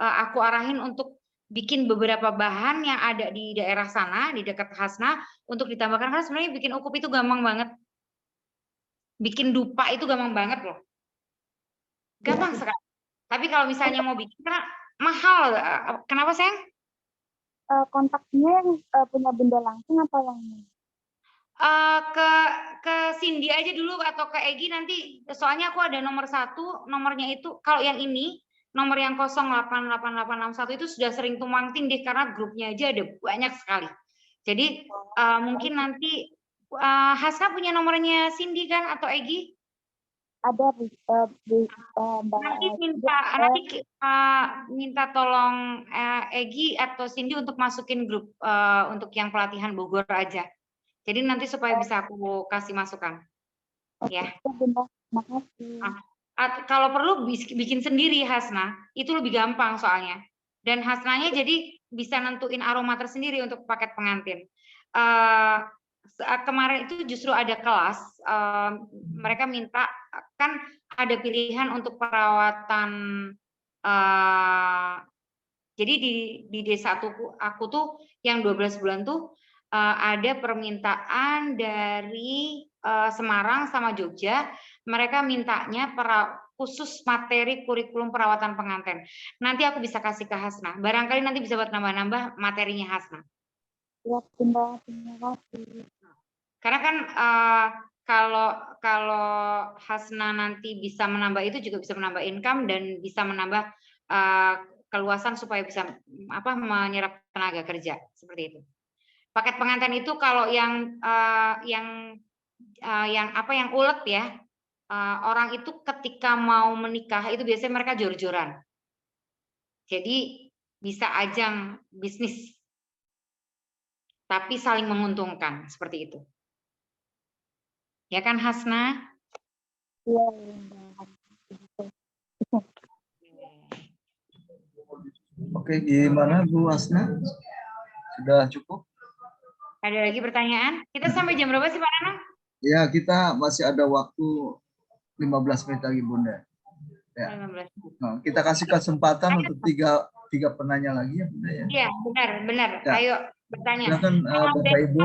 aku arahin untuk bikin beberapa bahan yang ada di daerah sana, di dekat Hasna, untuk ditambahkan. Karena sebenarnya bikin ukup itu gampang banget. Bikin dupa itu gampang banget loh. Gampang sekali. Tapi kalau misalnya mau bikin, karena mahal. Kenapa sayang? Kontaknya yang punya Bunda langsung atau yang ke Cindy aja dulu atau ke Egi nanti, soalnya aku ada nomor 1, nomornya itu kalau yang ini nomor yang 088861 itu sudah sering tumpang tindih karena grupnya aja ada banyak sekali. Jadi mungkin nanti Hasna punya nomornya Cindy kan atau Egi? ada Nanti minta tolong Egi atau Cindy untuk masukin grup untuk yang pelatihan Bogor aja. Jadi nanti supaya bisa aku kasih masukan. Ya. Makasih. Kalau perlu bikin sendiri Hasna, itu lebih gampang soalnya. Dan Hasnanya jadi bisa nentuin aroma tersendiri untuk paket pengantin. Kemarin itu justru ada kelas, mereka minta, kan ada pilihan untuk perawatan, jadi di desa aku tuh yang 12 bulan tuh ada permintaan dari Semarang sama Jogja, mereka mintanya khusus materi kurikulum perawatan pengantin. Nanti aku bisa kasih ke Hasna, barangkali nanti bisa buat nambah-nambah materinya Hasna. Ya, terima kasih. Karena kan kalau Hasna nanti bisa menambah itu juga bisa menambah income dan bisa menambah keluasan supaya bisa menyerap tenaga kerja seperti itu. Paket pengantin itu kalau yang ulet ya, orang itu ketika mau menikah itu biasanya mereka jor-joran. Jadi bisa ajang bisnis, tapi saling menguntungkan seperti itu. Ya kan Hasna? Iya, Bunda. Gitu. Oke, gimana Bu Asna? Sudah cukup? Ada lagi pertanyaan? Kita sampai jam berapa sih Pak Nanang? Ya, kita masih ada waktu 15 menit lagi Bunda. Ya. 15. Nah, kita kasih kesempatan untuk tiga penanya lagi ya Bunda ya. Iya, benar. Ya. Ayo bertanya. Silakan Bapak Ibu.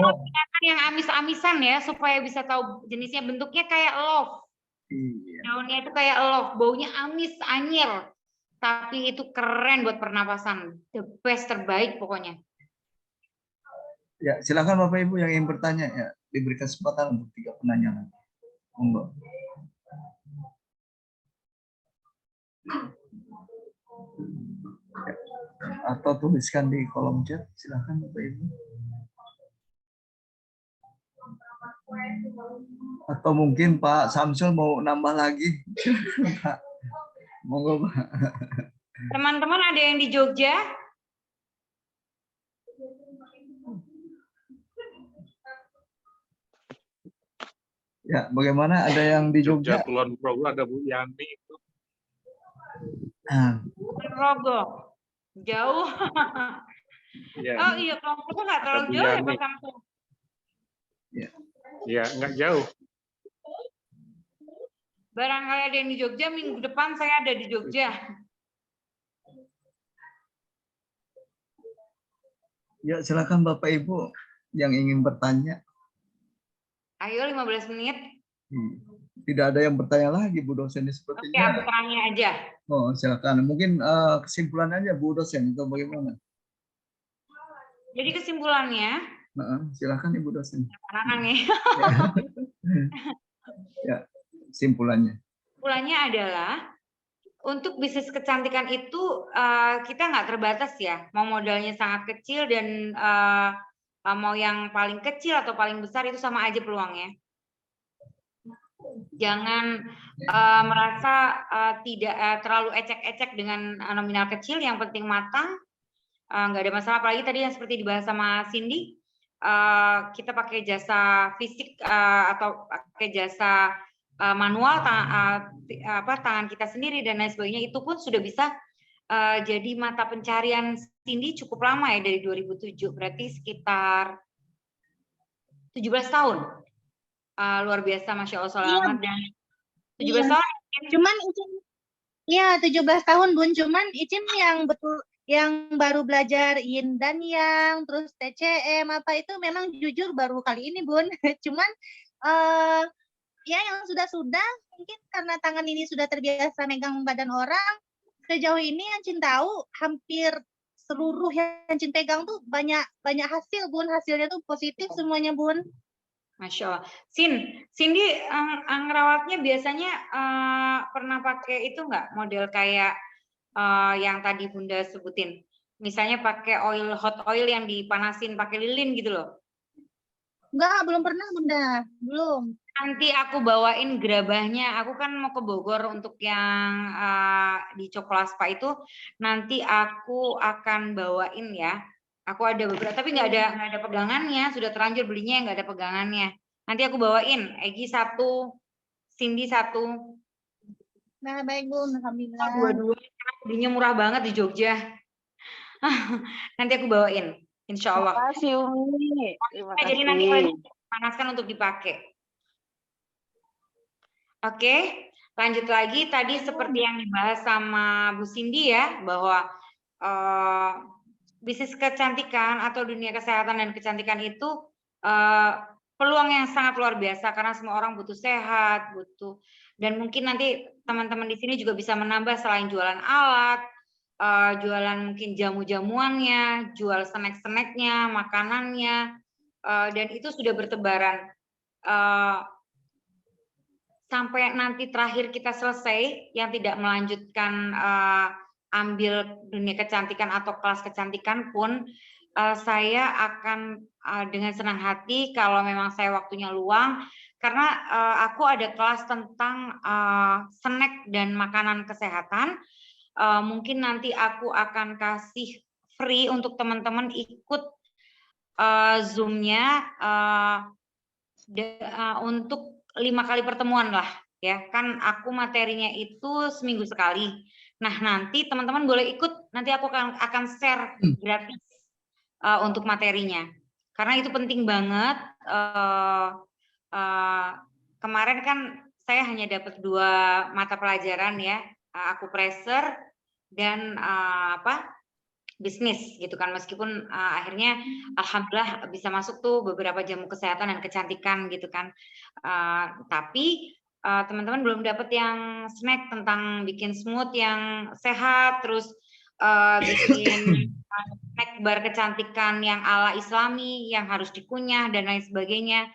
Yang amis-amisan ya supaya bisa tahu jenisnya, bentuknya kayak love. Iya. Daunnya itu kayak love, baunya amis, anyir. Tapi itu keren buat pernapasan. The best, terbaik pokoknya. Ya, silakan Bapak Ibu yang ingin bertanya ya, diberi kesempatan untuk 3 penanya lagi. Monggo. Ya. Atau tuliskan di kolom chat, silakan Bapak Ibu. Atau mungkin Pak Samsul mau nambah lagi. Pak. Monggo Pak. Teman-teman ada yang di Jogja? Ya, bagaimana ada yang di Jogja? Kulon Progo ada Bu Yani itu. Rogo. Jauh. Ya, Oh iya, Kulon Progo nggak terlalu Bu jauh ya Yani. Pak Samsul? Ya nggak jauh. Barangkali ada yang di Jogja, minggu depan saya ada di Jogja. Ya, silakan Bapak Ibu yang ingin bertanya. Ayo 15 menit. Tidak ada yang bertanya lagi Bu dosen Oke, sepertinya. aku terangnya aja. Oh, silakan. Mungkin kesimpulan aja Bu dosen atau bagaimana? Jadi kesimpulannya, Silakan Ibu dosen. Nanang nih. Ya, kesimpulannya. Kesimpulannya adalah untuk bisnis kecantikan itu kita nggak terbatas ya. Mau modalnya sangat kecil dan mau yang paling kecil atau paling besar itu sama aja peluangnya. Jangan merasa tidak terlalu ecek-ecek dengan nominal kecil, yang penting matang, nggak ada masalah. Apalagi tadi yang seperti dibahas sama Cindy, kita pakai jasa fisik atau pakai jasa manual, tangan kita sendiri dan lain sebagainya, itu pun sudah bisa jadi mata pencarian Cindy cukup lama ya, dari 2007, berarti sekitar 17 tahun. Luar biasa, Masya Allah, selamat. Dan 17 tahun. Cuman Icin, ya 17 tahun Bun, cuman Icin yang betul, yang baru belajar yin dan yang, terus TCM apa itu memang jujur baru kali ini Bun. Cuman ya yang sudah mungkin karena tangan ini sudah terbiasa megang badan orang, sejauh ini yang Cin tahu hampir seluruh yang Cin pegang tuh banyak hasil Bun, hasilnya tuh positif semuanya Bun. Masya Allah. Cindy ngerawatnya biasanya pernah pakai itu nggak, model kayak yang tadi Bunda sebutin? Misalnya pakai hot oil yang dipanasin pakai lilin gitu loh. Enggak, belum pernah Bunda, belum. Nanti aku bawain gerabahnya. Aku kan mau ke Bogor untuk yang di Coklaspa itu. Nanti aku akan bawain ya. Aku ada beberapa, tapi nggak ada pegangannya. Sudah terlanjur belinya, nggak ada pegangannya. Nanti aku bawain. Egy 1, Cindy 1. Nah, baik Bun, alhamdulillah. Dua-dua. Belinya murah banget di Jogja. Nanti aku bawain, insya Allah. Terima kasih Umi. Terima kasih. Jadi nanti panaskan untuk dipakai. Oke, lanjut lagi. Tadi seperti yang dibahas sama Bu Cindy ya, bahwa bisnis kecantikan atau dunia kesehatan dan kecantikan itu peluang yang sangat luar biasa, karena semua orang butuh sehat, dan mungkin nanti teman-teman di sini juga bisa menambah selain jualan alat, jualan mungkin jamu-jamuannya, jual snack-snacknya, makanannya, dan itu sudah bertebaran. Sampai nanti terakhir kita selesai, yang tidak melanjutkan ambil dunia kecantikan atau kelas kecantikan pun saya akan dengan senang hati kalau memang saya waktunya luang, karena aku ada kelas tentang snack dan makanan kesehatan. Mungkin nanti aku akan kasih free untuk teman-teman ikut Zoom-nya untuk 5 kali pertemuan lah, ya kan aku materinya itu seminggu sekali. Nah nanti teman-teman boleh ikut, nanti aku akan share gratis untuk materinya, karena itu penting banget. Kemarin kan saya hanya dapat 2 mata pelajaran ya, akupresur dan bisnis gitu kan, meskipun akhirnya alhamdulillah bisa masuk tuh beberapa jamu kesehatan dan kecantikan gitu kan, tapi teman-teman belum dapat yang snack tentang bikin smooth yang sehat, terus bikin snack bar kecantikan yang ala Islami yang harus dikunyah dan lain sebagainya,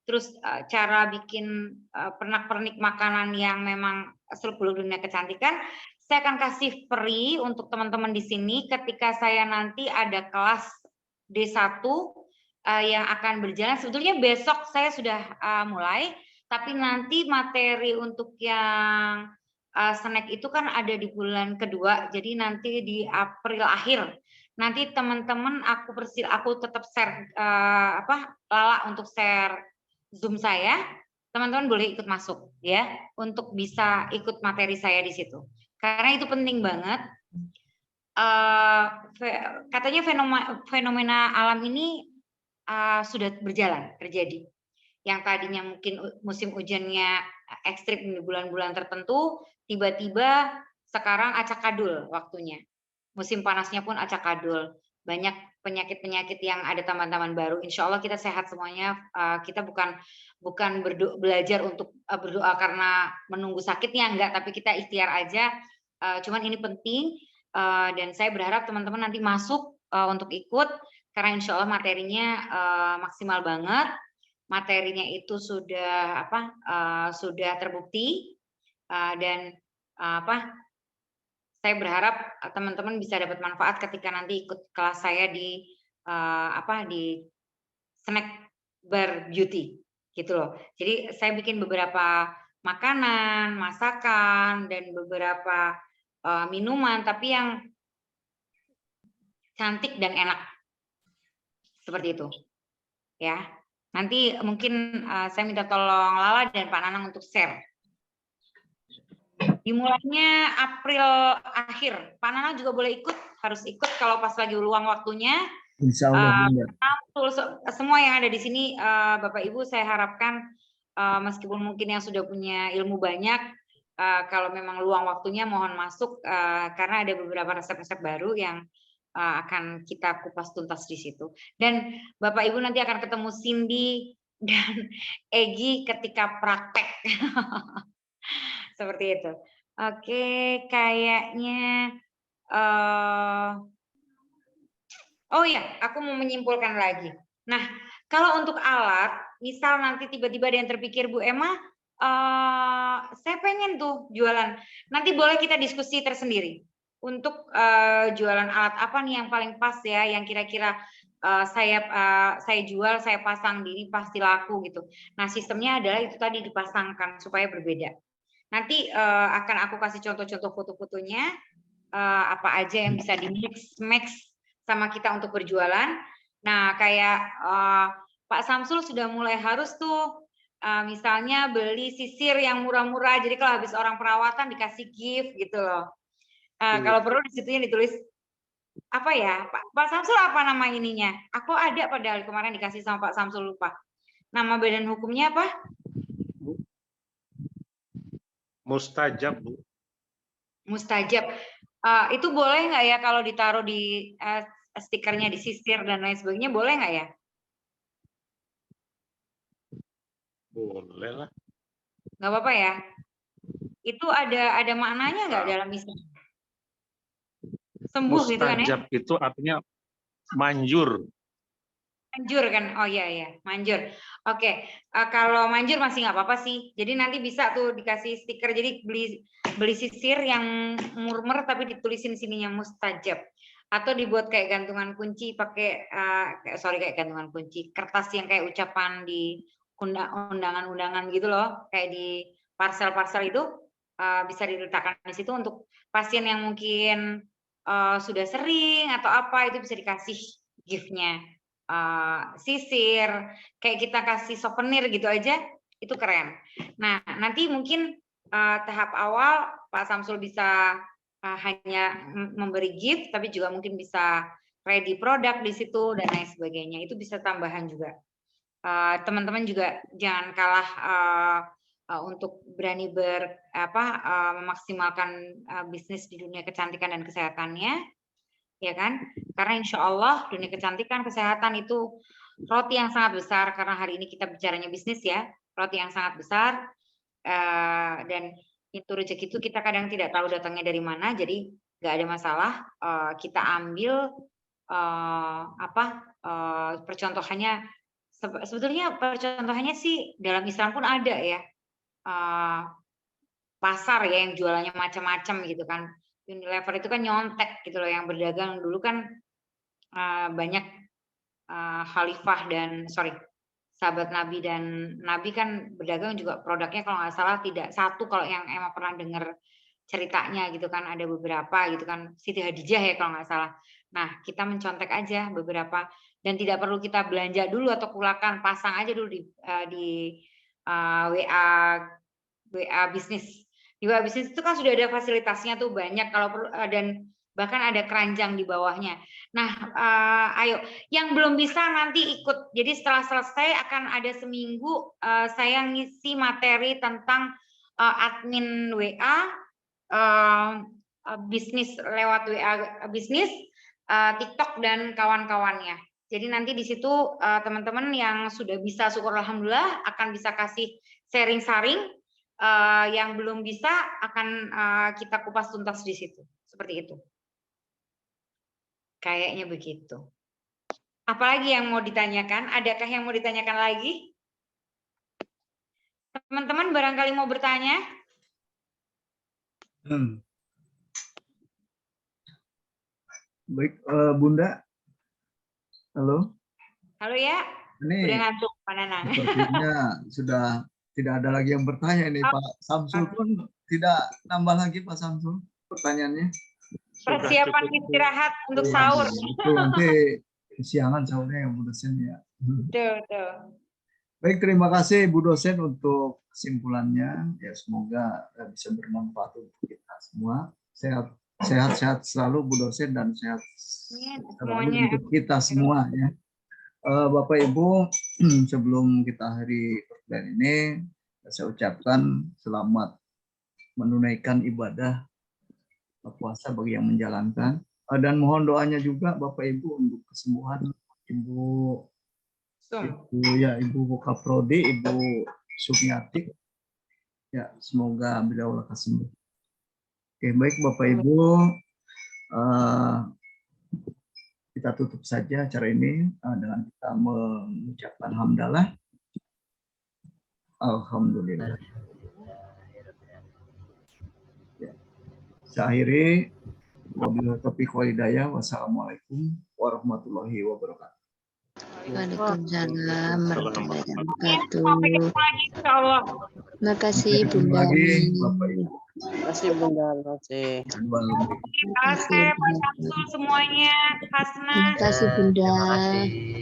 terus cara bikin pernak-pernik makanan yang memang seluk-beluk dunia kecantikan. Saya akan kasih free untuk teman-teman di sini ketika saya nanti ada kelas D1 yang akan berjalan. Sebetulnya besok saya sudah mulai, tapi nanti materi untuk yang snack itu kan ada di bulan kedua, jadi nanti di April akhir. Nanti teman-teman aku tetap share Lala untuk share Zoom saya. Teman-teman boleh ikut masuk ya untuk bisa ikut materi saya di situ. Karena itu penting banget. Katanya fenomena alam ini sudah berjalan terjadi. Yang tadinya mungkin musim hujannya ekstrim di bulan-bulan tertentu, tiba-tiba sekarang acakadul waktunya. Musim panasnya pun acakadul. Banyak penyakit-penyakit yang ada taman-taman baru. Insya Allah kita sehat semuanya. Kita bukan belajar untuk berdoa karena menunggu sakitnya, enggak, tapi kita ikhtiar aja. Cuman ini penting, dan saya berharap teman-teman nanti masuk untuk ikut, karena insya Allah materinya maksimal banget. Materinya itu sudah sudah terbukti, dan saya berharap teman-teman bisa dapat manfaat ketika nanti ikut kelas saya di snack bar beauty gitu loh. Jadi saya bikin beberapa makanan, masakan, dan beberapa minuman, tapi yang cantik dan enak seperti itu ya. Nanti mungkin saya minta tolong Lala dan Pak Nanang untuk share. Dimulainya April akhir. Pak Nanang juga boleh ikut, harus ikut kalau pas lagi luang waktunya. Insya Allah. Semua yang ada di sini, Bapak Ibu, saya harapkan meskipun mungkin yang sudah punya ilmu banyak, kalau memang luang waktunya mohon masuk, karena ada beberapa resep-resep baru yang akan kita kupas tuntas di situ. Dan Bapak Ibu nanti akan ketemu Cindy dan Egi ketika praktek. Seperti itu. Oke, kayaknya oh ya, aku mau menyimpulkan lagi. Nah, kalau untuk alat, misal nanti tiba-tiba ada yang terpikir, Bu Emma, saya pengen tuh jualan. Nanti boleh kita diskusi tersendiri untuk jualan alat apa nih yang paling pas ya, yang kira-kira saya jual, saya pasang di ini pasti laku gitu. Nah, sistemnya adalah itu tadi dipasangkan supaya berbeda. Nanti akan aku kasih contoh-contoh foto-fotonya, apa aja yang bisa di mix sama kita untuk berjualan. Nah, kayak Pak Samsul sudah mulai harus tuh misalnya beli sisir yang murah-murah, jadi kalau habis orang perawatan dikasih gift gitu loh. Kalau perlu di situnya ditulis apa ya, Pak Samsul apa nama ininya? Aku ada padahal kemarin dikasih sama Pak Samsul, lupa. Nama badan hukumnya apa? Mustajab, Bu. Mustajab. Itu boleh nggak ya kalau ditaruh di stikernya di sisir dan lain sebagainya, boleh nggak ya? Boleh lah. Nggak apa-apa ya? Itu ada maknanya nggak dalam Islam? Sembuh gitu kan ya? Mustajab itu artinya manjur. Manjur kan? Oh iya, manjur. Oke, kalau manjur masih nggak apa-apa sih. Jadi nanti bisa tuh dikasih stiker. Jadi beli sisir yang murmer tapi ditulisin sininya mustajab. Atau dibuat kayak gantungan kunci pakai kayak gantungan kunci, kertas yang kayak ucapan di undangan-undangan gitu loh, kayak di parsel-parsel itu bisa diletakkan di situ untuk pasien yang mungkin sudah sering atau apa itu bisa dikasih gift-nya. Sisir, kayak kita kasih souvenir gitu aja, itu keren. Nah, nanti mungkin tahap awal Pak Samsul bisa hanya memberi gift, tapi juga mungkin bisa ready produk di situ dan lain sebagainya. Itu bisa tambahan juga. Teman-teman juga jangan kalah untuk berani memaksimalkan bisnis di dunia kecantikan dan kesehatannya, ya kan? Karena insya Allah dunia kecantikan kesehatan itu roti yang sangat besar. Karena hari ini kita bicaranya bisnis ya, roti yang sangat besar dan itu rezeki itu kita kadang tidak tahu datangnya dari mana, jadi nggak ada masalah. Kita ambil percontohannya. Sebetulnya percontohannya sih dalam Islam pun ada ya, pasar ya yang jualannya macam-macam gitu kan. Unilever itu kan nyontek gitu loh, yang berdagang dulu kan banyak sahabat Nabi dan Nabi kan berdagang juga produknya kalau nggak salah tidak satu, kalau yang emang pernah dengar ceritanya gitu kan, ada beberapa gitu kan, Siti Hadijah ya kalau nggak salah. Nah, kita mencontek aja beberapa dan tidak perlu kita belanja dulu atau kulakan, pasang aja dulu di WA bisnis. Di WA bisnis itu kan sudah ada fasilitasnya tuh banyak kalau perlu, dan bahkan ada keranjang di bawahnya. Nah, ayo yang belum bisa nanti ikut. Jadi setelah selesai akan ada seminggu saya ngisi materi tentang admin WA, bisnis lewat WA bisnis, TikTok dan kawan-kawannya. Jadi nanti di situ teman-teman yang sudah bisa syukur alhamdulillah akan bisa kasih sharing-sharing, yang belum bisa akan kita kupas tuntas di situ. Seperti itu. Kayaknya begitu. Apalagi yang mau ditanyakan? Adakah yang mau ditanyakan lagi? Teman-teman barangkali mau bertanya? Baik, Bunda. Halo. Halo ya. Ini udah ngantuk Pak Nanang. Sepertinya sudah tidak ada lagi yang bertanya nih, Pak Samsul pun tidak nambah lagi Pak Samsul pertanyaannya. Persiapan istirahat untuk sahur. Itu nanti kesiangan sahurnya yang Bu dosen ya. Betul. Baik, terima kasih Bu dosen untuk kesimpulannya. Ya semoga bisa bermanfaat untuk kita semua. Sehat selalu Bu dosen dan sehat selalu untuk kita semua ya. Bapak Ibu, sebelum kita hari perkuliahan ini, saya ucapkan selamat menunaikan ibadah puasa bagi yang menjalankan, dan mohon doanya juga Bapak Ibu untuk kesembuhan Ibu Kaprodi, Ibu Sumiati, ya semoga beliau lekas sembuh. Oke, baik Bapak Ibu, kita tutup saja acara ini dengan kita mengucapkan hamdalah. Alhamdulillah. Saya akhiri, wabillahi taufiq wal hidayah. Wassalamualaikum warahmatullahi wabarakatuh. Waalaikumsalam warahmatullahi wabarakatuh. Sampai ketemu lagi insyaallah. Makasih Bunda. Makasih Bunda, makasih. Asep, Pak Samsul semuanya, Hasna. Makasih Bunda.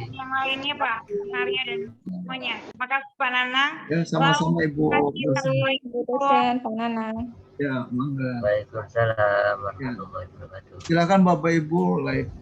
Yang lainnya Pak Arya dan semuanya. Makasih Pak Nanang. Ya, sama-sama Ibu dosen, Pak Nanang. Ya, mangga. Waalaikumsalam warahmatullahi wabarakatuh. Silakan Bapak Ibu live.